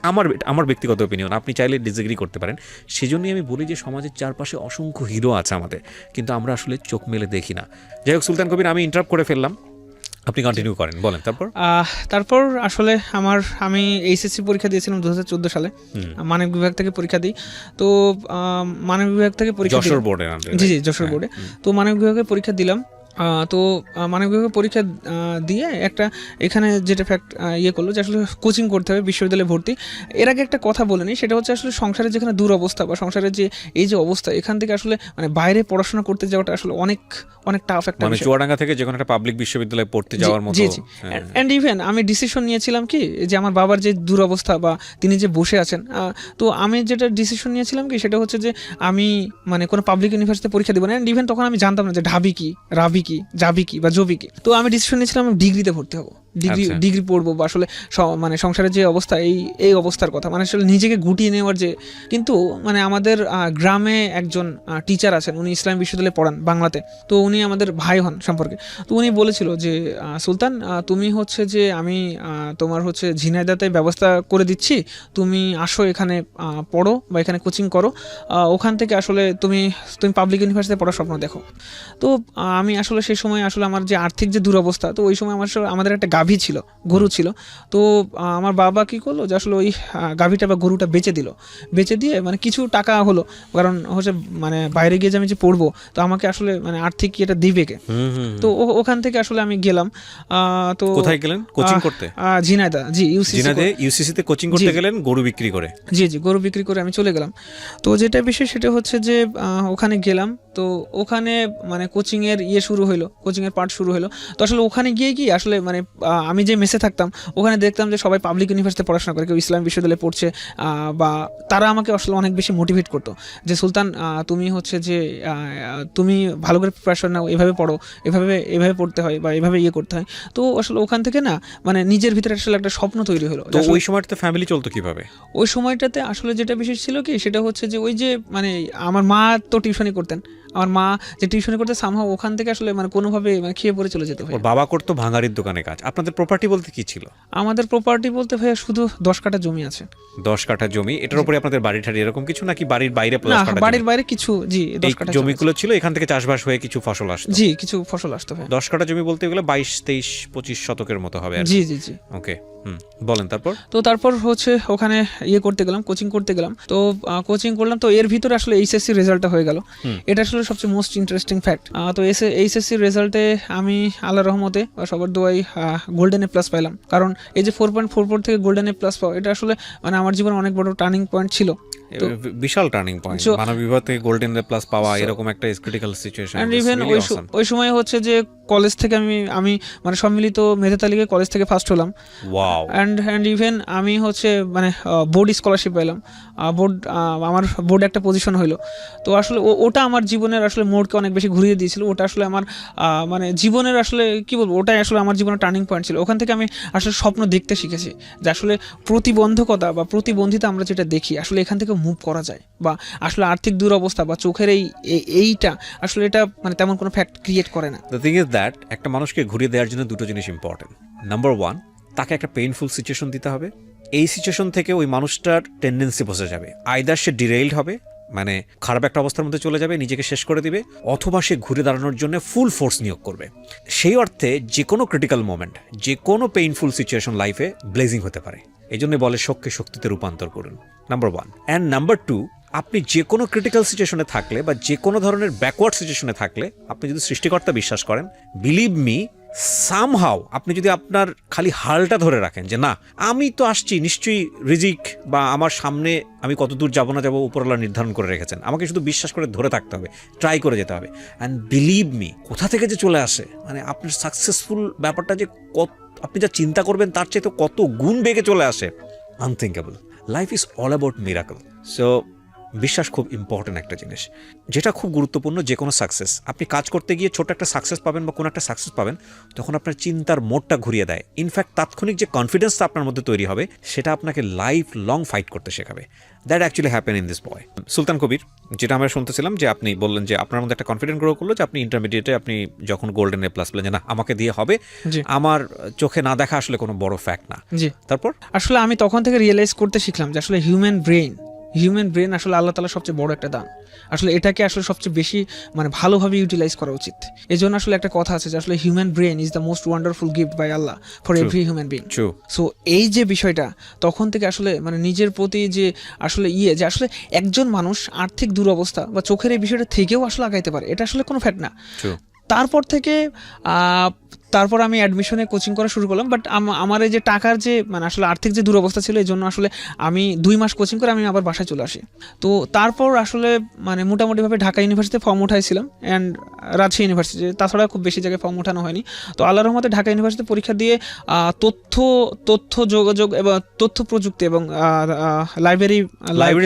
আমার ব্যক্তিগত অপিনিয়ন, আপনি চাইলে ডিসএগ্রি করতে পারেন। সেজন্যই আমি বলি যে সমাজের চারপাশে অসংখ্য হিরো আছে আমাদের, কিন্তু আমরা আসলে চোখ মেলে দেখি না। যাই হোক সুলতান কবির, আমি ইন্টারাপ্ট করে ফেললাম, আপনি কন্টিনিউ করেন, বলেন। তারপর আসলে আমি এইচএসসি পরীক্ষা দিয়েছিলাম 2014 সালে, মানবিক বিভাগ থেকে পরীক্ষা দিই। তো মানবিক বিভাগ থেকে পরীক্ষা যশোর বোর্ডে, জি যশোর বোর্ডে। তো মানবিক বিভাগে পরীক্ষা দিলাম। তো মানবিক বিভাগে পরীক্ষা দিয়ে একটা এখানে যেটা করলো যে আসলে কোচিং করতে হবে, বিশ্ববিদ্যালয়ে ভর্তি। এর আগে একটা কথা বলে নিই, সেটা হচ্ছে আসলে সংসারের যেখানে দুরবস্থা বা সংসারের যে এই যে অবস্থা, এখান থেকে আসলে মানে বাইরে পড়াশোনা করতে যাওয়াটা আসলে অনেক টাফ একটা বিষয়। চুয়াডাঙ্গা থেকে যে কোনো একটা পাবলিক বিশ্ববিদ্যালয়ে পড়তে যাওয়ার মতো। এন্ড ইভেন আমি ডিসিশন নিয়েছিলাম কি যে আমার বাবার যে দুরবস্থা বা তিনি যে বসে আছেন, তো আমি যেটা ডিসিশন নিয়েছিলাম কি সেটা হচ্ছে যে আমি মানে কোনো পাবলিক ইউনিভার্সিটিতে পরীক্ষা দিব না। এন্ড ইভেন তখন আমি জানতাম না যে ঢাবি কি, রাবি হবি কি, যাবি কি বা জবি কি। তো আমি ডিসিশন নিয়েছিলাম আমি ডিগ্রিতে ভর্তি হবো, আচ্ছা। ডিগ্রি পড়বো, বা আসলে মানে সংসারের যে অবস্থা, এই অবস্থার কথা, মানে আসলে নিজেকে গুটিয়ে নেওয়ার যে। কিন্তু মানে আমাদের গ্রামে একজন টিচার আছেন, উনি ইসলাম বিশ্ববিদ্যালয়ে পড়ান বাংলাতে। তো উনি আমাদের ভাই হন সম্পর্কে। তো উনি বলেছিল যে সুলতান, তুমি হচ্ছে যে আমি তোমার হচ্ছে ঝিনাইদহতে ব্যবস্থা করে দিচ্ছি, তুমি আসো এখানে পড়ো বা এখানে কোচিং করো, ওখান থেকে আসলে তুমি পাবলিক ইউনিভার্সিটিতে পড়ার স্বপ্ন দেখো। তো আমি আসলে সেই সময় আসলে আমার যে আর্থিক যে দুরবস্থা, তো ওই সময় আমাদের একটা গাভী ছিল, গরু ছিল। তো আমার বাবা কি করলো যে আসলে ওই গাভীটা বা গরুটা বেচে দিল, বেচে দিয়ে মানে কিছু টাকা হলো, কারণ হচ্ছে মানে বাইরে গিয়ে যে আমি যে পড়বো, তো আমাকে আসলে মানে আর্থিক এটা দিবে কে। তো ওখান থেকে আসলে আমি গেলাম। তো কোথায় গেলেন কোচিং করতে? ঝিনাইদহ, জি ইউসিসিতে কোচিং করতে গেলেন গরু বিক্রি করে? জি, গরু বিক্রি করে আমি চলে গেলাম। তো যেটা বিষয় সেটা হচ্ছে যে ওখানে গেলাম, তো ওখানে মানে কোচিং এর শুরু হলো, কোচিং এর পার্ট শুরু হলো। তো আসলে ওখানে গিয়ে কি আসলে মানে আমি যে মেসে থাকতাম ওখানে দেখতাম যে সবাই পাবলিক ইউনিভার্সিটিতে পড়াশোনা করে, কেউ ইসলাম বিশ্ববিদ্যালয়ে পড়ছে, বা তারা আমাকে আসলে অনেক বেশি মোটিভেট করতো যে সুলতান, তুমি হচ্ছে যে তুমি ভালো করে প্রিপারেশন নাও, এভাবে পড়ো, এভাবে পড়তে হয় বা এভাবে করতে হয়। তো আসলে ওখান থেকে না মানে নিজের ভিতরে আসলে একটা স্বপ্ন তৈরি হলো। তো ওই সময়টাতে ফ্যামিলি চলতো কিভাবে? ওই সময়টাতে আসলে যেটা বিশেষ ছিল কি সেটা হচ্ছে যে ওই যে মানে আমার মা তো টিউশনি করতেন, আমার মা যে টিউশনি করতে সামহাও ওখান থেকে আসলে মানে কোনোভাবে মানে খেয়ে পড়ে চলে যেতে হয়। ওর বাবা করতো ভাঙাড়ির দোকানে কাজ। আপনাদের প্রপার্টি বলতে কি ছিল? আমাদের প্রপার্টি বলতে ভাইয়া শুধু 10 কাঠা জমি আছে। 10 কাঠা জমি, এটার উপরে আপনাদের বাড়ি ঠাড়ি এরকম কিছু নাকি বাড়ির বাইরে না, 10 কাঠা? বাড়ির বাইরে কিছু, জি 10 কাঠা জমিগুলো ছিল, এখান থেকে চাষবাস হয়ে কিছু ফসল আসতো? জি, কিছু ফসল আসতো ভাই। 10 কাঠা জমি বলতে গেলে 22, 23, 25 শতকের মতো হবে আর কি। জি। ওকে, বলেন তারপর। তো তারপর হচ্ছে ওখানে করতে গেলাম, কোচিং করতে গেলাম। তো কোচিং করলাম, তো এর ভিতরে আসলে এইচএসসি রেজাল্টটা হয়ে গেল। এটা আসলে সবচেয়ে মোস্ট ইন্টারেস্টিং ফ্যাক্ট। তো এইচএসসি রেজাল্টে আমি আল্লাহর রহমতে বা সবার দোয়াই গোল্ডেন A+ পাইলাম। কারণ এই যে 4.44 থেকে গোল্ডেন A+ পাওয়া, এটা আসলে মানে আমার জীবনে অনেক বড় টার্নিং পয়েন্ট ছিল। বিশাল টার্নিং পয়েন্ট, মানব বিভাগ থেকে গোল্ডেন A+ পাওয়া এরকম একটা ক্রিটিক্যাল সিচুয়েশন। এন্ড ইভেন ওই সময় হচ্ছে যে কলেজ থেকে আমি মানে সম্মিলিত মেধা তালিকায় কলেজ থেকে ফার্স্ট হলাম। ওয়াও। এন্ড ইভেন আমি হচ্ছে মানে বোর্ড স্কলারশিপ পেলাম, আমার বোর্ডে একটা পজিশন হলো। তো আসলে ওটা আমার জীবনের আসলে মোড়কে অনেক বেশি ঘুরিয়ে দিয়েছিল। ওটা আসলে আমার মানে জীবনের আসলে কি বলবো, ওটাই আসলে আমার জীবনের টার্নিং পয়েন্ট ছিল। ওখান থেকে আমি আসলে স্বপ্ন দেখতে শিখেছি যে আসলে প্রতিবন্ধকতা বা প্রতিবন্ধিতা আমরা যেটা দেখি আসলে এখান থেকে মুভ করা যায়, বা আসলে আর্থিক দুরবস্থা বা চোখের এইটা আসলে এটা মানে তেমন কোনো ফ্যাক্ট ক্রিয়েট করে না। দ্য থিং ইজ দ্যাট একটা মানুষকে ঘুরিয়ে দেওয়ার জন্য দুটো জিনিস ইম্পর্টেন্ট। নাম্বার 1, তাকে একটা পেইনফুল সিচুয়েশন দিতে হবে। এই সিচুয়েশন থেকে ওই মানুষটার টেন্ডেন্সি বসে যাবে, আইদার সে ডিরেইলড হবে, মানে খারাপ একটা অবস্থার মধ্যে চলে যাবে, নিজেকে শেষ করে দিবে, অথবা সে ঘুরে দাঁড়ানোর জন্য ফুল ফোর্স নিয়োগ করবে। সেই অর্থে যে কোনো ক্রিটিক্যাল মোমেন্ট, যে কোনো পেইনফুল সিচুয়েশন লাইফে ব্লেজিং হতে পারে। এই জন্য বলে শোককে শক্তিতে রূপান্তর করুন, নাম্বার 1। অ্যান্ড নাম্বার 2, আপনি যে কোনো ক্রিটিক্যাল সিচুয়েশনে থাকলে বা যে কোনো ধরনের ব্যাকওয়ার্ড সিচুয়েশনে থাকলে, আপনি যদি সৃষ্টিকর্তা বিশ্বাস করেন, বিলিভ মি, সামহাও আপনি যদি আপনার খালি হালটা ধরে রাখেন যে না আমি তো আসছি, নিশ্চয়ই রিজিক বা আমার সামনে আমি কত দূর যাবো না যাবো উপরওয়ালা নির্ধারণ করে রেখেছেন, আমাকে শুধু বিশ্বাস করে ধরে থাকতে হবে, ট্রাই করে যেতে হবে। অ্যান্ড বিলিভ মি, কোথা থেকে যে চলে আসে মানে আপনার সাকসেসফুল ব্যাপারটা যে আপনি যা চিন্তা করবেন তার চেয়ে তো কত গুণ বেগে চলে আসে, unthinkable. Life is all about miracle. So বিশ্বাস খুব ইম্পর্টেন্ট একটা জিনিস, যেটা খুব গুরুত্বপূর্ণ। যে কোনো সাকসেস, আপনি কাজ করতে গিয়ে ছোট একটা সাকসেস পাবেন বা কোনো একটা সাকসেস পাবেন, তখন আপনার চিন্তার মোডটা ঘুরিয়ে দেয়। ইনফ্যাক্ট তাৎক্ষণিক যে কনফিডেন্সটা আপনার মধ্যে তৈরি হবে সেটা আপনাকে লাইফ লং ফাইট করতে শেখাবে। That actually happen in this boy. Sultan Kabir, যেটা আমরা শুনতেছিলাম যে আপনি বললেন যে আপনার মধ্যে একটা কনফিডেন্স গ্রো করলো, যে আপনি ইন্টারমিডিয়েটে আপনি যখন গোল্ডেন A+ পেলেন যে না আমাকে দিয়ে হবে, আমার চোখে না দেখা আসলে কোনো বড় ফ্যাক্ট না। জি, তারপর আসলে আমি তখন থেকে রিয়েলাইজ করতে শিখলাম যে আসলে হিউম্যান ব্রেন আসলে আল্লাহ তাআলার সবচেয়ে বড় একটা দান। আসলে এটাকে আসলে সবচেয়ে বেশি মানে ভালোভাবে ইউটিলাইজ করা উচিত। এজন্য আসলে একটা কথা আছে যে আসলে human brain is the most wonderful gift by Allah for every human being. So এই যে বিষয়টা তখন থেকে আসলে মানে নিজের প্রতি যে আসলে যে আসলে একজন মানুষ আর্থিক দুরবস্থা বা চোখের এই বিষয়টা থেকেও আসলে আগাইতে পারে, এটা আসলে কোনো ফ্যাক্ট না। তারপর থেকে তারপর আমি অ্যাডমিশনে কোচিং করা শুরু করলাম, বাট আমার এই যে টাকার যে মানে আসলে আর্থিক যে দুরবস্থা ছিল, এই জন্য আসলে আমি 2 মাস কোচিং করে আমি আবার বাসায় চলে আসি। তো তারপর আসলে মানে মোটামুটিভাবে ঢাকা ইউনিভার্সিটিতে ফর্ম উঠাইছিলাম অ্যান্ড রাজশাহী ইউনিভার্সিটি, তাছাড়া খুব বেশি জায়গায় ফর্ম উঠানো হয়নি। তো আল্লাহর রহমতে ঢাকা ইউনিভার্সিটিতে পরীক্ষা দিয়ে তথ্য যোগাযোগ এবং তথ্য প্রযুক্তি এবং লাইব্রেরি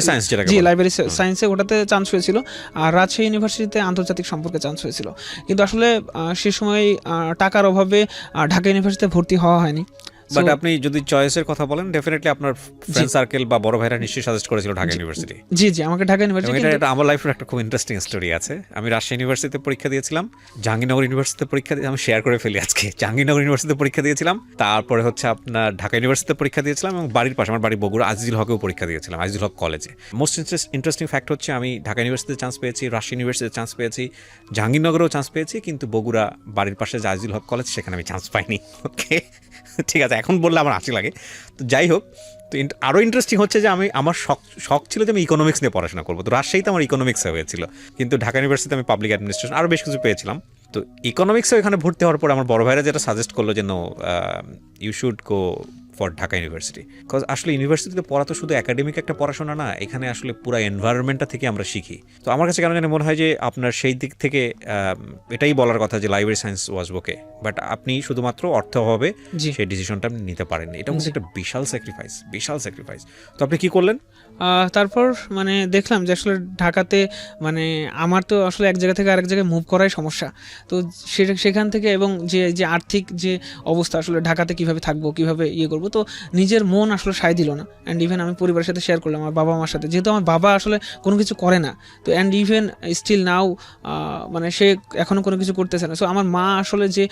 সায়েন্স যেটা জি লাইব্রেরি সায়েন্সে ওটাতে চান্স হয়েছিল, আর রাজশাহী ইউনিভার্সিটিতে আন্তর্জাতিক সম্পর্কে চান্স হয়েছিল। কিন্তু আসলে সে সময় টাকার অভাবে ঢাকা ইউনিভার্সিটিতে ভর্তি হওয়া হয়নি। বাট আপনি যদি চয়েসের কথা বলেন, ডেফিনেটলি আপনার ফ্রেন্ড সার্কেল বা বড় ভাইরা নিশ্চয়ই সাজেস্ট করেছিল ঢাকা ইউনিভার্সিটি। জি জি, আমাকে ঢাকা ইউনিভার্সিটি, এটা আমার লাইফের একটা খুব ইন্টারেস্টিং স্টোরি আছে। আমি রাজশাহী ইউনিভার্সিটিতে পরীক্ষা দিয়েছিলাম, জাহাঙ্গীরনগর ইউনিভার্সিটিতে পরীক্ষা দিয়ে আমি শেয়ার করে ফেলি আজকে। জাহাঙ্গীরনগর ইউনিভার্সিটিতে পরীক্ষা দিয়েছিলাম, তারপরে হচ্ছে আপনার ঢাকা ইউনিভার্সিটিতে পরীক্ষা দিয়েছিলাম, এবং বাড়ির পাশে আমার বাড়ি বগুড়া আজিজুল হকেও পরীক্ষা দিয়েছিলাম, আজিজুল হক কলেজে। মোস্ট ইন্টারেস্টিং ফ্যাক্ট হচ্ছে আমি ঢাকা ইউনিভার্সিটিতে চান্স পেয়েছি, রাজশাহী ইউনিভার্সিটিতে চান্স পেয়েছি, জাহাঙ্গীরনগরেও চান্স পেয়েছি, কিন্তু বগুড়া বাড়ির পাশে যে আজিজুল হক কলেজ সেখানে আমি চান্স পাইনি। ওকে, ঠিক আছে, এখন বললে আমার হাসি লাগে। তো যাই হোক, তো আরও ইন্টারেস্টিং হচ্ছে যে আমার শখ ছিল যে আমি ইকোনমিক্স নিয়ে পড়াশোনা করবো। তো রাজশাহীতে আমার ইকোনমিক্সে হয়েছিল, কিন্তু ঢাকা ইউনিভার্সিটিতে আমি পাবলিক অ্যাডমিনিস্ট্রেশন আরও বেশ কিছু পেয়েছিলাম। তো ইকোনমিক্সে এখানে ভর্তি হওয়ার পর আমার বড় ভাইরা যেটা সাজেস্ট করলো যে no, you should go for Dhaka university. Because আসলে ইউনিভার্সিটিতে পড়া তো শুধু একাডেমিক একটা পড়াশোনা না, এখানে আসলে পুরো এনভায়রনমেন্টটা থেকে আমরা শিখি। তো আমার কাছে কেন জানি মনে হয় যে আপনার সেই দিক থেকে এটাই বলার কথা যে library science was okay, but আপনি শুধুমাত্র অর্থ অভাবে সেই ডিসিশনটা আপনি নিতে পারেননি। এটা হচ্ছে একটা বিশাল স্যাক্রিফাইস। তো আপনি কি করলেন? তারপর মানে দেখলাম যে আসলে ঢাকাতে মানে আমার তো আসলে এক জায়গা থেকে আরেক জায়গায় মুভ করাই সমস্যা। তো সেখান থেকে এবং যে আর্থিক যে অবস্থা, আসলে ঢাকাতে কিভাবে থাকবো, কিভাবে ইয়ে করবো, তো নিজের মন আসলে সায় দিল না। অ্যান্ড ইভেন আমি পরিবারের সাথে শেয়ার করলাম, আমার বাবা মার সাথে, যেহেতু আমার বাবা আসলে কোনো কিছু করে না, তো অ্যান্ড ইভেন স্টিল নাও মানে সে এখনও কোনো কিছু করতেছে না। সো আমার মা আসলে যে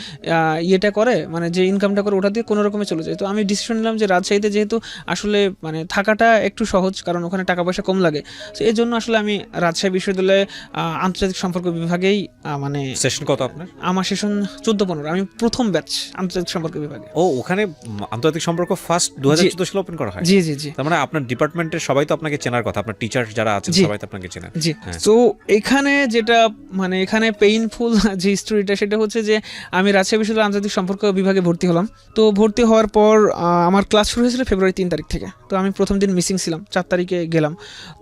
ইয়েটা করে, মানে যে ইনকামটা করে, ওটা দিয়ে কোনো রকমে চলে যায়। তো আমি ডিসিশন নিলাম যে রাজশাহীতে যেহেতু আসলে মানে থাকাটা একটু সহজ, কারণ ওখানে টাকা পয়সা কম লাগে, তো এই জন্য আসলে আমি রাজশাহী বিশ্ববিদ্যালয়ে আন্তর্জাতিক সম্পর্ক বিভাগেই মানে সেশন কত আপনার? আমার সেশন 14-15, আমি প্রথম ব্যাচ আন্তর্জাতিক সম্পর্ক বিভাগে। ও, ওখানে আন্তর্জাতিক সম্পর্ক ফার্স্ট 2014 সালে ওপেন করা হয়? জি জি জি। তার মানে আপনার ডিপার্টমেন্টের সবাই তো আপনাকে চেনার কথা, আপনার টিচার যারা আছেন সবাই তো আপনাকে চেনেন। জি। তো এখানে যেটা মানে এখানে পেইনফুল যে স্টোরিটা, সেটা হচ্ছে যে আমি রাজশাহী বিশ্ববিদ্যালয়ের আন্তর্জাতিক সম্পর্ক বিভাগে ভর্তি হলাম। তো ভর্তি হওয়ার পর আমার ক্লাস শুরু হয়েছিল ফেব্রুয়ারি 3 তারিখ থেকে। তো আমি প্রথম দিন মিসিং ছিলাম, 4 তারিখে গেলাম।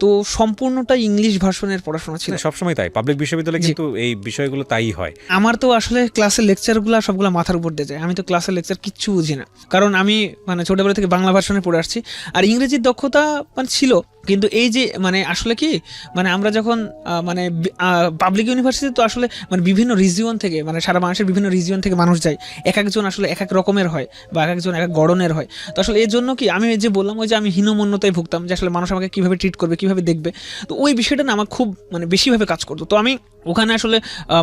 তো সম্পূর্ণটা ইংলিশ ভার্সনের পড়াশোনা ছিল। সবসময় তাই, পাবলিক বিশ্ববিদ্যালয়ে কিন্তু এই বিষয়গুলো তাই হয়। আমার তো আসলে ক্লাসের লেকচারগুলো সবগুলো মাথার উপর দিয়ে যায়, আমি তো ক্লাসের লেকচার কিচ্ছু বুঝি না, কারণ আমি মানে ছোটবেলা থেকে বাংলা ভার্সনে পড়ে আসছি। আর ইংরেজির দক্ষতা মানে ছিল, কিন্তু এই যে মানে আসলে কি মানে আমরা যখন মানে পাবলিক ইউনিভার্সিটি তো আসলে মানে বিভিন্ন রিজিয়ন থেকে, মানে সারা বাংলাদেশের বিভিন্ন রিজিয়ন থেকে মানুষ যায়, এক একজন আসলে এক এক রকমের হয় বা এক একজন এক এক গড়নের হয়। তো আসলে এর জন্য কি আমি যে বললাম ওই যে আমি হীনমন্যতায় ভুগতাম, যে আসলে মানুষ আমাকে কীভাবে ট্রিট করবে, কীভাবে দেখবে, তো ওই বিষয়টা না আমার খুব মানে বেশিভাবে কাজ করতো। তো আমি ওখানে আসলে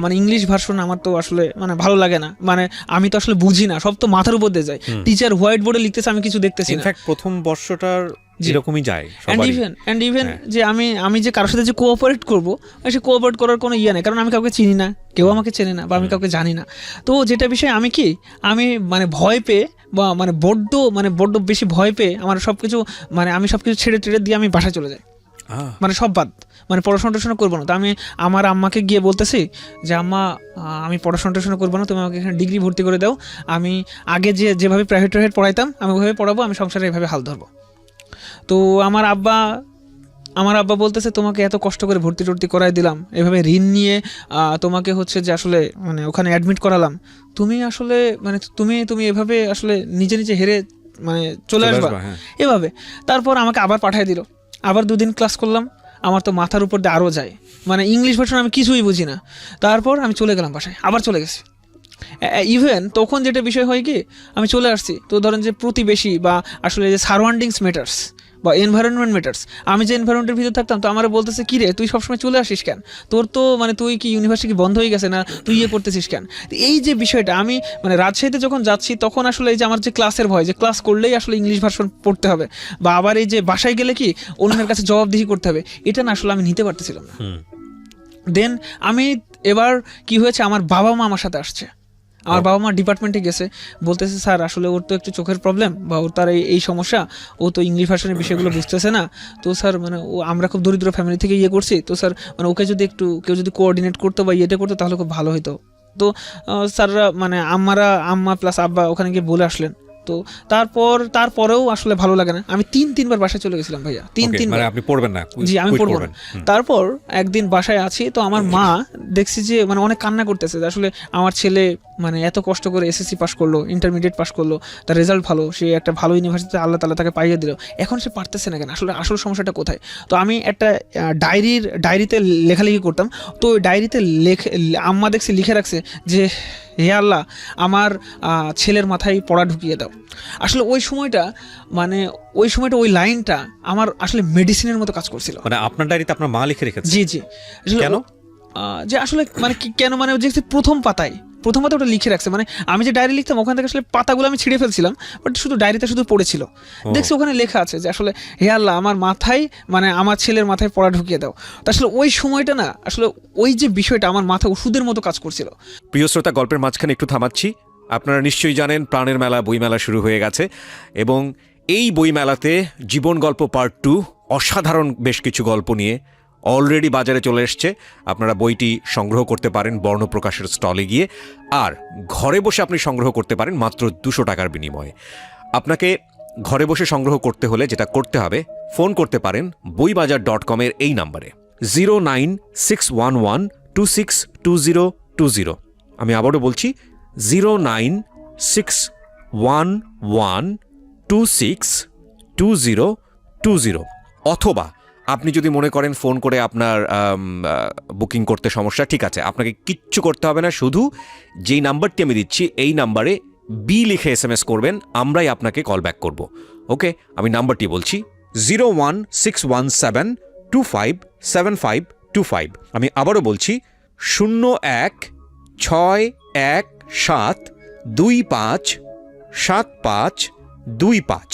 মানে ইংলিশ ভার্সন আমার তো আসলে মানে ভালো লাগে না, মানে আমি তো আসলে বুঝি না, সব তো মাথার উপর দিয়ে যায়। টিচার হোয়াইট বোর্ডে লিখতেছে, আমি কিছু দেখতেছি না। ইনফ্যাক্ট প্রথম বর্ষটার এরকমই যায় এন্ড ইভেন যে আমি যে কারোর সাথে যে কোঅপারেট করবো, সে কোঅপারেট করার কোনো ইয়ে নেই, কারণ আমি কাউকে চিনি না, কেউ আমাকে চেনে না, বা আমি কাউকে জানি না। তো যেটা বিষয় আমি মানে ভয় পেয়ে বা মানে বড্ড বেশি ভয় পেয়ে আমার সবকিছু মানে আমি সবকিছু ছেড়ে দিয়ে আমি বাসায় চলে যাই, মানে সব বাদ, মানে পড়াশোনা করবো না। তো আমি আমার আম্মাকে গিয়ে বলতেছি যে আম্মা, আমি পড়াশোনা করবো না, তুমি আমাকে এখানে ডিগ্রি ভর্তি করে দাও, আমি আগে যেভাবে প্রাইভেট পড়াইতাম আমি ওইভাবে পড়াবো, আমি সংসারে এভাবে হাল ধরবো। তো আমার আব্বা বলতেছে, তোমাকে এত কষ্ট করে ভর্তি করাই দিলাম, এভাবে ঋণ নিয়ে তোমাকে হচ্ছে যে আসলে মানে ওখানে অ্যাডমিট করালাম, তুমি আসলে মানে তুমি এভাবে আসলে নিজে হেরে মানে চলে আসবা এভাবে। তারপর আমাকে আবার পাঠিয়ে দিল, আবার 2 দিন ক্লাস করলাম, আমার তো মাথার উপর দিয়ে আরও যায়, মানে ইংলিশ ভার্সন আমি কিছুই বুঝি না। তারপর আমি চলে গেলাম বাসায়, আবার চলে গেছি। ইভেন তখন যেটা বিষয় হয় কি, আমি চলে আসছি, তো ধরেন যে প্রতিবেশী বা আসলে যে সারাউন্ডিংস ম্যাটার্স বা এনভায়রনমেন্ট ম্যাটার্স, আমি যে এনভায়রনমেন্টের ভিতরে থাকতাম, তো আমার বলতেছে কি রে তুই সবসময় চলে আসিস কেন, তোর তো মানে তুই কি ইউনিভার্সিটি বন্ধ হয়ে গেছে না, তুই ইয়ে করতেছিস কেন। এই যে বিষয়টা, আমি মানে রাজশাহীতে যখন যাচ্ছি তখন আসলে এই যে আমার যে ক্লাসের ভয়, যে ক্লাস করলেই আসলে ইংলিশ ভার্সন পড়তে হবে, বা আবার এই যে বাসায় গেলে কি অন্যের কাছে জবাবদিহি করতে হবে, এটা না আসলে আমি নিতে পারতেছিলাম না। দেন আমি এবার কি হয়েছে, আমার বাবা মা আমার সাথে আসছে, আমার বাবা মা ডিপার্টমেন্টে গেছে, বলতেছে স্যার আসলে ওর তো একটু চোখের প্রবলেম, বা ওর তার এই সমস্যা, ও তো ইংলিশ ভার্সনের বিষয়গুলো বুঝতেছে না, তো স্যার মানে আমরা খুব দরিদ্র ফ্যামিলি থেকে ইয়ে করছি, তো স্যার মানে ওকে যদি কেউ যদি কোঅর্ডিনেট করতো বা ইয়েটা করতো তাহলে খুব ভালো হতো। তো স্যাররা মানে আম্মা প্লাস আব্বা ওখানে গিয়ে বলে আসলেন। তো তারপরেও আসলে ভালো লাগে না, আমি 3-3বার বাসায় চলে গেছিলাম ভাইয়া, 3-3 মানে আপনি পড়বেন না? জি আমি পড়বো না। তারপর একদিন বাসায় আছি, তো আমার মা দেখছি যে মানে অনেক কান্না করতেছে, যে আসলে আমার ছেলে মানে এত কষ্ট করে এসএসসি পাস করলো, ইন্টারমিডিয়েট পাস করলো, তার রেজাল্ট ভালো, সে একটা ভালো ইউনিভার্সিটিতে আল্লাহ তাআলা তাকে পাইয়ে দিল, এখন সে পারতেছে না কেন, আসলে আসল সমস্যাটা কোথায়? তো আমি একটা ডায়েরিতে লেখালেখি করতাম। তো ওই ডায়েরিতে আম্মা দেখছি লিখে রাখছে যে হে আল্লাহ, আমার ছেলের মাথায় পড়া ঢুকিয়ে দাও। আসলে ওই সময়টা ওই লাইনটা আমার আসলে মেডিসিনের মতো কাজ করছিল। মানে আপনার ডায়েরিতে আপনার মা লিখে রেখেছে? জি জি। কেন? যে আসলে মানে কেন, মানে যে প্রথম পাতায় ওটা লিখে রাখছে, মানে আমি যে ডায়েরি লিখতাম ওখান থেকে আসলে পাতাগুলো আমি ছিঁড়ে ফেলছিলাম, বাট শুধু ডায়েরিতে শুধু পড়েছিল, দেখছি ওখানে লেখা আছে যে আসলে হে আল্লাহ, আমার মাথায় মানে আমার ছেলের মাথায় পড়া ঢুকিয়ে দাও। তো আসলে ওই সময়টা না, আসলে ওই যে বিষয়টা আমার মাথায় ওষুধের মতো কাজ করছিল। প্রিয় শ্রোতা, গল্পের মাঝখানে একটু থামাচ্ছি। আপনারা নিশ্চয়ই জানেন প্রাণের মেলা বইমেলা শুরু হয়ে গেছে, এবং এই বইমেলাতে জীবন গল্প পার্ট 2 অসাধারণ বেশ কিছু গল্প নিয়ে অলরেডি বাজারে চলে এসছে। আপনারা বইটি সংগ্রহ করতে পারেন বর্ণপ্রকাশের স্টলে গিয়ে, আর ঘরে বসে আপনি সংগ্রহ করতে পারেন মাত্র 200 টাকার বিনিময়ে। আপনাকে ঘরে বসে সংগ্রহ করতে হলে যেটা করতে হবে, ফোন করতে পারেন boibajar.com-এর এই নাম্বারে 09611262020। আমি আবারও বলছি 09611262020। অথবা আপনি যদি মনে করেন ফোন করে আপনার বুকিং করতে সমস্যা, ঠিক আছে, আপনাকে কিচ্ছু করতে হবে না, শুধু যেই নাম্বারটি আমি দিচ্ছি এই নাম্বারে বি লিখে SMS করবেন, আমরাই আপনাকে কল ব্যাক করব। ওকে, আমি নাম্বারটি বলছি 01617257525। আমি আবারও বলছি 01617257525।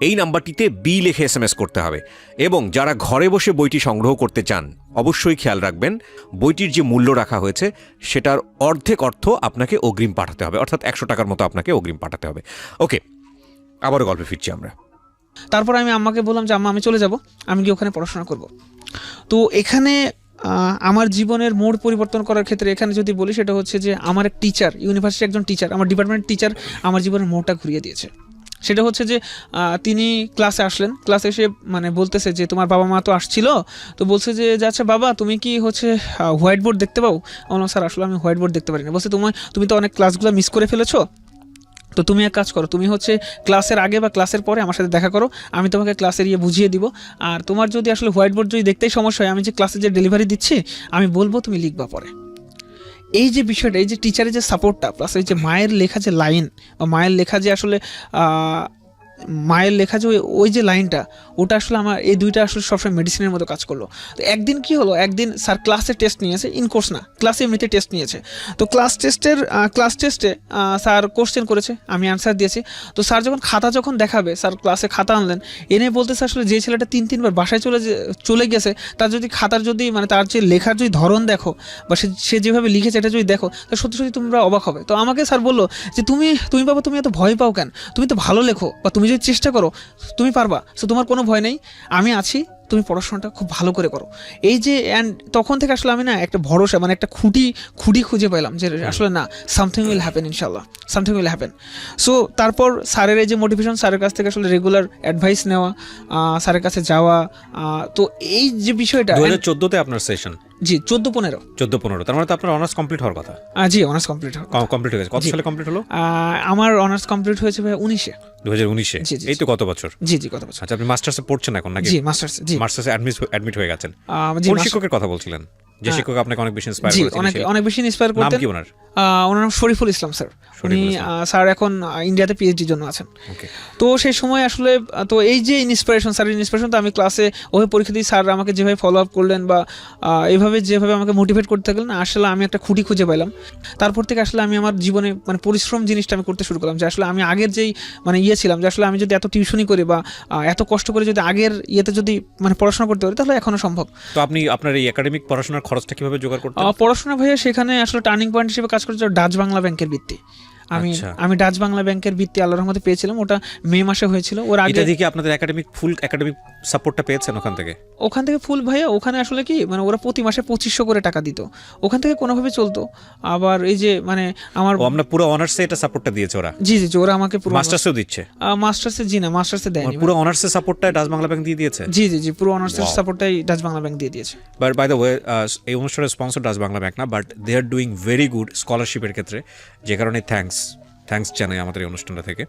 এই নাম্বারটিতে বি লিখে SMS করতে হবে। এবং যারা ঘরে বসে বইটি সংগ্রহ করতে চান, অবশ্যই খেয়াল রাখবেন বইটির যে মূল্য রাখা হয়েছে সেটার অর্ধেক অর্থ আপনাকে অগ্রিম পাঠাতে হবে, অর্থাৎ 100 টাকার মতো আপনাকে অগ্রিম পাঠাতে হবে। ওকে, আবারও গল্পে ফিরছি আমরা। তারপর আমি আম্মাকে বললাম যে আম্মা, আমি চলে যাব, আমি গিয়ে ওখানে পড়াশোনা করব। তো এখানে আমার জীবনের মোড় পরিবর্তন করার ক্ষেত্রে এখানে যদি বলি, সেটা হচ্ছে যে আমার এক টিচার, ইউনিভার্সিটির একজন টিচার, আমার ডিপার্টমেন্টের টিচার আমার জীবনের মোড়টা ঘুরিয়ে দিয়েছে। সেটা হচ্ছে যে তিনি ক্লাসে আসলেন, ক্লাসে এসে মানে বলতেছে যে তোমার বাবা মা তো আসছিল, তো বলছে যে আচ্ছা বাবা, তুমি কি হচ্ছে হোয়াইট বোর্ড দেখতে পাও? বললাম স্যার আসলে আমি হোয়াইট বোর্ড দেখতে পারি না। বলছে তুমি তো অনেক ক্লাসগুলো মিস করে ফেলেছো, তো তুমি এক কাজ করো, তুমি হচ্ছে ক্লাসের আগে বা ক্লাসের পরে আমার সাথে দেখা করো, আমি তোমাকে ক্লাসের বুঝিয়ে দিব। আর তোমার যদি আসলে হোয়াইট বোর্ড যদি দেখতেই সমস্যা হয়, আমি যে ক্লাসে যে ডেলিভারি দিচ্ছি আমি বলবো, তুমি লিখবা পরে। এই যে বিষয়টা, এই যে টিচারের যে সাপোর্টটা, প্লাস এই যে মায়ের লেখা যে লাইন, বা মায়ের লেখা যে আসলে ওই যে লাইনটা, ওটা আসলে আমার এই দুইটা আসলে সবসময় মেডিসিনের মতো কাজ করলো। তো একদিন কি হলো, একদিন স্যার ক্লাসে টেস্ট নিয়েছে, ইন কোর্স না, ক্লাসে এমনিতে টেস্ট নিয়েছে। তো ক্লাস টেস্টে স্যার কোশ্চেন করেছে, আমি অ্যান্সার দিয়েছি। তো স্যার যখন দেখাবে, স্যার ক্লাসে খাতা আনলেন, এনে বলতেছে আসলে যে ছেলেটা 3-3বার বাসায় চলে গেছে, তার যদি খাতার মানে তার যে লেখার যদি ধরন দেখো, বা সে যেভাবে লিখেছে এটা যদি দেখো, তা সত্যি সত্যি তোমরা অবাক হবে। তো আমাকে স্যার বললো যে তুমি বাবা, তুমি এত ভয় পাও কেন? তুমি তো ভালো লেখো, বা তুমি যদি চেষ্টা করো তুমি পারবা, সো তোমার কোনো ভয় নেই, আমি আছি, তুমি পড়াশোনাটা খুব ভালো করে করো। এই যে অ্যান্ড তখন থেকে আসলে আমি না একটা ভরসা, মানে একটা খুঁটি খুঁজে পেলাম যে আসলে না, সামথিং উইল হ্যাপেন, ইনশাল্লাহ সামথিং উইল হ্যাপেন। সো তারপর স্যারের এই যে মোটিভেশন, স্যারের কাছ থেকে আসলে রেগুলার অ্যাডভাইস নেওয়া, স্যারের কাছে যাওয়া, তো এই যে বিষয়টা 2014-তে আপনার সেশন? জি 14-15। তার মানে তো আপনার অনার্স কমপ্লিট হওয়ার কথা? জি অনার্স কমপ্লিট হয়ে গেছে। কত সালে কমপ্লিট হলো? আমার অনার্স কমপ্লিট হয়েছে ভাই 2019-এ। এই তো গত বছর? জি গত বছর। আচ্ছা, আপনি মাস্টার্সে পড়ছেন এখন নাকি? জি মাস্টার্সে অ্যাডমিট হয়ে গেছেন। কোন শিক্ষকের কথা বলছিলেন, যে শিক্ষক আপনাকে অনেক বেশি ইন্সপায়ার করেছেন? অনেক বেশি ইন্সপায়ার করতেন। নাম কি ওনার? ওনার নাম শরীফুল ইসলাম স্যার। উনি স্যার এখন ইন্ডিয়াতে পিএইচডির জন্য আছেন। তো সেই সময় আসলে তো এই যে ইন্সপিরেশন, স্যারের ইন্সপিরেশন, তো আমি ক্লাসে ওভাবে পরীক্ষা দিই, স্যার আমাকে যেভাবে ফলো আপ করলেন বা এইভাবে যেভাবে আমাকে মোটিভেট করতে থাকলেন, আসলে আমি একটা খুঁটি খুঁজে পেলাম। তারপর থেকে আসলে আমি আমার জীবনে মানে পরিশ্রম জিনিসটা আমি করতে শুরু করলাম, যে আসলে আমি আগের যেই মানে ছিলাম, যে আসলে আমি যদি এত টিউশনি করি বা এত কষ্ট করে যদি আগের যদি মানে পড়াশোনা করতে পারি, তাহলে এখনো সম্ভব। তো আপনি আপনার এই একাডেমিক পড়াশোনার খরচটা কিভাবে জোগাড় করতেন? পড়াশোনা ভাইয়া সেখানে আসলে টার্নিং পয়েন্ট হিসেবে কাজ করছে ডাচ বাংলা ব্যাংকের বৃত্তি। আমি আচ্ছা। আমি ডাচ বাংলা ব্যাংকের বৃত্তি আল্লাহর রহমতে পেয়েছিলাম, ওটা মে মাসে হয়েছিল। ওর আগে এটা দিয়ে কি আপনাদের ফুল একাডেমিক সাপোর্টটা পেয়েছেন ওখান থেকে? ওখান থেকে ফুল ভাইয়া, ওখানে আসলে কি মানে ওরা প্রতি মাসে 2500 করে টাকা দিত, ওখান থেকে কোনোভাবে চলতো। আবার এই যে মানে আমার আমরা পুরো অনার্সে এটা সাপোর্টটা দিয়েছে ওরা? জি জি জি, ওরা আমাকে পুরো মাস্টার্সেও দিচ্ছে? মাস্টার্সে জি না, মাস্টার্সে দেয়নি। পুরো অনার্সের সাপোর্টটা ডাচ বাংলা ব্যাংক দিয়ে দিয়েছে? জি জি জি, পুরো অনার্সের Wow. সাপোর্টটাই ডাচ বাংলা ব্যাংক দিয়ে দিয়েছে। বাট বাই দ্য ওয়ে এই অনুষ্ঠানের স্পন্সর ডাচ বাংলা ব্যাংক না, but they are doing very good স্কলারশিপের ক্ষেত্রে, যে কারণে থ্যাঙ্কস জানাই আমাদের এই অনুষ্ঠানটা থেকে।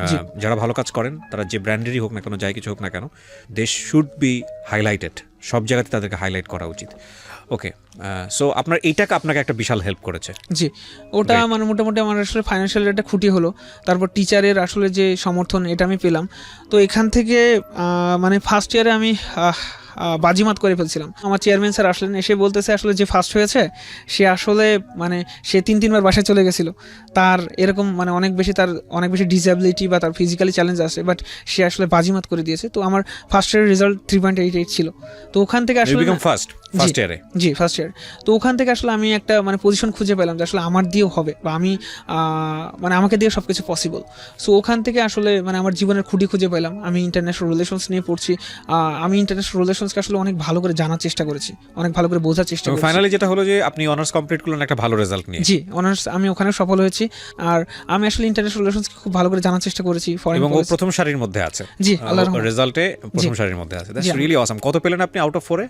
জি। যারা ভালো কাজ করেন, তারা যে ব্র্যান্ডেরই হোক না কেন, যাই কিছু হোক না কেন, দে শুড বি হাইলাইটেড, সব জায়গাতে তাদেরকে হাইলাইট করা উচিত। ওকে, সো আপনার এইটাকে আপনাকে একটা বিশাল হেল্প করেছে? জি, ওটা Great. মানে মোটামুটি আমার আসলে ফাইন্যান্সিয়াল একটা খুঁটি হলো। তারপর টিচারের আসলে যে সমর্থন, এটা আমি পেলাম। তো এখান থেকে মানে ফার্স্ট ইয়ারে আমি বাজিমাত করে ফেলছিলাম। আমার চেয়ারম্যান স্যার আসলেন, এসে বলতেছে আসলে যে ফার্স্ট হয়েছে সে আসলে মানে সে 3-3 বার বাসায় চলে গেছিলো, তার এরকম মানে অনেক বেশি ডিসএবিলিটি বা তার ফিজিক্যালি চ্যালেঞ্জ আছে, বাট সে আসলে বাজিমাত করে দিয়েছে। তো আমার ফার্স্ট ইয়ারের রেজাল্ট 3.88 ছিল। তো ওখান থেকে আসলে ফার্স্ট ইয়ারে? জি, ফার্স্ট ইয়ার। তো ওখান থেকে আসলে আমি একটা মানে পজিশন খুঁজে পেলাম যে আসলে আমার দিয়েও হবে, বা আমি মানে আমাকে দিয়ে সব কিছু পসিবল। সো ওখান থেকে আসলে মানে আমার জীবনের খুঁটি খুঁজে পেলাম। আমি ইন্টারন্যাশনাল রিলেশনস নিয়ে পড়ছি। আমি ইন্টারন্যাশনাল রিলেশনসকে আসলে অনেক ভালো করে জানার চেষ্টা করেছি, অনেক ভালো করে বোঝার চেষ্টা করেছি। ফাইনালি যেটা হলো যে আপনি অনার্স কমপ্লিট করলেন একটা ভালো রেজাল্ট নিয়ে। জি, অনার্স আমি ওখানে সফল হয়েছি। আর আমি আসলে ইন্টারন্যাশনাল রিলেশনসকে খুব ভালো করে জানার চেষ্টা করেছি। এবং ও প্রথম সারির মধ্যে আছে? জি, আল্লাহর রহমতে রেজাল্টে প্রথম সারির মধ্যে আছে। That's G. Really awesome. কত পেলেন আপনি out of 4 A?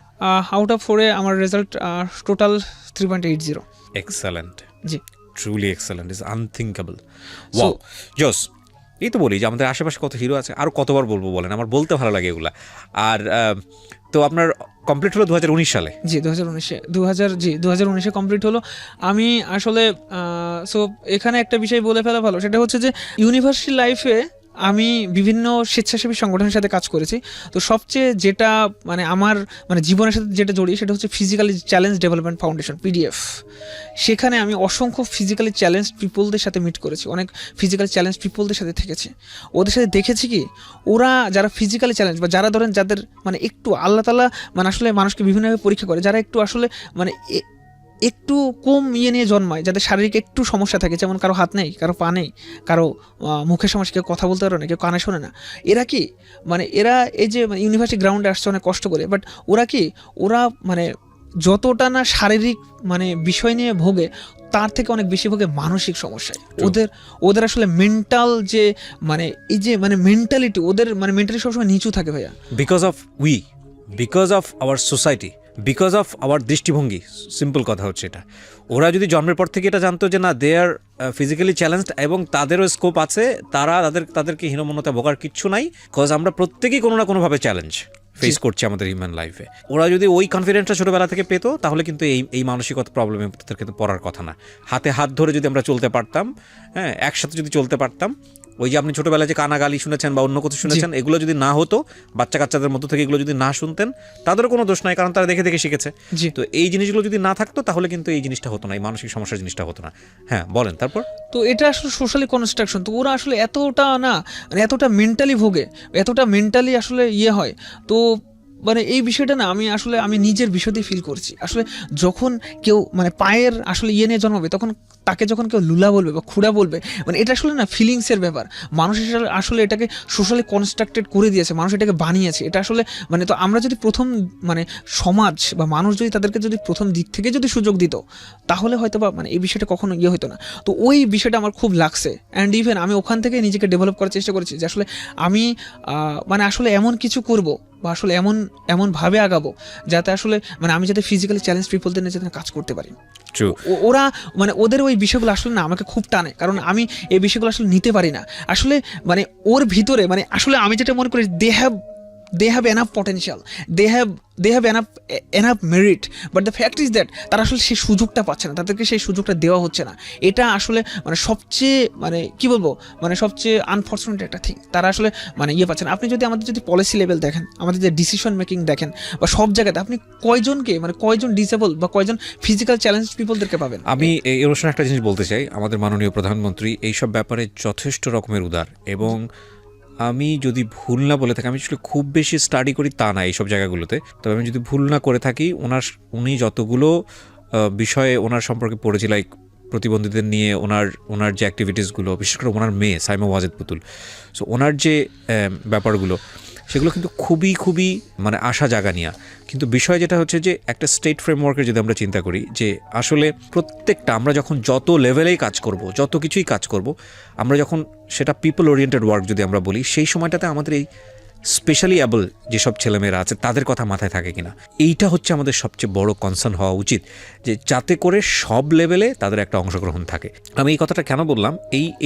Out of 4 এ আমার result total 3.80। Excellent, G. Truly excellent, is unthinkable. Wow, জোস। এই তো বলি যে আমাদের আশেপাশে কত হিরো আছে, আর কতবার বলবো বলেন, আমার বলতে ভালো লাগে এগুলা। আর তো আপনার কমপ্লিট হলো 2019 সালে? জি, 2019-এ কমপ্লিট হলো। আমি আসলে সো এখানে একটা বিষয় বলে ফেলা ভালো, সেটা হচ্ছে যে ইউনিভার্সিটি লাইফে আমি বিভিন্ন স্বেচ্ছাসেবী সংগঠনের সাথে কাজ করেছি। তো সবচেয়ে যেটা মানে আমার মানে জীবনের সাথে যেটা জড়িয়ে, সেটা হচ্ছে physically challenge development foundation, PDF. সেখানে আমি অসংখ্য ফিজিক্যালি চ্যালেঞ্জ পিপলদের সাথে মিট করেছি, অনেক ফিজিক্যাল চ্যালেঞ্জ পিপলদের সাথে থেকেছি। ওদের সাথে দেখেছি কি, ওরা যারা ফিজিক্যালি চ্যালেঞ্জ বা যারা ধরেন যাদের মানে একটু আল্লাহ তাআলা মানে আসলে মানুষকে বিভিন্নভাবে পরীক্ষা করে, যারা একটু আসলে মানে একটু কম নিয়ে জন্মায়, যাদের শারীরিক একটু সমস্যা থাকে, যেমন কারো হাত নেই, কারো পা নেই, কারো মুখের সমস্যা, কেউ কথা বলতে পারে না, কেউ কানে শোনে না। এরা কি মানে এরা এই যে মানে ইউনিভার্সিটি গ্রাউন্ডে আসছে অনেক কষ্ট করে, বাট ওরা মানে যতটা না শারীরিক মানে বিষয় নিয়ে ভোগে, তার থেকে অনেক বেশি ভোগে মানসিক সমস্যায়। ওদের আসলে মেন্টাল যে মানে এই যে মানে মেন্টালিটি, ওদের মানে মেন্টালি সবসময় নিচু থাকে ভাইয়া। Because of our society, because of our দৃষ্টিভঙ্গি। সিম্পল কথা হচ্ছে এটা। ওরা যদি জন্মের পর থেকে এটা জানতো যে না, দে আর ফিজিক্যালি চ্যালেঞ্জড এবং তাদেরও স্কোপ আছে, তাদেরকে হীনমন্যতা ভোগার কিচ্ছু নাই, বিকজ আমরা প্রত্যেকেই কোনো না কোনোভাবে চ্যালেঞ্জ ফেস করছি আমাদের হিউম্যান লাইফে। ওরা যদি ওই কনফিডেন্সটা ছোটোবেলা থেকে পেতো, তাহলে কিন্তু এই মানসিকতা প্রবলেমে তাদের কিন্তু পড়ার কথা না। হাতে হাত ধরে যদি আমরা চলতে পারতাম, হ্যাঁ, একসাথে যদি চলতে পারতাম, ওই যে আপনি ছোটোবেলায় যে কানাগালি শুনেছেন বা অন্য কিছু শুনেছেন, এগুলো যদি না হতো, বাচ্চা কাচ্চাদের মধ্যে থেকে এগুলো যদি না শুনতেন, তাদেরও কোনো দোষ নাই, কারণ তারা দেখে দেখে শিখেছে। তো এই জিনিসগুলো যদি না থাকতো, তাহলে কিন্তু এই জিনিসটা হতো না, এই মানসিক সমস্যার জিনিসটা হতো না। হ্যাঁ, বলেন তারপর। তো এটা আসলে সোশ্যালি কনস্ট্রাকশন। তো ওরা আসলে এতটা না মানে এতটা মেন্টালি ভোগে, এতটা মেন্টালি আসলে হয়। তো মানে এই বিষয়টা না আমি নিজের বিষয় দিয়ে ফিল করছি। আসলে যখন কেউ মানে পায়ের আসলে নিয়ে জন্মাবে, তখন তাকে যখন কেউ লুলা বলবে বা খুড়া বলবে, মানে এটা আসলে না ফিলিংসের ব্যাপার। মানুষ আসলে এটাকে সোশ্যালি কনস্ট্রাক্টেড করে দিয়েছে, মানুষ এটাকে বানিয়েছে। এটা আসলে মানে তো আমরা যদি প্রথম মানে সমাজ বা মানুষ যদি তাদেরকে যদি প্রথম দিক থেকে যদি সুযোগ দিত, তাহলে হয়তো বা মানে এই বিষয়টা কখনো হতো না। তো ওই বিষয়টা আমার খুব লাগছে। অ্যান্ড ইভেন আমি ওখান থেকে নিজেকে ডেভেলপ করার চেষ্টা করেছি যে আসলে আমি মানে আসলে এমন কিছু করব বা আসলে এমনভাবে আগাবো যাতে আসলে মানে আমি যাতে ফিজিক্যালি চ্যালেঞ্জ পিপলদের নিয়ে যাতে কাজ করতে পারি। ওরা মানে ওদের ওই বিষয়গুলো আসলে না আমাকে খুব টানে, কারণ আমি এই বিষয়গুলো আসলে নিতে পারি না। আসলে মানে ওর ভিতরে মানে আসলে আমি যেটা মনে করি, they have enough potential, they have enough merit, but the fact is that তারা আসলে সেই সুযোগটা পাচ্ছে না, তাদেরকে সেই সুযোগটা দেওয়া হচ্ছে না। এটা আসলে মানে সবচেয়ে মানে কি বলবো মানে সবচেয়ে আনফর্চুনেট একটা থিং। তারা আসলে মানে পাচ্ছে না। আপনি যদি আমাদের যদি পলিসি লেভেল দেখেন, আমাদের যে ডিসিশন মেকিং দেখেন, বা সব জায়গাতে আপনি কয়জন ডিসেবল বা কয়জন ফিজিক্যাল চ্যালেঞ্জ পিপলদেরকে পাবেন। আমি এই অনুষ্ঠানে একটা জিনিস বলতে চাই, আমাদের মাননীয় প্রধানমন্ত্রী এইসব ব্যাপারে যথেষ্ট রকমের উদার, এবং আমি যদি ভুল না বলে থাকি, আমি আসলে খুব বেশি স্টাডি করি তা না এইসব জায়গাগুলোতে, তবে আমি যদি ভুল না করে থাকি, উনি যতগুলো বিষয়ে ওনার সম্পর্কে পড়েছি, লাইক প্রতিবন্ধীদের নিয়ে ওনার যে অ্যাক্টিভিটিসগুলো, বিশেষ করে ওনার মেয়ে সাইমা ওয়াজেদ পুতুল, সো ওনার যে ব্যাপারগুলো সেগুলো কিন্তু খুবই খুবই মানে আশা জাগানিয়া। কিন্তু বিষয় যেটা হচ্ছে যে একটা স্টেট ফ্রেমওয়ার্কের যদি আমরা চিন্তা করি যে আসলে প্রত্যেকটা আমরা যখন যত লেভেলেই কাজ করব, যত কিছুই কাজ করব, আমরা যখন সেটা পিপল ওরিয়েন্টেড ওয়ার্ক যদি আমরা বলি, সেই সময়টাতে আমাদের এই স্পেশালি অ্যাবল যেসব ছেলেমেয়েরা আছে তাদের কথা মাথায় থাকে কিনা, এইটা হচ্ছে আমাদের সবচেয়ে বড় কনসার্ন হওয়া উচিত, যে যাতে করে সব লেভেলে তাদের একটা অংশগ্রহণ থাকে। আমি এই কথাটা কেন বললাম,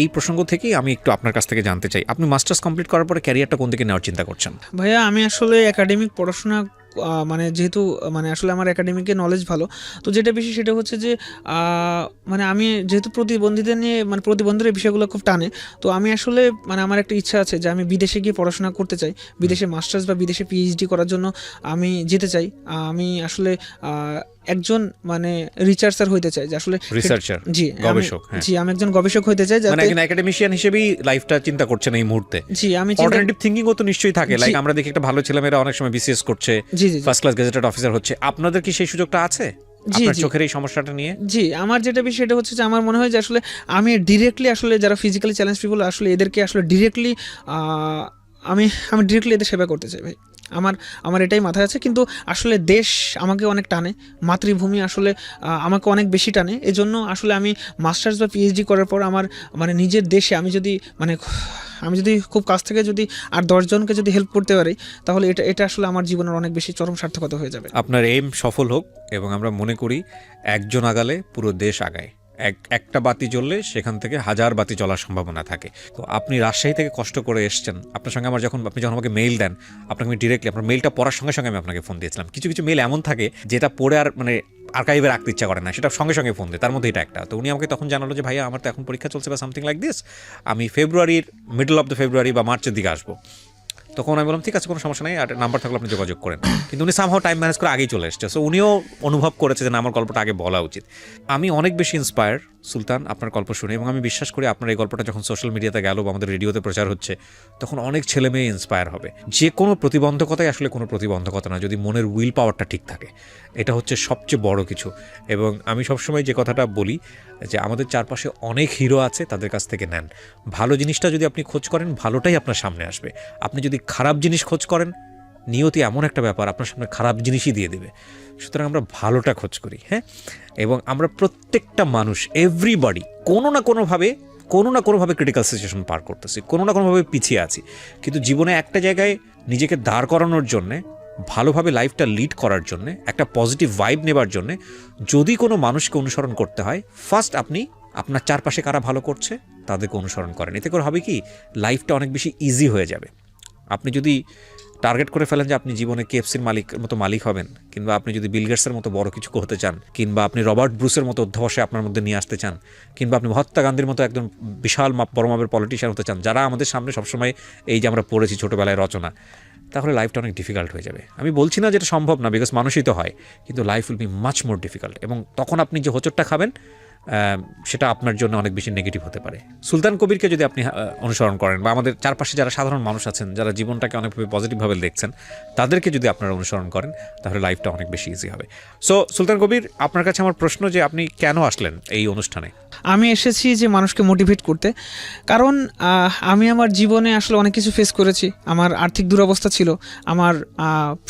এই প্রসঙ্গ থেকেই আমি একটু আপনার কাছ থেকে জানতে চাই, আপনি মাস্টার্স কমপ্লিট করার পরে ক্যারিয়ারটা কোন দিকে নেওয়ার চিন্তা করছেন? ভাইয়া আমি আসলে একাডেমিক পড়াশোনা মানে যেহেতু মানে আসলে আমার একাডেমিকে নলেজ ভালো, তো যেটা বেশি সেটা হচ্ছে যে মানে আমি যেহেতু প্রতিবন্ধীদের নিয়ে মানে প্রতিবন্ধীর বিষয়গুলো খুব টানে, তো আমি আসলে মানে আমার একটা ইচ্ছা আছে যে আমি বিদেশে গিয়ে পড়াশোনা করতে চাই, বিদেশে মাস্টার্স বা বিদেশে পিএইচডি করার জন্য আমি যেতে চাই। আমি আসলে একজন মানে রিসার্চার হইতে চাই, যে আসলে রিসার্চার, জি গবেষক। হ্যাঁ, জি আমি একজন গবেষক হইতে চাই, মানে যাতে একজন একাডেমিশিয়ান হিসেবেই লাইফটা চিন্তা করছেন এই মুহূর্তে। জি আমি অল্টারনেটিভ থিংকিংও তো নিশ্চয়ই থাকে, জি। লাইক আমরা দেখি একটা ভালো ছেলেমেয়েরা অনেক সময় বিসিএস করছে, জি জি ফার্স্ট ক্লাস গেজেটেড অফিসার হচ্ছে, আপনাদের কি সেই সুযোগটা আছে জি আপনার জি চোখের এই সমস্যাটা নিয়ে? জি আমার যেটা বিষয় এটা হচ্ছে যে আমার মনে হয় যে আসলে আমি ডিরেক্টলি আসলে যারা ফিজিক্যালি চ্যালেঞ্জ পিপল আসলে এদেরকে আসলে ডিরেক্টলি আমি ডিরেক্টলি এদের সেবা করতে চাই ভাই। আমার এটাই মাথায় আছে, কিন্তু আসলে দেশ আমাকে অনেক টানে, মাতৃভূমি আসলে আমাকে অনেক বেশি টানে। এজন্য আসলে আমি মাস্টার্স বা পিএইচডি করার পর আমার মানে নিজের দেশে আমি যদি খুব কাছ থেকে যদি আর 10 জনকে যদি হেল্প করতে পারি, তাহলে এটা আসলে আমার জীবনের অনেক বেশি চরম সার্থকতা হয়ে যাবে। আপনার এইম সফল হোক, এবং আমরা মনে করি একজন আগালে পুরো দেশ আগায়, একটা বাতি জ্বললে সেখান থেকে 1000 বাতি জ্বলার সম্ভাবনা থাকে। তো আপনি রাজশাহী থেকে কষ্ট করে এসেছেন, আপনার সঙ্গে আপনি যখন আমাকে মেইল দেন, আপনাকে আমি ডিরেক্টলি আপনার মেইলটা পড়ার সঙ্গে সঙ্গে আমি আপনাকে ফোন দিয়েছিলাম। কিছু কিছু মেইল এমন থাকে যেটা পড়ে আর মানে আর্কাইভে রাখতে ইচ্ছা করে না, সেটা সঙ্গে সঙ্গে ফোন দেয়, তার মধ্যে এটা একটা। তো উনি আমাকে তখন জানালো যে ভাইয়া আমার তো এখন পরীক্ষা চলছে বা সামথিং লাইক দিস, আমি ফেব্রুয়ারির মিডল অফ দ্য ফেব্রুয়ারি বা মার্চের দিকে আসবো। তখন আমি বললাম ঠিক আছে, কোনো সমস্যা নেই, আর নাম্বার থাকলে আপনি যোগাযোগ করেন। কিন্তু উনি সামহাও টাইম ম্যানেজ করে আগেই চলে এসছে, সো উনিও অনুভব করেছে যে না, আমার গল্পটা আগে বলা উচিত। আমি অনেক বেশি ইন্সপায়ার সুলতান আপনার গল্প শুনে, এবং আমি বিশ্বাস করি আপনার এই গল্পটা যখন সোশ্যাল মিডিয়াতে গেল বা আমাদের রেডিওতে প্রচার হচ্ছে, তখন অনেক ছেলে মেয়ে ইন্সপায়ার হবে। যে কোনো প্রতিবন্ধকতাই আসলে কোনো প্রতিবন্ধকতা না, যদি মনের উইল পাওয়ারটা ঠিক থাকে, এটা হচ্ছে সবচেয়ে বড় কিছু। এবং আমি সবসময় যে কথাটা বলি যে আমাদের চারপাশে অনেক হিরো আছে, তাদের কাছ থেকে নেন। ভালো জিনিসটা যদি আপনি খোঁজ করেন, ভালোটাই আপনার সামনে আসবে। আপনি যদি খারাপ জিনিস খোঁজ করেন, নিয়তি এমন একটা ব্যাপার, আপনার সামনে খারাপ জিনিসই দিয়ে দেবে। সুতরাং আমরা ভালোটা খোঁজ করি, হ্যাঁ। এবং আমরা প্রত্যেকটা মানুষ, এভরিবডি কোনো না কোনোভাবে ক্রিটিক্যাল সিচুয়েশন পার করতেছি, কোনো না কোনোভাবে পিছিয়ে আছি। কিন্তু জীবনে একটা জায়গায় নিজেকে দাঁড় করানোর জন্যে, ভালোভাবে লাইফটা লিড করার জন্যে, একটা পজিটিভ ভাইব নেবার জন্যে যদি কোনো মানুষকে অনুসরণ করতে হয়, ফার্স্ট আপনি আপনার চারপাশে কারা ভালো করছে তাদেরকে অনুসরণ করেন। এতে করে হবে কি, লাইফটা অনেক বেশি ইজি হয়ে যাবে। আপনি যদি টার্গেট করে ফেলেন যে আপনি জীবনে কেএফসির মতো মালিক হবেন, কিংবা আপনি যদি বিল গেটসের মতো বড় কিছু করতে চান, কিংবা আপনি রবার্ট ব্রুসের মতো অধ্যবসায় আপনার মধ্যে নিয়ে আসতে চান, কিংবা আপনি মহাত্মা গান্ধীর মতো একদম বিশাল বড় মাপের পলিটিশিয়ান হতে চান, যারা আমাদের সামনে সবসময় এই যে আমরা পড়েছি ছোটোবেলায় রচনা, তাহলে লাইফটা অনেক ডিফিকাল্ট হয়ে যাবে। আমি বলছি না যেটা সম্ভব না, বিকজ মানুষই তো হয়, কিন্তু life will be much more difficult. এবং তখন আপনি যে হোঁচটটা খাবেন, সেটা আপনার জন্য অনেক বেশি নেগেটিভ হতে পারে। সুলতান কবিরকে যদি আপনি অনুসরণ করেন, বা আমাদের চারপাশে যারা সাধারণ মানুষ আছেন, যারা জীবনটাকে অনেকভাবে পজিটিভভাবে দেখছেন, তাদেরকে যদি আপনারা অনুসরণ করেন, তাহলে লাইফটা অনেক বেশি ইজি হবে। সো সুলতান কবির, আপনার কাছে আমার প্রশ্ন যে আপনি কেন আসলেন এই অনুষ্ঠানে? আমি এসেছি যে মানুষকে মোটিভেট করতে, কারণ আমি আমার জীবনে আসলে অনেক কিছু ফেস করেছি। আমার আর্থিক দুরবস্থা ছিল, আমার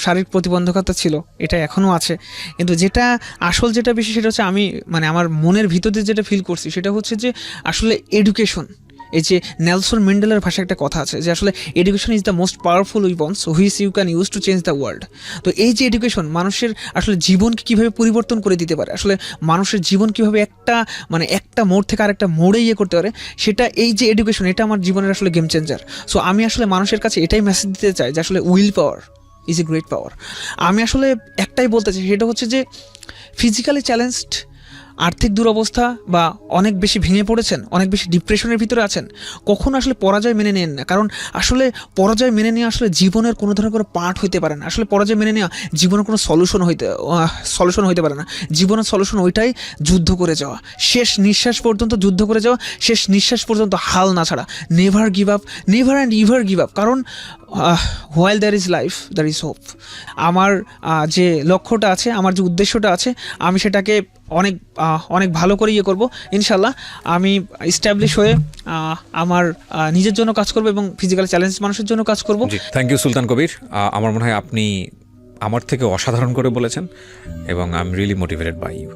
শারীরিক প্রতিবন্ধকতা ছিল, এটা এখনও আছে। কিন্তু যেটা বেশি সেটা হচ্ছে আমি মানে আমার মনের ভিতর দিয়ে যেটা ফিল করছি সেটা হচ্ছে যে আসলে এডুকেশন, এই যে নেলসন ম্যান্ডেলার ভাষায় একটা কথা আছে যে আসলে education is the most powerful weapons which you can use to change the world. তো এই যে এডুকেশন মানুষের আসলে জীবনকে কীভাবে পরিবর্তন করে দিতে পারে, আসলে মানুষের জীবন কীভাবে একটা মোড় থেকে আরেকটা মোড়ে করতে পারে, সেটা এই যে এডুকেশন, এটা আমার জীবনের আসলে গেম চেঞ্জার। সো আমি আসলে মানুষের কাছে এটাই মেসেজ দিতে চাই যে আসলে will power is a great power. আমি আসলে একটাই বলতে চাই, সেটা হচ্ছে যে ফিজিক্যালি চ্যালেঞ্জড, আর্থিক দুরবস্থা বা অনেক বেশি ভেঙে পড়েছেন, অনেক বেশি ডিপ্রেশনের ভিতরে আছেন, কখনো আসলে পরাজয় মেনে নেন না। কারণ আসলে পরাজয় মেনে নেওয়া আসলে জীবনের কোনো ধরনের কোনো পার্ট হইতে পারে না। আসলে পরাজয় মেনে নেওয়া জীবনের কোনো সলিউশন হইতে পারে না। জীবনের সলিউশন ওইটাই যুদ্ধ করে যাওয়া, শেষ নিঃশ্বাস পর্যন্ত যুদ্ধ করে যাওয়া, শেষ নিঃশ্বাস পর্যন্ত হাল না ছাড়া, never give up, never and ever give up. কারণ while there is life there is hope. আমার যে লক্ষ্যটা আছে, আমার যে উদ্দেশ্যটা আছে, আমি সেটাকে অনেক ভালো করে ইয়ে করবো ইনশাল্লাহ। আমি ইস্টাবলিশ হয়ে আমার নিজের জন্য কাজ করব এবং ফিজিক্যাল চ্যালেঞ্জ মানুষের জন্য কাজ করব। জি, থ্যাংক ইউ সুলতান কবির। আমার মনে হয় আপনি আমার থেকে অসাধারণ করে বলেছেন এবং I am really motivated by you.